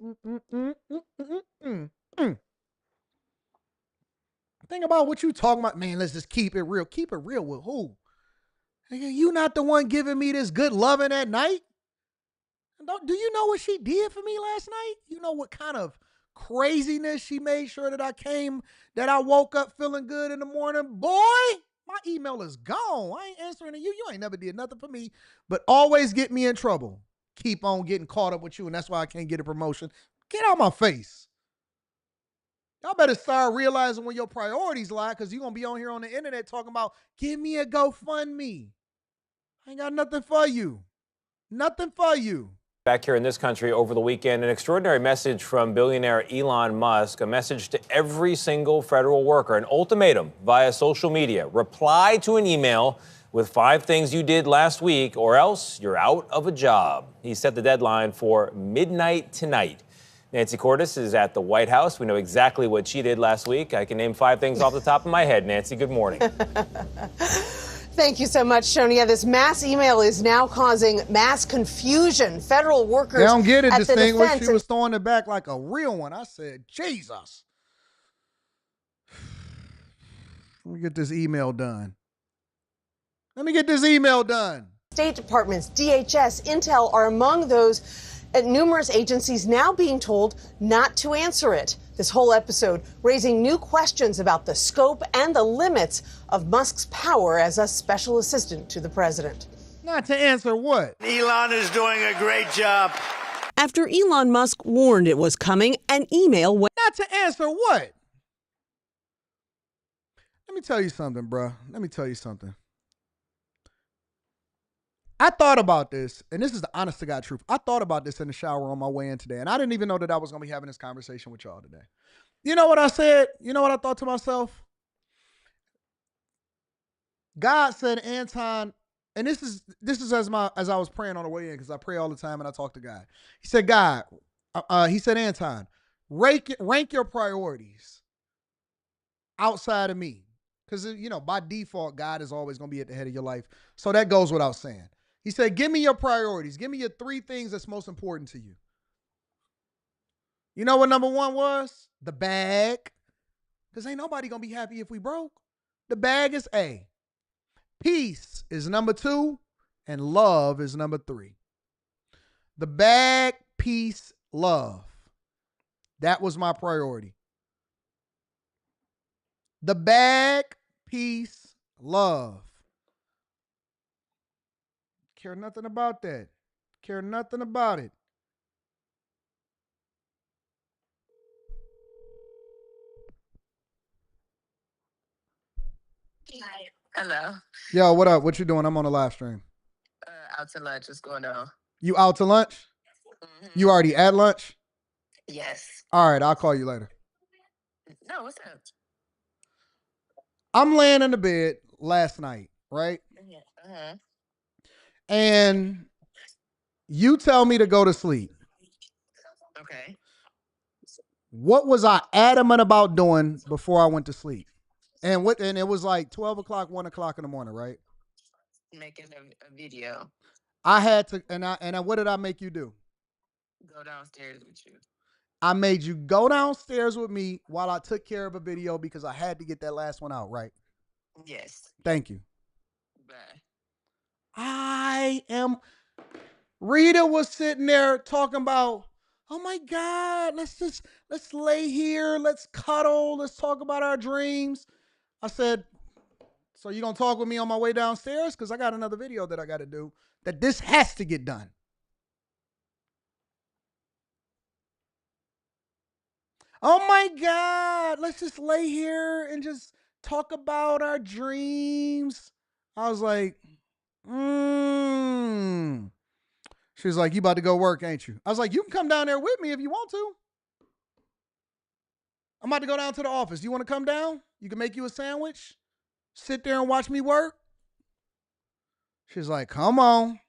Think about what you talking about. Man, let's just keep it real. Keep it real with who? You not the one giving me this good loving at night? Do you know what she did for me last night? You know what kind of craziness she made sure that I woke up feeling good in the morning? Boy, my email is gone. I ain't answering to you. You ain't never did nothing for me, but always get me in trouble. Keep on getting caught up with you, and that's why I can't get a promotion. Get out my face. Y'all better start realizing where your priorities lie, because you're going to be on here on the internet talking about, give me a GoFundMe. I ain't got nothing for you. Nothing for you. Back here in this country over the weekend, an extraordinary message from billionaire Elon Musk, a message to every single federal worker, an ultimatum via social media. Reply to an email with 5 things you did last week, or else you're out of a job. He set the deadline for midnight tonight. Nancy Cordes is at the White House. We know exactly what she did last week. I can name 5 things off the top of my head. Nancy, good morning. Thank you so much, Shonia. This mass email is now causing mass confusion. Federal workers. They don't get it, at this the thing where defense she was throwing it back like a real one. I said, Jesus. Let me get this email done. State departments, DHS, Intel are among those at numerous agencies now being told not to answer it. This whole episode raising new questions about the scope and the limits of Musk's power as a special assistant to the president. Not to answer what? Elon is doing a great job. After Elon Musk warned it was coming, an email went. Not to answer what? Let me tell you something, bro. I thought about this, and this is the honest to God truth. I thought about this in the shower on my way in today, and I didn't even know that I was going to be having this conversation with y'all today. You know what I said? You know what I thought to myself? God said, Anton, and this is as I was praying on the way in, because I pray all the time and I talk to God. He said, God, he said, Anton, rank your priorities outside of me. Because, by default, God is always going to be at the head of your life. So that goes without saying. He said, give me your priorities. Give me your 3 things that's most important to you. You know what number 1 was? The bag. Because ain't nobody going to be happy if we broke. The bag is A. Peace is number 2. And love is number 3. The bag, peace, love. That was my priority. The bag, peace, love. Care nothing about that. Care nothing about it. Hello. Yo, what up? What you doing? I'm on a live stream. Out to lunch. What's going on? You out to lunch? Mm-hmm. You already at lunch? Yes. All right, I'll call you later. No, what's up? I'm laying in the bed last night, right? Uh-huh. And you tell me to go to sleep. Okay. What was I adamant about doing before I went to sleep? And it was like 12 o'clock, 1 o'clock in the morning, right? Making a video. I had to, and what did I make you do? Go downstairs with you. I made you go downstairs with me while I took care of a video because I had to get that last one out, right? Yes. Thank you. Bye. Rita was sitting there talking about, oh my God, let's lay here, let's cuddle, let's talk about our dreams. I said, so you gonna talk with me on my way downstairs? Because I got another video that I got to do, that this has to get done. Oh my God, let's just lay here and just talk about our dreams. I was like, She was like, you about to go work, ain't you? I was like, you can come down there with me if you want to. I'm about to go down to the office. You want to come down? You can make you a sandwich. Sit there and watch me work. She's like, come on.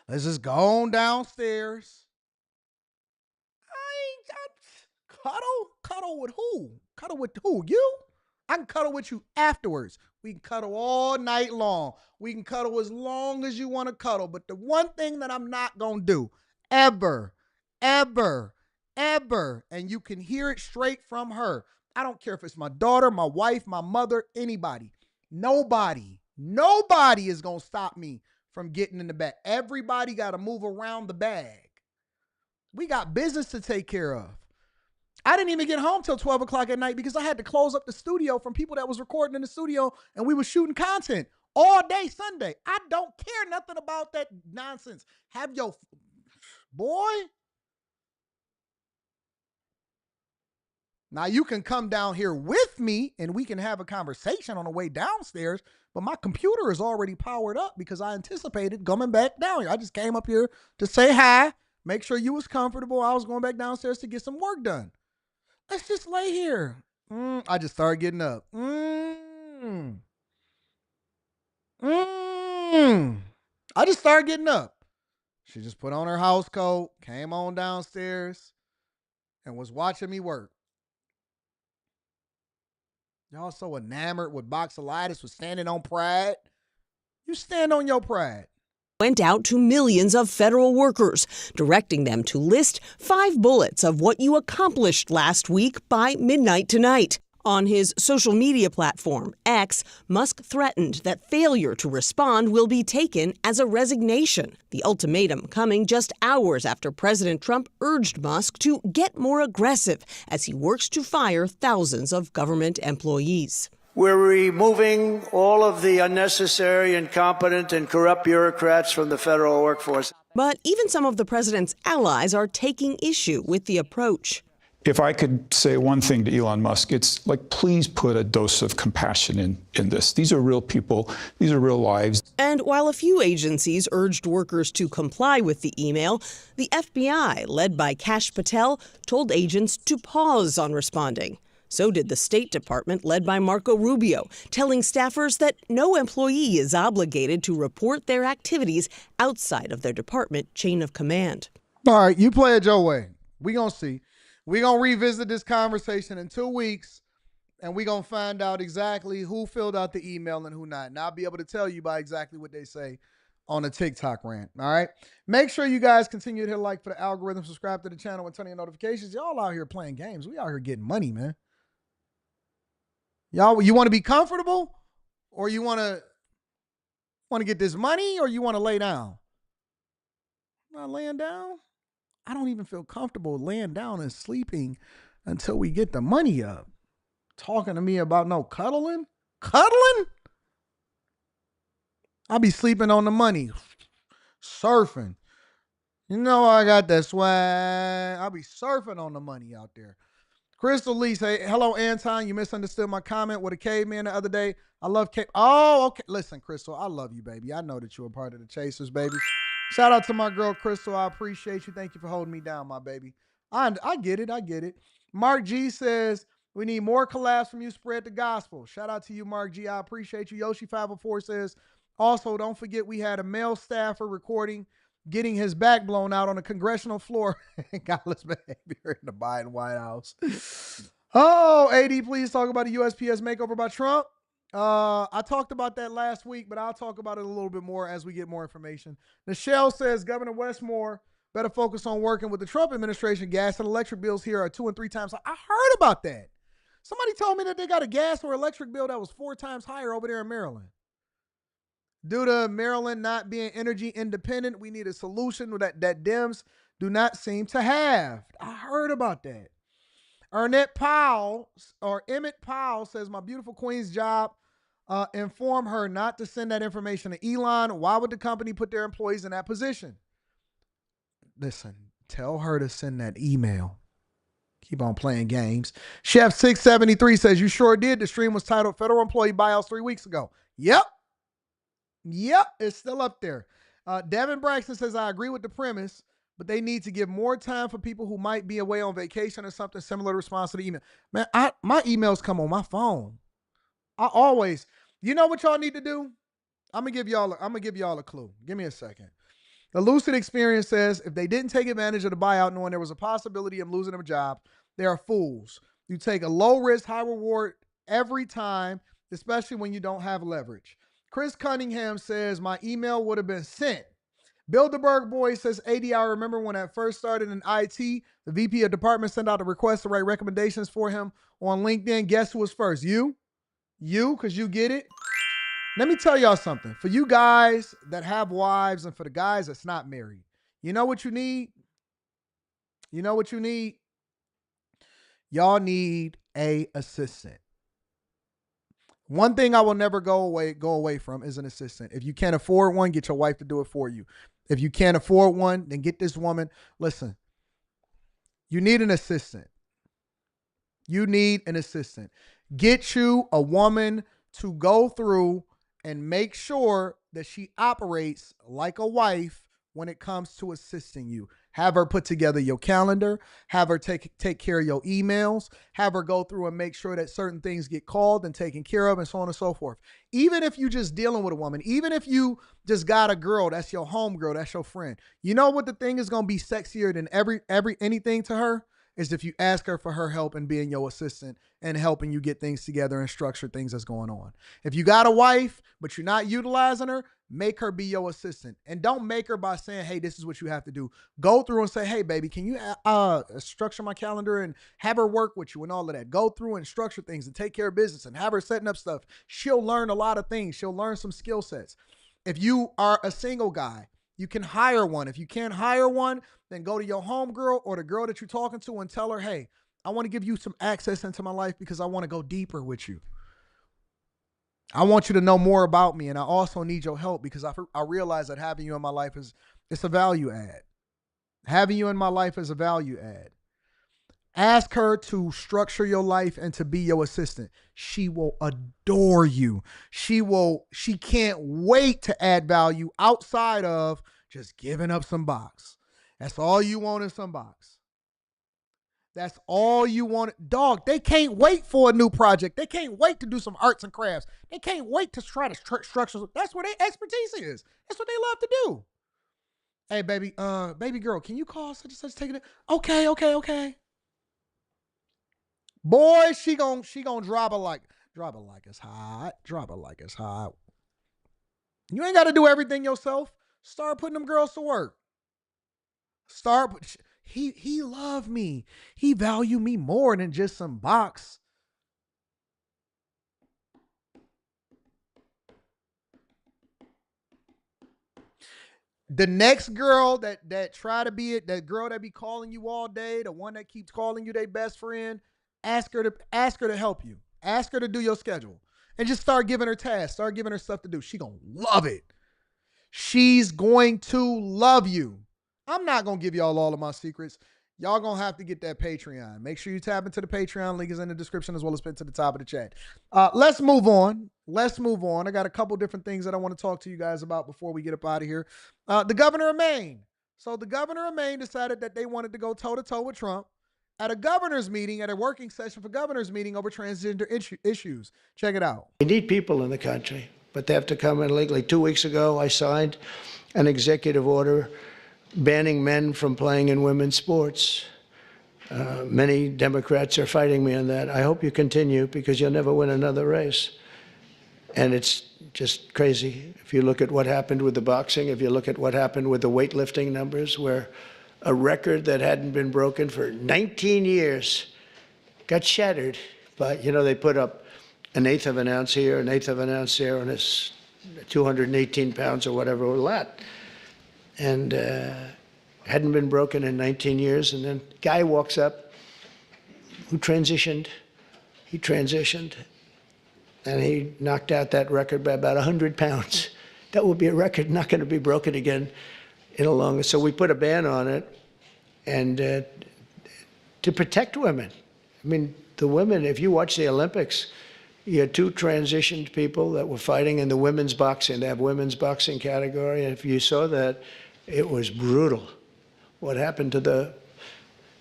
Let's just go on downstairs. Cuddle with who? Cuddle with who? You? I can cuddle with you afterwards. We can cuddle all night long. We can cuddle as long as you want to cuddle. But the one thing that I'm not going to do, ever, ever, ever, and you can hear it straight from her. I don't care if it's my daughter, my wife, my mother, anybody. Nobody is going to stop me from getting in the bag. Everybody got to move around the bag. We got business to take care of. I didn't even get home till 12 o'clock at night because I had to close up the studio from people that was recording in the studio, and we were shooting content all day Sunday. I don't care nothing about that nonsense. Have your boy. Now you can come down here with me and we can have a conversation on the way downstairs, but my computer is already powered up because I anticipated coming back down here. I just came up here to say hi, make sure you was comfortable. I was going back downstairs to get some work done. Let's just lay here. I just started getting up. I just started getting up. She just put on her house coat, came on downstairs, and was watching me work. Y'all so enamored with boxolitis with standing on pride. You stand on your pride. Went out to millions of federal workers, directing them to list 5 bullets of what you accomplished last week by midnight tonight. On his social media platform, X, Musk threatened that failure to respond will be taken as a resignation. The ultimatum coming just hours after President Trump urged Musk to get more aggressive as he works to fire thousands of government employees. We're removing all of the unnecessary, incompetent, and corrupt bureaucrats from the federal workforce. But even some of the president's allies are taking issue with the approach. If I could say one thing to Elon Musk, it's like, please put a dose of compassion in this. These are real people. These are real lives. And while a few agencies urged workers to comply with the email, the FBI, led by Kash Patel, told agents to pause on responding. So did the State Department, led by Marco Rubio, telling staffers that no employee is obligated to report their activities outside of their department chain of command. All right, you play it your way. We gonna see. We gonna revisit this conversation in 2 weeks, and we gonna find out exactly who filled out the email and who not. And I'll be able to tell you by exactly what they say on a TikTok rant. All right. Make sure you guys continue to hit like for the algorithm, subscribe to the channel, and turn on your notifications. Y'all out here playing games. We out here getting money, man. Y'all, you want to be comfortable, or you want to get this money, or you want to lay down? Not laying down. I don't even feel comfortable laying down and sleeping until we get the money up. Talking to me about no cuddling? Cuddling? I'll be sleeping on the money. Surfing. You know I got that swag. I'll be surfing on the money out there. Crystal Lee say, hello, Anton. You misunderstood my comment with a caveman the other day. I love cave. Oh, okay. Listen, Crystal, I love you, baby. I know that you're a part of the Chasers, baby. Shout out to my girl, Crystal. I appreciate you. Thank you for holding me down, my baby. I get it. I get it. Mark G says, we need more collabs from you. Spread the gospel. Shout out to you, Mark G. I appreciate you. Yoshi504 says, also, don't forget we had a male staffer recording getting his back blown out on the congressional floor. Godless behavior in the Biden White House. Oh, AD, please talk about the USPS makeover by Trump. I talked about that last week, but I'll talk about it a little bit more as we get more information. Nichelle says Governor Westmore better focus on working with the Trump administration. Gas and electric bills here are 2 and 3 times. I heard about that. Somebody told me that they got a gas or electric bill that was 4 times higher over there in Maryland. Due to Maryland not being energy independent, we need a solution that Dems do not seem to have. I heard about that. Emmett Powell says, my beautiful queen's job, inform her not to send that information to Elon. Why would the company put their employees in that position? Listen, tell her to send that email. Keep on playing games. Chef 673 says, you sure did. The stream was titled Federal Employee Buyouts 3 weeks ago. Yep, it's still up there. Devin Braxton says, I agree with the premise, but they need to give more time for people who might be away on vacation or something similar to response to the email. Man, my emails come on my phone. I always, you know what y'all need to do? I'm gonna give y'all a clue. Give me a second. The Lucid Experience says, if they didn't take advantage of the buyout knowing there was a possibility of losing a job, they are fools. You take a low risk, high reward every time, especially when you don't have leverage. Chris Cunningham says, my email would have been sent. Bilderberg Boy says, AD, I remember when I first started in IT, the VP of department sent out a request to write recommendations for him on LinkedIn. Guess who was first? You, because you get it. Let me tell y'all something. For you guys that have wives and for the guys that's not married, you know what you need? You know what you need? Y'all need a assistant. One thing I will never go away from is an assistant. If you can't afford one, get your wife to do it for you. If you can't afford one, then get this woman. Listen, you need an assistant. You need an assistant. Get you a woman to go through and make sure that she operates like a wife when it comes to assisting you. Have her put together your calendar, have her take care of your emails, have her go through and make sure that certain things get called and taken care of and so on and so forth. Even if you just dealing with a woman, even if you just got a girl, that's your home girl, that's your friend. You know what the thing is going to be sexier than anything to her? Is if you ask her for her help in being your assistant and helping you get things together and structure things that's going on. If you got a wife, but you're not utilizing her, make her be your assistant. And don't make her by saying, hey, this is what you have to do. Go through and say, hey, baby, can you structure my calendar and have her work with you and all of that. Go through and structure things and take care of business and have her setting up stuff. She'll learn a lot of things. She'll learn some skill sets. If you are a single guy, you can hire one. If you can't hire one, then go to your homegirl or the girl that you're talking to and tell her, hey, I want to give you some access into my life because I want to go deeper with you. I want you to know more about me, and I also need your help because I realize that having you in my life it's a value add. Having you in my life is a value add. Ask her to structure your life and to be your assistant. She will adore you. She can't wait to add value outside of just giving up some box. That's all you want is some box. That's all you want. Dog, they can't wait for a new project. They can't wait to do some arts and crafts. They can't wait to try to structure. That's where their expertise is. That's what they love to do. Hey, baby girl, can you call such and such, take it? Okay. Boy, she gonna drop it like it's hot. You ain't got to do everything yourself. Start putting them girls to work. He loved me. He valued me more than just some box. The next girl that try to be it, that girl that be calling you all day, the one that keeps calling you their best friend, ask her to help you. Ask her to do your schedule. And just start giving her tasks. Start giving her stuff to do. She gonna love it. She's going to love you. I'm not going to give y'all all of my secrets. Y'all going to have to get that Patreon. Make sure you tap into the Patreon. Link is in the description as well as pinned to the top of the chat. Let's move on. I got a couple different things that I want to talk to you guys about before we get up out of here. The governor of Maine. So the governor of Maine decided that they wanted to go toe-to-toe with Trump at a governor's meeting, at a working session for governor's meeting over transgender issues. Check it out. We need people in the country, but they have to come in legally. 2 weeks ago, I signed an executive order banning men from playing in women's sports. Many Democrats are fighting me on that. I hope you continue because you'll never win another race. And it's just crazy. If you look at what happened with the boxing, if you look at what happened with the weightlifting numbers, where a record that hadn't been broken for 19 years got shattered. But, they put up an eighth of an ounce here, an eighth of an ounce there, and it's 218 pounds or whatever, a lot. And hadn't been broken in 19 years. And then guy walks up who transitioned. He transitioned. And he knocked out that record by about 100 pounds. That will be a record not going to be broken again in a long. So we put a ban on it, and to protect women. I mean, the women, if you watch the Olympics, you had two transitioned people that were fighting in the women's boxing. They have women's boxing category. And if you saw that, it was brutal. What happened to the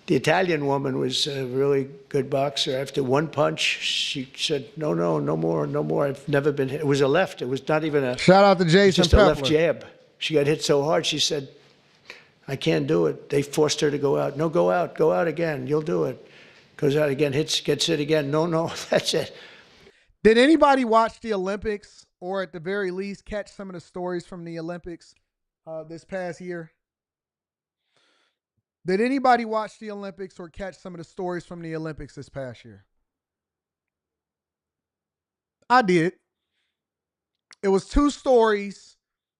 Italian woman was a really good boxer. After one punch, she said, no more. I've never been hit. It was a left. It was not even a... Shout out to Jason just a Pepler. left jab. She got hit so hard, she said, I can't do it. They forced her to go out. No, go out again. You'll do it. Goes out again, gets hit again. No, that's it. Did anybody watch the Olympics, or at the very least catch some of the stories from the Olympics this past year? Did anybody watch the Olympics or catch some of the stories from the Olympics this past year? I did. It was two stories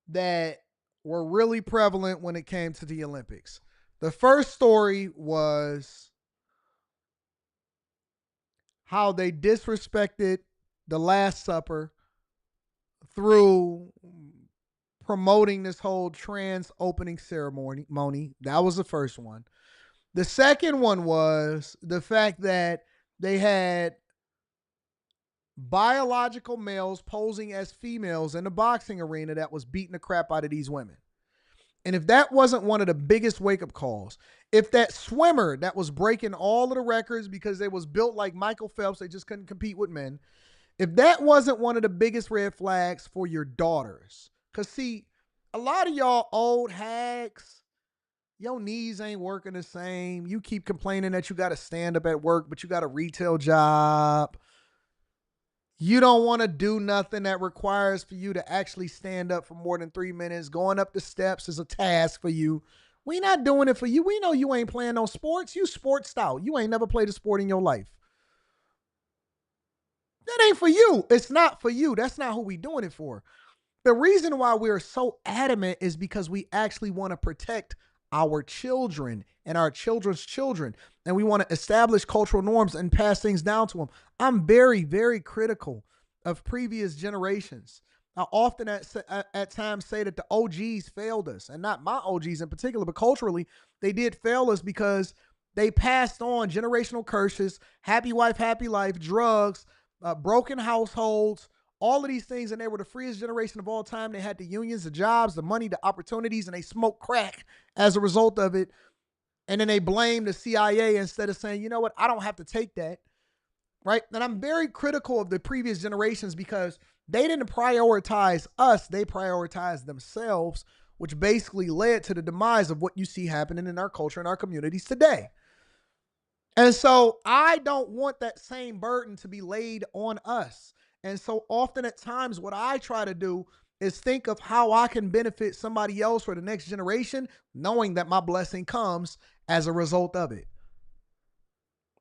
that were really prevalent when it came to the Olympics. The first story was how they disrespected the Last Supper through promoting this whole trans opening ceremony. That was the first one. The second one was the fact that they had biological males posing as females in the boxing arena that was beating the crap out of these women. And if that wasn't one of the biggest wake-up calls, if that swimmer that was breaking all of the records because they was built like Michael Phelps, they just couldn't compete with men, if that wasn't one of the biggest red flags for your daughters, because see, a lot of y'all old hags, your knees ain't working the same. You keep complaining that you got to stand up at work, but you got a retail job. You don't want to do nothing that requires for you to actually stand up for more than 3 minutes. Going up the steps is a task for you. We not doing it for you. We know you ain't playing no sports. You sportsed out. You ain't never played a sport in your life. That ain't for you. It's not for you. That's not who we doing it for. The reason why we're so adamant is because we actually want to protect our children and our children's children. And we want to establish cultural norms and pass things down to them. I'm very, very critical of previous generations. I often at times say that the OGs failed us, and not my OGs in particular, but culturally, they did fail us because they passed on generational curses, happy wife, happy life, drugs, broken households, all of these things, and they were the freest generation of all time. They had the unions, the jobs, the money, the opportunities, and they smoked crack as a result of it. And then they blamed the CIA instead of saying, you know what, I don't have to take that, right? And I'm very critical of the previous generations because they didn't prioritize us. They prioritized themselves, which basically led to the demise of what you see happening in our culture and our communities today. And so I don't want that same burden to be laid on us. And so often at times what I try to do is think of how I can benefit somebody else or the next generation, knowing that my blessing comes as a result of it.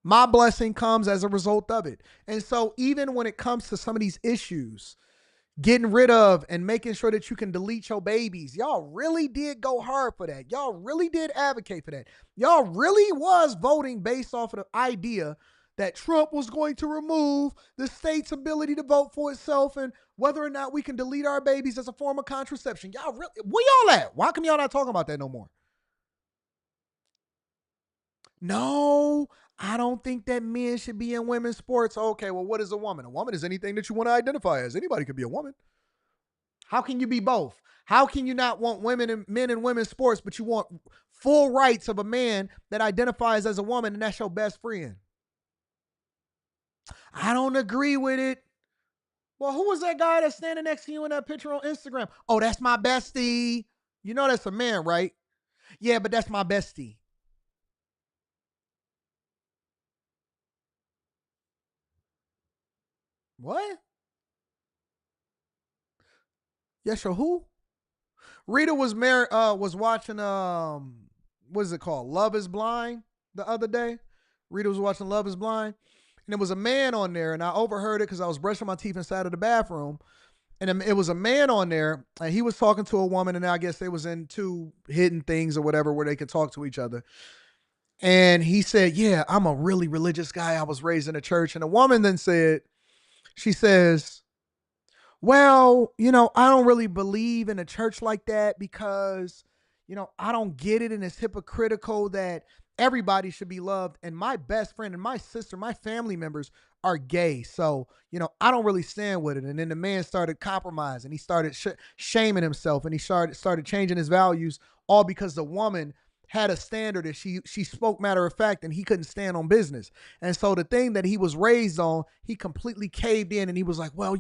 My blessing comes as a result of it. And so even when it comes to some of these issues, getting rid of and making sure that you can delete your babies, y'all really did go hard for that. Y'all really did advocate for that. Y'all really was voting based off of the idea that Trump was going to remove the state's ability to vote for itself and whether or not we can delete our babies as a form of contraception. Y'all really, where y'all at? Why come y'all not talking about that no more? No, I don't think that men should be in women's sports. Okay, well, what is a woman? A woman is anything that you want to identify as. Anybody could be a woman. How can you be both? How can you not want women and men in women's sports, but you want full rights of a man that identifies as a woman and that's your best friend? I don't agree with it. Well, who was that guy that's standing next to you in that picture on Instagram? Oh, that's my bestie. You know that's a man, right? Yeah, but that's my bestie. What? Yes, sure. Who? Rita was watching what is it called? Love is Blind the other day. Rita was watching Love is Blind. And there was a man on there, and I overheard it because I was brushing my teeth inside of the bathroom. And it was a man on there, and he was talking to a woman, and I guess they was in two hidden things or whatever where they could talk to each other. And he said, yeah, I'm a really religious guy. I was raised in a church. And the woman then said, she says, well, I don't really believe in a church like that because, I don't get it. And it's hypocritical that everybody should be loved. And my best friend and my sister, my family members are gay. So, I don't really stand with it. And then the man started compromising. He started shaming himself and he started changing his values, all because the woman had a standard and she spoke matter of fact and he couldn't stand on business. And so the thing that he was raised on, he completely caved in and he was like, well,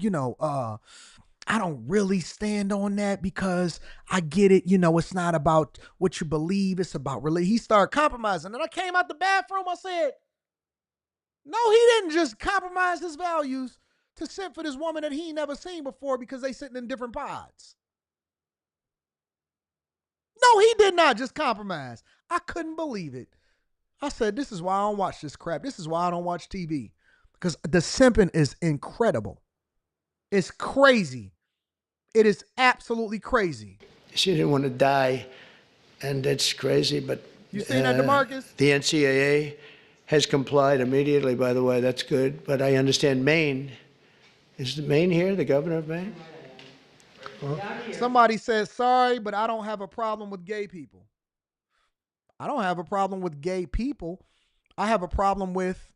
I don't really stand on that because I get it. It's not about what you believe. It's about really. He started compromising. And I came out the bathroom. I said, no, he didn't just compromise his values. to simp for this woman that he ain't never seen before because they sitting in different pods. No, he did not just compromise. I couldn't believe it. I said, this is why I don't watch this crap. This is why I don't watch TV. Because the simping is incredible. It's crazy. It is absolutely crazy. She didn't want to die, and it's crazy, but... You seen that, DeMarcus? The NCAA has complied immediately, by the way. That's good. But I understand Maine. Is Maine here, the governor of Maine? Somebody says, sorry, but I don't have a problem with gay people. I don't have a problem with gay people. I have a problem with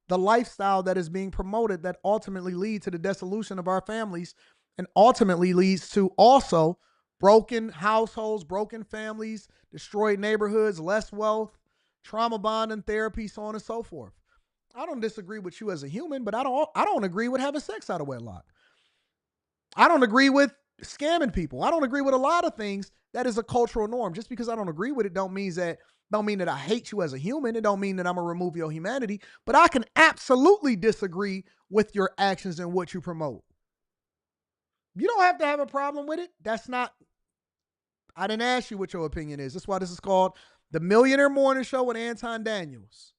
the lifestyle that is being promoted that ultimately leads to the dissolution of our families and ultimately leads to also broken households, broken families, destroyed neighborhoods, less wealth, trauma bonding, therapy, so on and so forth. I don't disagree with you as a human, but I don't agree with having sex out of wedlock. I don't agree with scamming people. I don't agree with a lot of things that is a cultural norm. Just because I don't agree with it don't mean that I hate you as a human. It don't mean that I'm gonna remove your humanity, but I can absolutely disagree with your actions and what you promote. You don't have to have a problem with it. I didn't ask you what your opinion is. That's why this is called The Millionaire Morning Show with Anton Daniels.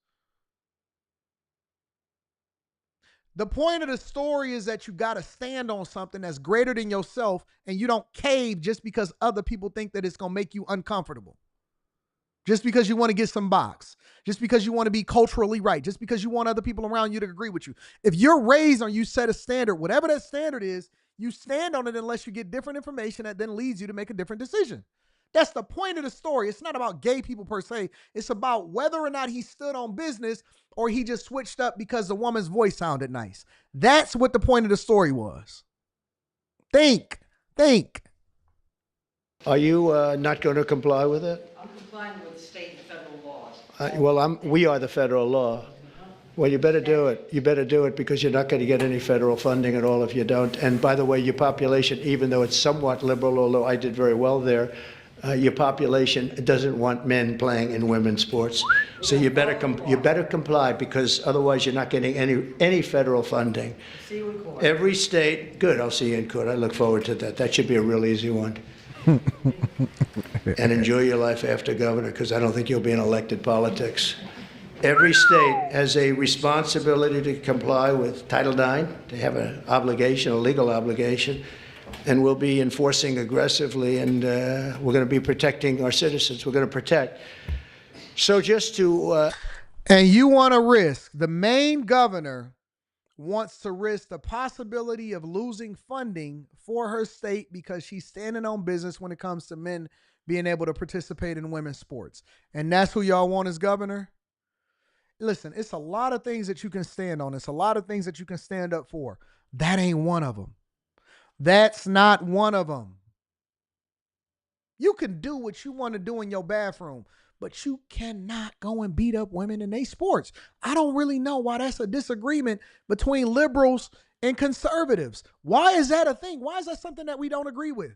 The point of the story is that you got to stand on something that's greater than yourself, and you don't cave just because other people think that it's going to make you uncomfortable. Just because you want to get some box. Just because you want to be culturally right. Just because you want other people around you to agree with you. If you're raised on you set a standard, whatever that standard is, you stand on it unless you get different information that then leads you to make a different decision. That's the point of the story. It's not about gay people per se. It's about whether or not he stood on business or he just switched up because the woman's voice sounded nice. That's what the point of the story was. Think. Are you not going to comply with it? I'm complying with state and federal laws. We are the federal law. Well, you better do it. You better do it because you're not going to get any federal funding at all if you don't. And by the way, your population, even though it's somewhat liberal, although I did very well there, your population doesn't want men playing in women's sports. So you better comply because otherwise you're not getting any federal funding. See you in court. Every state, good, I'll see you in court. I look forward to that. That should be a real easy one. And enjoy your life after governor because I don't think you'll be in elected politics. Every state has a responsibility to comply with Title IX. They have an obligation, a legal obligation, and we'll be enforcing aggressively, and we're going to be protecting our citizens. We're going to protect. So just to... And you want to risk, the Maine governor wants to risk the possibility of losing funding for her state because she's standing on business when it comes to men being able to participate in women's sports. And that's who y'all want as governor? Listen, it's a lot of things that you can stand on. It's a lot of things that you can stand up for. That ain't one of them. That's not one of them. You can do what you want to do in your bathroom, but you cannot go and beat up women in their sports. I don't really know why that's a disagreement between liberals and conservatives. Why is that a thing? Why is that something that we don't agree with?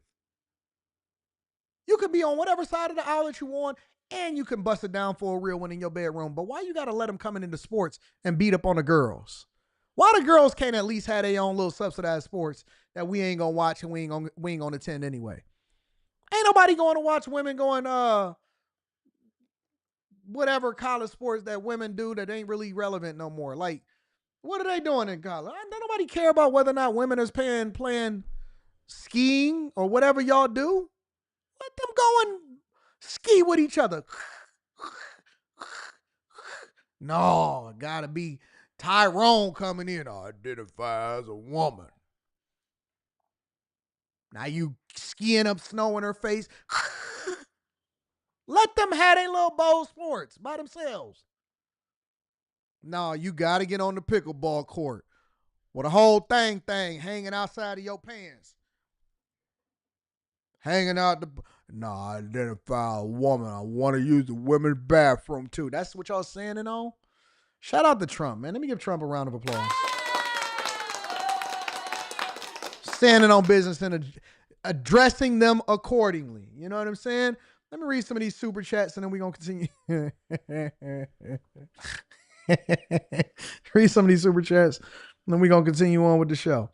You can be on whatever side of the aisle that you want, and you can bust it down for a real one in your bedroom. But why you got to let them come into sports and beat up on the girls? Why the girls can't at least have their own little subsidized sports that we ain't going to watch and we ain't going to attend anyway? Ain't nobody going to watch women going, whatever college sports that women do that ain't really relevant no more. Like, what are they doing in college? Don't nobody care about whether or not women is playing skiing or whatever y'all do. Let them go and ski with each other. No, it gotta be Tyrone coming in. I identify as a woman. Now you skiing up snow in her face. Let them have their little bowl sports by themselves. No, you gotta get on the pickleball court with a whole thing hanging outside of your pants. Hanging out I identify a woman. I want to use the women's bathroom too. That's what y'all saying and all? Shout out to Trump, man. Let me give Trump a round of applause. Standing on business and addressing them accordingly. You know what I'm saying? Let me read some of these super chats and then we're going to continue. Read some of these super chats then we're going to continue on with the show.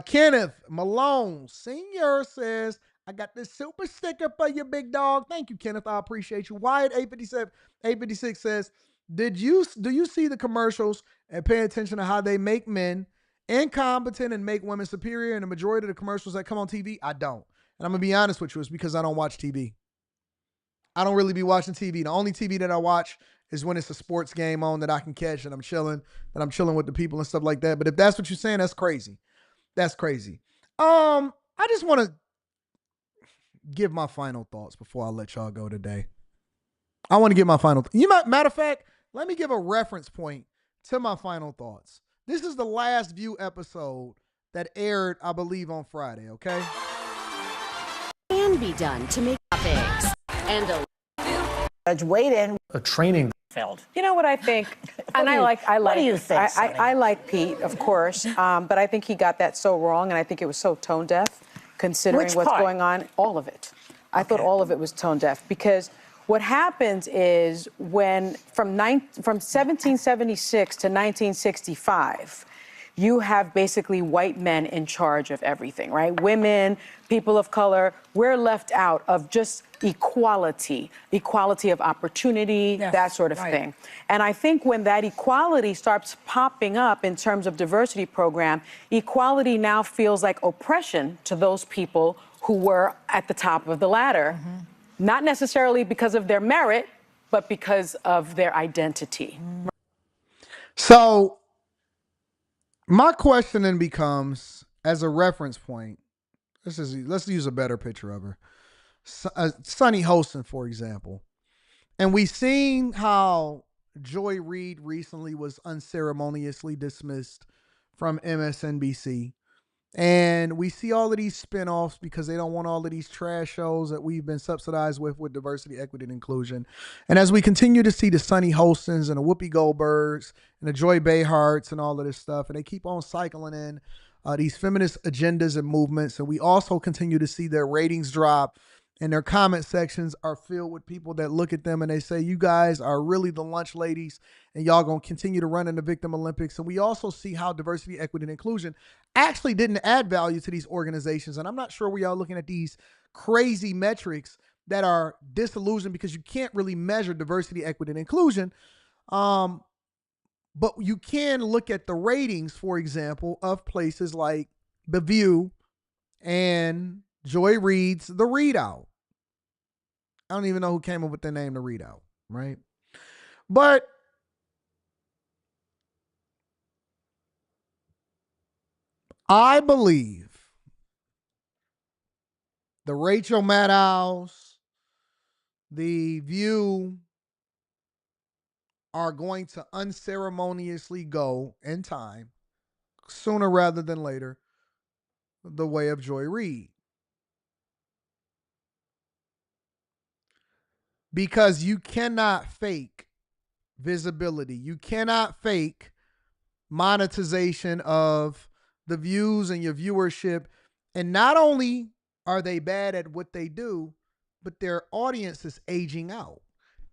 Kenneth Malone Sr. says, I got this super sticker for you, big dog. Thank you, Kenneth. I appreciate you. Wyatt 856 says, do you see the commercials and pay attention to how they make men incompetent and make women superior? And the majority of the commercials that come on TV, I don't. And I'm going to be honest with you, it's because I don't watch TV. I don't really be watching TV. The only TV that I watch is when it's a sports game on that I can catch and I'm chilling with the people and stuff like that. But if that's what you're saying, that's crazy. That's crazy. I just want to give my final thoughts before I let y'all go today. I want to give my final matter of fact, let me give a reference point to my final thoughts. This is the last View episode that aired, I believe, on Friday, okay? Can be done to make topics and a Judge weighed in. A training failed. You know what I think? And I like What do you think, Sonny? I like Pete, of course, but I think he got that so wrong, and I think it was so tone deaf, considering Which what's part? going on. All of it. I thought all of it was tone deaf, because what happens is when from 1776 to 1965, you have basically white men in charge of everything, right? Women, people of color, we're left out of just equality of opportunity, that sort of thing. And I think when that equality starts popping up in terms of diversity program, equality now feels like oppression to those people who were at the top of the ladder, not necessarily because of their merit, but because of their identity. So my question then becomes, as a reference point, let's use a better picture of her. Sunny Hostin, for example. And we've seen how Joy Reid recently was unceremoniously dismissed from MSNBC. And we see all of these spinoffs because they don't want all of these trash shows that we've been subsidized with diversity, equity, and inclusion. And as we continue to see the Sunny Hostins and the Whoopi Goldbergs and the Joy Beharts and all of this stuff, and they keep on cycling in these feminist agendas and movements, and we also continue to see their ratings drop, and their comment sections are filled with people that look at them and they say, you guys are really the lunch ladies and y'all gonna continue to run in the Victim Olympics. And we also see how diversity, equity, and inclusion actually didn't add value to these organizations. And I'm not sure we are looking at these crazy metrics that are disillusioned because you can't really measure diversity, equity, and inclusion. But you can look at the ratings, for example, of places like The View and Joy Reid's The Readout. I don't even know who came up with the name The Readout, right? But I believe the Rachel Maddows, The View are going to unceremoniously go in time, sooner rather than later, the way of Joy Reid. Because you cannot fake visibility. You cannot fake monetization of the views and your viewership. And not only are they bad at what they do, but their audience is aging out.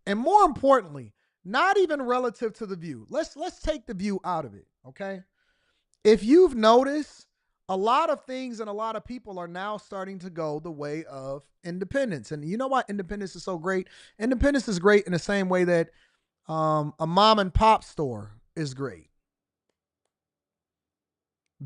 And more importantly, not even relative to The View. Let's take The View out of it, okay? If you've noticed, a lot of things and a lot of people are now starting to go the way of independence. And you know why independence is so great? Independence is great in the same way that a mom and pop store is great.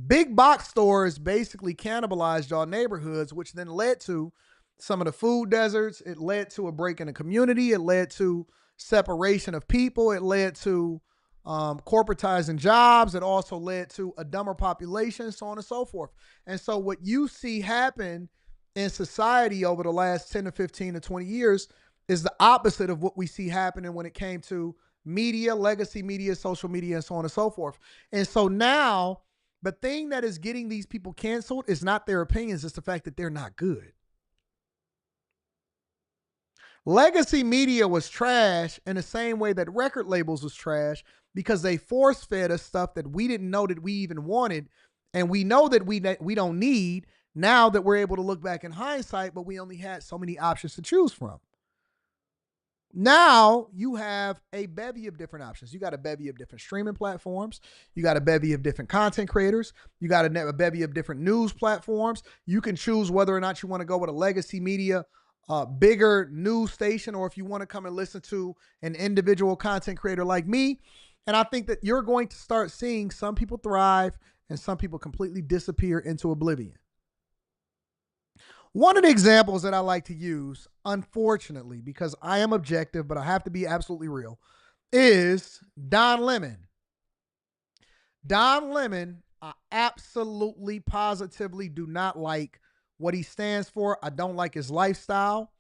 Big box stores basically cannibalized y'all neighborhoods, which then led to some of the food deserts. It led to a break in the community. It led to separation of people. It led to corporatizing jobs. It also led to a dumber population, so on and so forth. And so what you see happen in society over the last 10 to 15 to 20 years is the opposite of what we see happening when it came to media, legacy media, social media, and so on and so forth. And so now the thing that is getting these people canceled is not their opinions, it's the fact that they're not good. Legacy media was trash in the same way that record labels was trash, because they force-fed us stuff that we didn't know that we even wanted, and we know that we don't need now that we're able to look back in hindsight, but we only had so many options to choose from. Now you have a bevy of different options. You got a bevy of different streaming platforms. You got a bevy of different content creators. You got a bevy of different news platforms. You can choose whether or not you want to go with a legacy media, bigger news station, or if you want to come and listen to an individual content creator like me. And I think that you're going to start seeing some people thrive and some people completely disappear into oblivion. One of the examples that I like to use, unfortunately, because I am objective, but I have to be absolutely real, is Don Lemon. Don Lemon, I absolutely, positively do not like what he stands for. I don't like his lifestyle,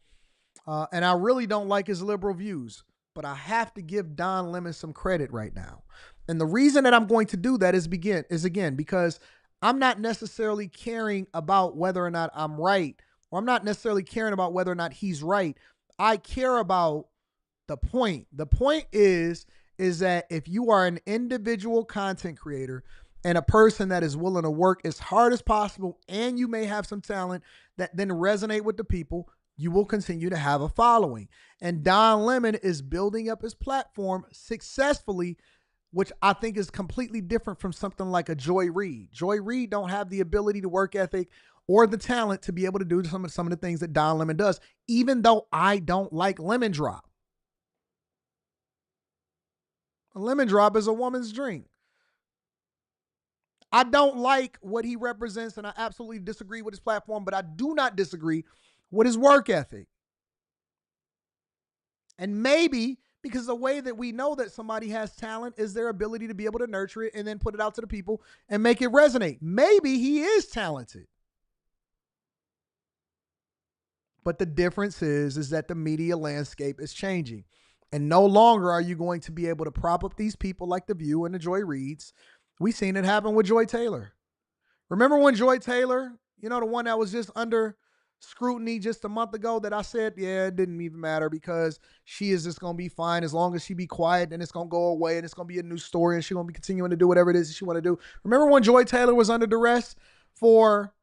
and I really don't like his liberal views. But I have to give Don Lemon some credit right now. And the reason that I'm going to do that is because I'm not necessarily caring about whether or not I'm right, or I'm not necessarily caring about whether or not he's right. I care about the point. The point is that if you are an individual content creator and a person that is willing to work as hard as possible, and you may have some talent that then resonate with the people, you will continue to have a following. And Don Lemon is building up his platform successfully, which I think is completely different from something like a Joy Reid. Joy Reid don't have the ability, to work ethic, or the talent to be able to do some of the things that Don Lemon does, even though I don't like Lemon Drop. A lemon drop is a woman's drink. I don't like what he represents, and I absolutely disagree with his platform, but I do not disagree with his work ethic. And maybe because the way that we know that somebody has talent is their ability to be able to nurture it and then put it out to the people and make it resonate. Maybe he is talented. But the difference is that the media landscape is changing. And no longer are you going to be able to prop up these people like The View and the Joy Reids. We've seen it happen with Joy Taylor. Remember when Joy Taylor, the one that was just under scrutiny just a month ago, that I said, yeah, it didn't even matter because she is just going to be fine as long as she be quiet, and it's going to go away and it's going to be a new story and she's going to be continuing to do whatever it is she want to do. Remember when Joy Taylor was under duress for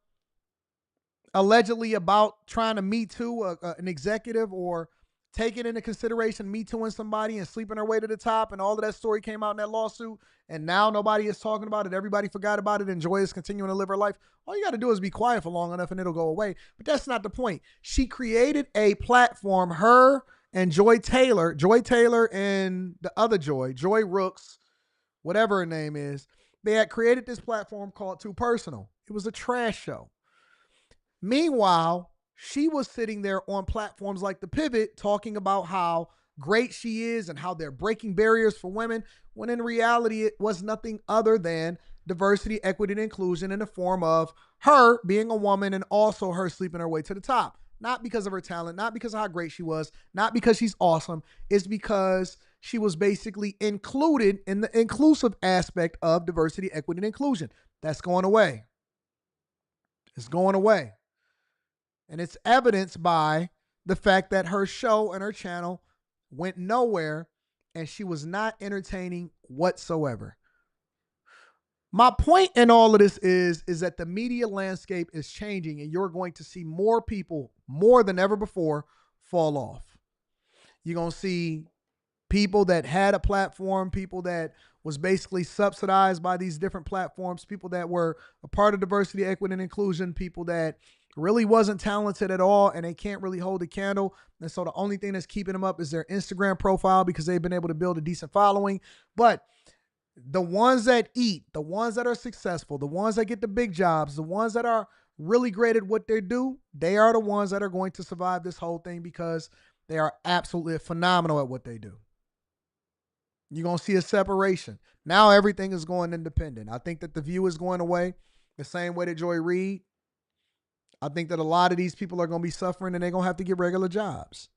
allegedly about trying to Me Too an executive, or taking into consideration Me Tooing somebody and sleeping her way to the top, and all of that story came out in that lawsuit, and now nobody is talking about it. Everybody forgot about it, and Joy is continuing to live her life. All you got to do is be quiet for long enough and it'll go away. But that's not the point. She created a platform, her and Joy Taylor and the other Joy Rooks, whatever her name is. They had created this platform called Too Personal. It was a trash show. Meanwhile, she was sitting there on platforms like The Pivot talking about how great she is and how they're breaking barriers for women, when in reality it was nothing other than diversity, equity, and inclusion in the form of her being a woman and also her sleeping her way to the top. Not because of her talent, not because of how great she was, not because she's awesome. It's because she was basically included in the inclusive aspect of diversity, equity, and inclusion. That's going away. It's going away. And it's evidenced by the fact that her show and her channel went nowhere, and she was not entertaining whatsoever. My point in all of this is that the media landscape is changing, and you're going to see more people, more than ever before, fall off. You're going to see people that had a platform, people that was basically subsidized by these different platforms, people that were a part of diversity, equity, and inclusion, people that really wasn't talented at all, and they can't really hold a candle. And so the only thing that's keeping them up is their Instagram profile, because they've been able to build a decent following. But the ones that eat, the ones that are successful, the ones that get the big jobs, the ones that are really great at what they do, they are the ones that are going to survive this whole thing, because they are absolutely phenomenal at what they do. You're going to see a separation. Now everything is going independent. I think that The View is going away the same way that Joy Reid. I think that a lot of these people are going to be suffering, and they're going to have to get regular jobs.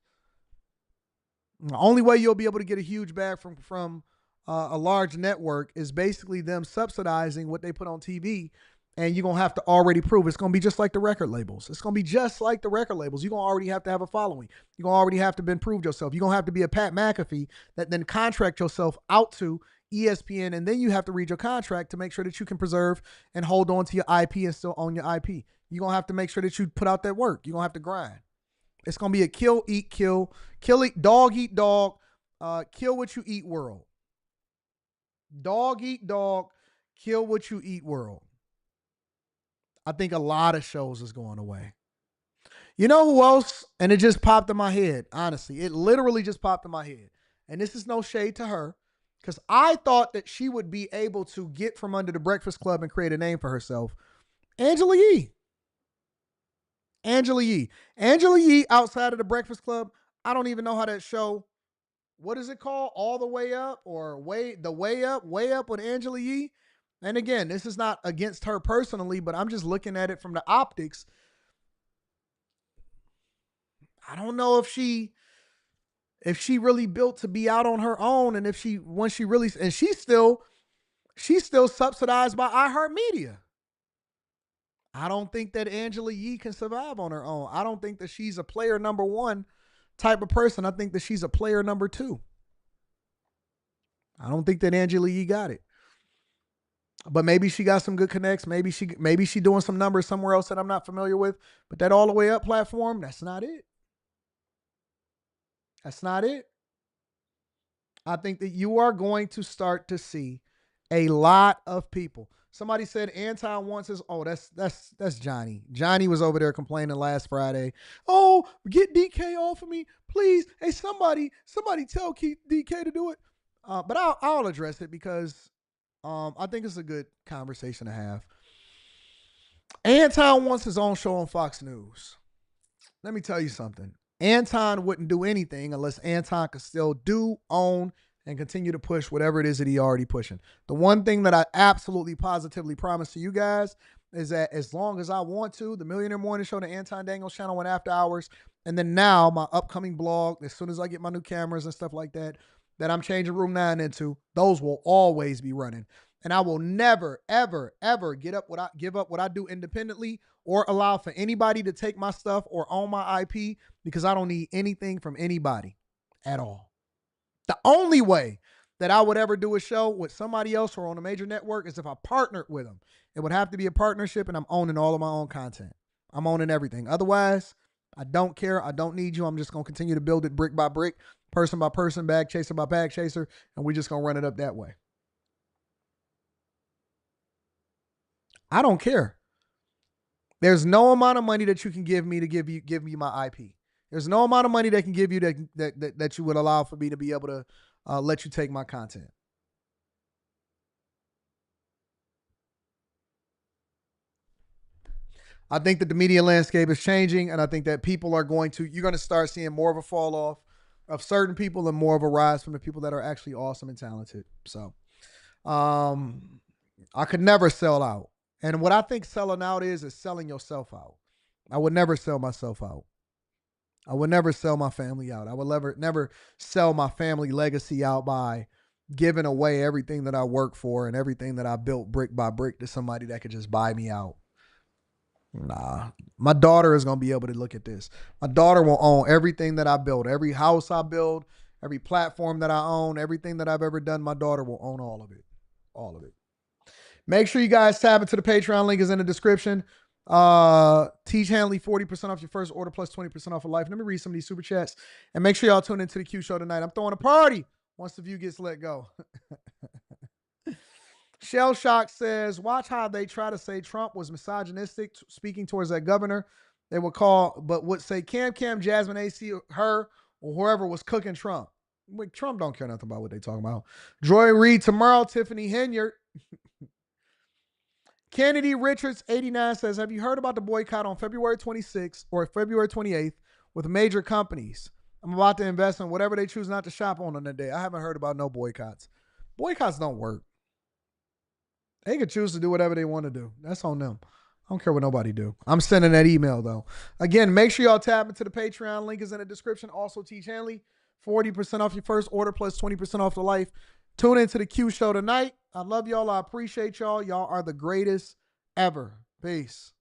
The only way you'll be able to get a huge bag from a large network is basically them subsidizing what they put on TV, and you're going to have to already prove. It's going to be just like the record labels. It's going to be just like the record labels. You're going to already have to have a following. You're going to already have to have proved yourself. You're going to have to be a Pat McAfee that then contract yourself out to ESPN, and then you have to read your contract to make sure that you can preserve and hold on to your IP and still own your IP. You're going to have to make sure that you put out that work. You're going to have to grind. It's going to be a kill, eat, kill, eat, dog, kill what you eat world. Dog, eat, dog, kill what you eat world. I think a lot of shows is going away. You know who else? And it just popped in my head, honestly. It literally just popped in my head. And this is no shade to her, because I thought that she would be able to get from under the Breakfast Club and create a name for herself. Angela Yee. Angela Yee outside of the Breakfast Club. I don't even know how that show, what is it called? All the Way Up or Way Up with Angela Yee. And again, this is not against her personally, but I'm just looking at it from the optics. I don't know if she really built to be out on her own, and if she, once she really, and she's still subsidized by iHeartMedia. I don't think that Angela Yee can survive on her own. I don't think that she's a player number one type of person. I think that she's a player number two. I don't think that Angela Yee got it. But maybe she got some good connects. Maybe she doing some numbers somewhere else that I'm not familiar with. But that All the Way Up platform, that's not it. That's not it. I think that you are going to start to see a lot of people. Somebody said Anton wants his. Oh, that's Johnny. Johnny was over there complaining last Friday. Oh, get DK off of me, please. Hey, somebody tell DK to do it. But I'll address it because I think it's a good conversation to have. Anton wants his own show on Fox News. Let me tell you something. Anton wouldn't do anything unless Anton could still do, own, and continue to push whatever it is that he already pushing. The one thing that I absolutely positively promise to you guys is that as long as I want to, the Millionaire Morning Show, the Anton Daniels channel on After Hours, and then now my upcoming blog, as soon as I get my new cameras and stuff like that I'm changing Room 9 into, those will always be running. And I will never, ever, ever give up what I do independently or allow for anybody to take my stuff or own my IP, because I don't need anything from anybody at all. The only way that I would ever do a show with somebody else or on a major network is if I partnered with them. It would have to be a partnership, and I'm owning all of my own content. I'm owning everything. Otherwise, I don't care. I don't need you. I'm just going to continue to build it brick by brick, person by person, bag chaser by bag chaser, and we're just going to run it up that way. I don't care. There's no amount of money that you can give me to give me my IP. There's no amount of money they can give you that you would allow for me to be able to let you take my content. I think that the media landscape is changing, and I think that you're going to start seeing more of a fall off of certain people and more of a rise from the people that are actually awesome and talented. So I could never sell out. And what I think selling out is selling yourself out. I would never sell myself out. I would never sell my family out. I would never sell my family legacy out by giving away everything that I work for and everything that I built brick by brick to somebody that could just buy me out. Nah, my daughter is going to be able to look at this. My daughter will own everything that I build, every house I build, every platform that I own, everything that I've ever done. My daughter will own all of it. All of it. Make sure you guys tab into the Patreon. Link is in the description. Tiege Hanley, 40% off your first order plus 20% off of life. Let me read some of these super chats. And make sure y'all tune into the Q show tonight. I'm throwing a party once the view gets let go. Shell Shock says, watch how they try to say Trump was misogynistic speaking towards that governor. They would say Cam, Jasmine, AC, her, or whoever was cooking Trump. Trump don't care nothing about what they talking about. Joy Reid tomorrow, Tiffany Henyard. Kennedy Richards 89 says, have you heard about the boycott on February 26th or February 28th with major companies? I'm about to invest in whatever they choose not to shop on that day. I haven't heard about no boycotts. Boycotts don't work. They can choose to do whatever they want to do. That's on them. I don't care what nobody do. I'm sending that email, though. Again, make sure y'all tap into the Patreon. Link is in the description. Also, Tiege Hanley, 40% off your first order plus 20% off the life. Tune into the Q show tonight. I love y'all. I appreciate y'all. Y'all are the greatest ever. Peace.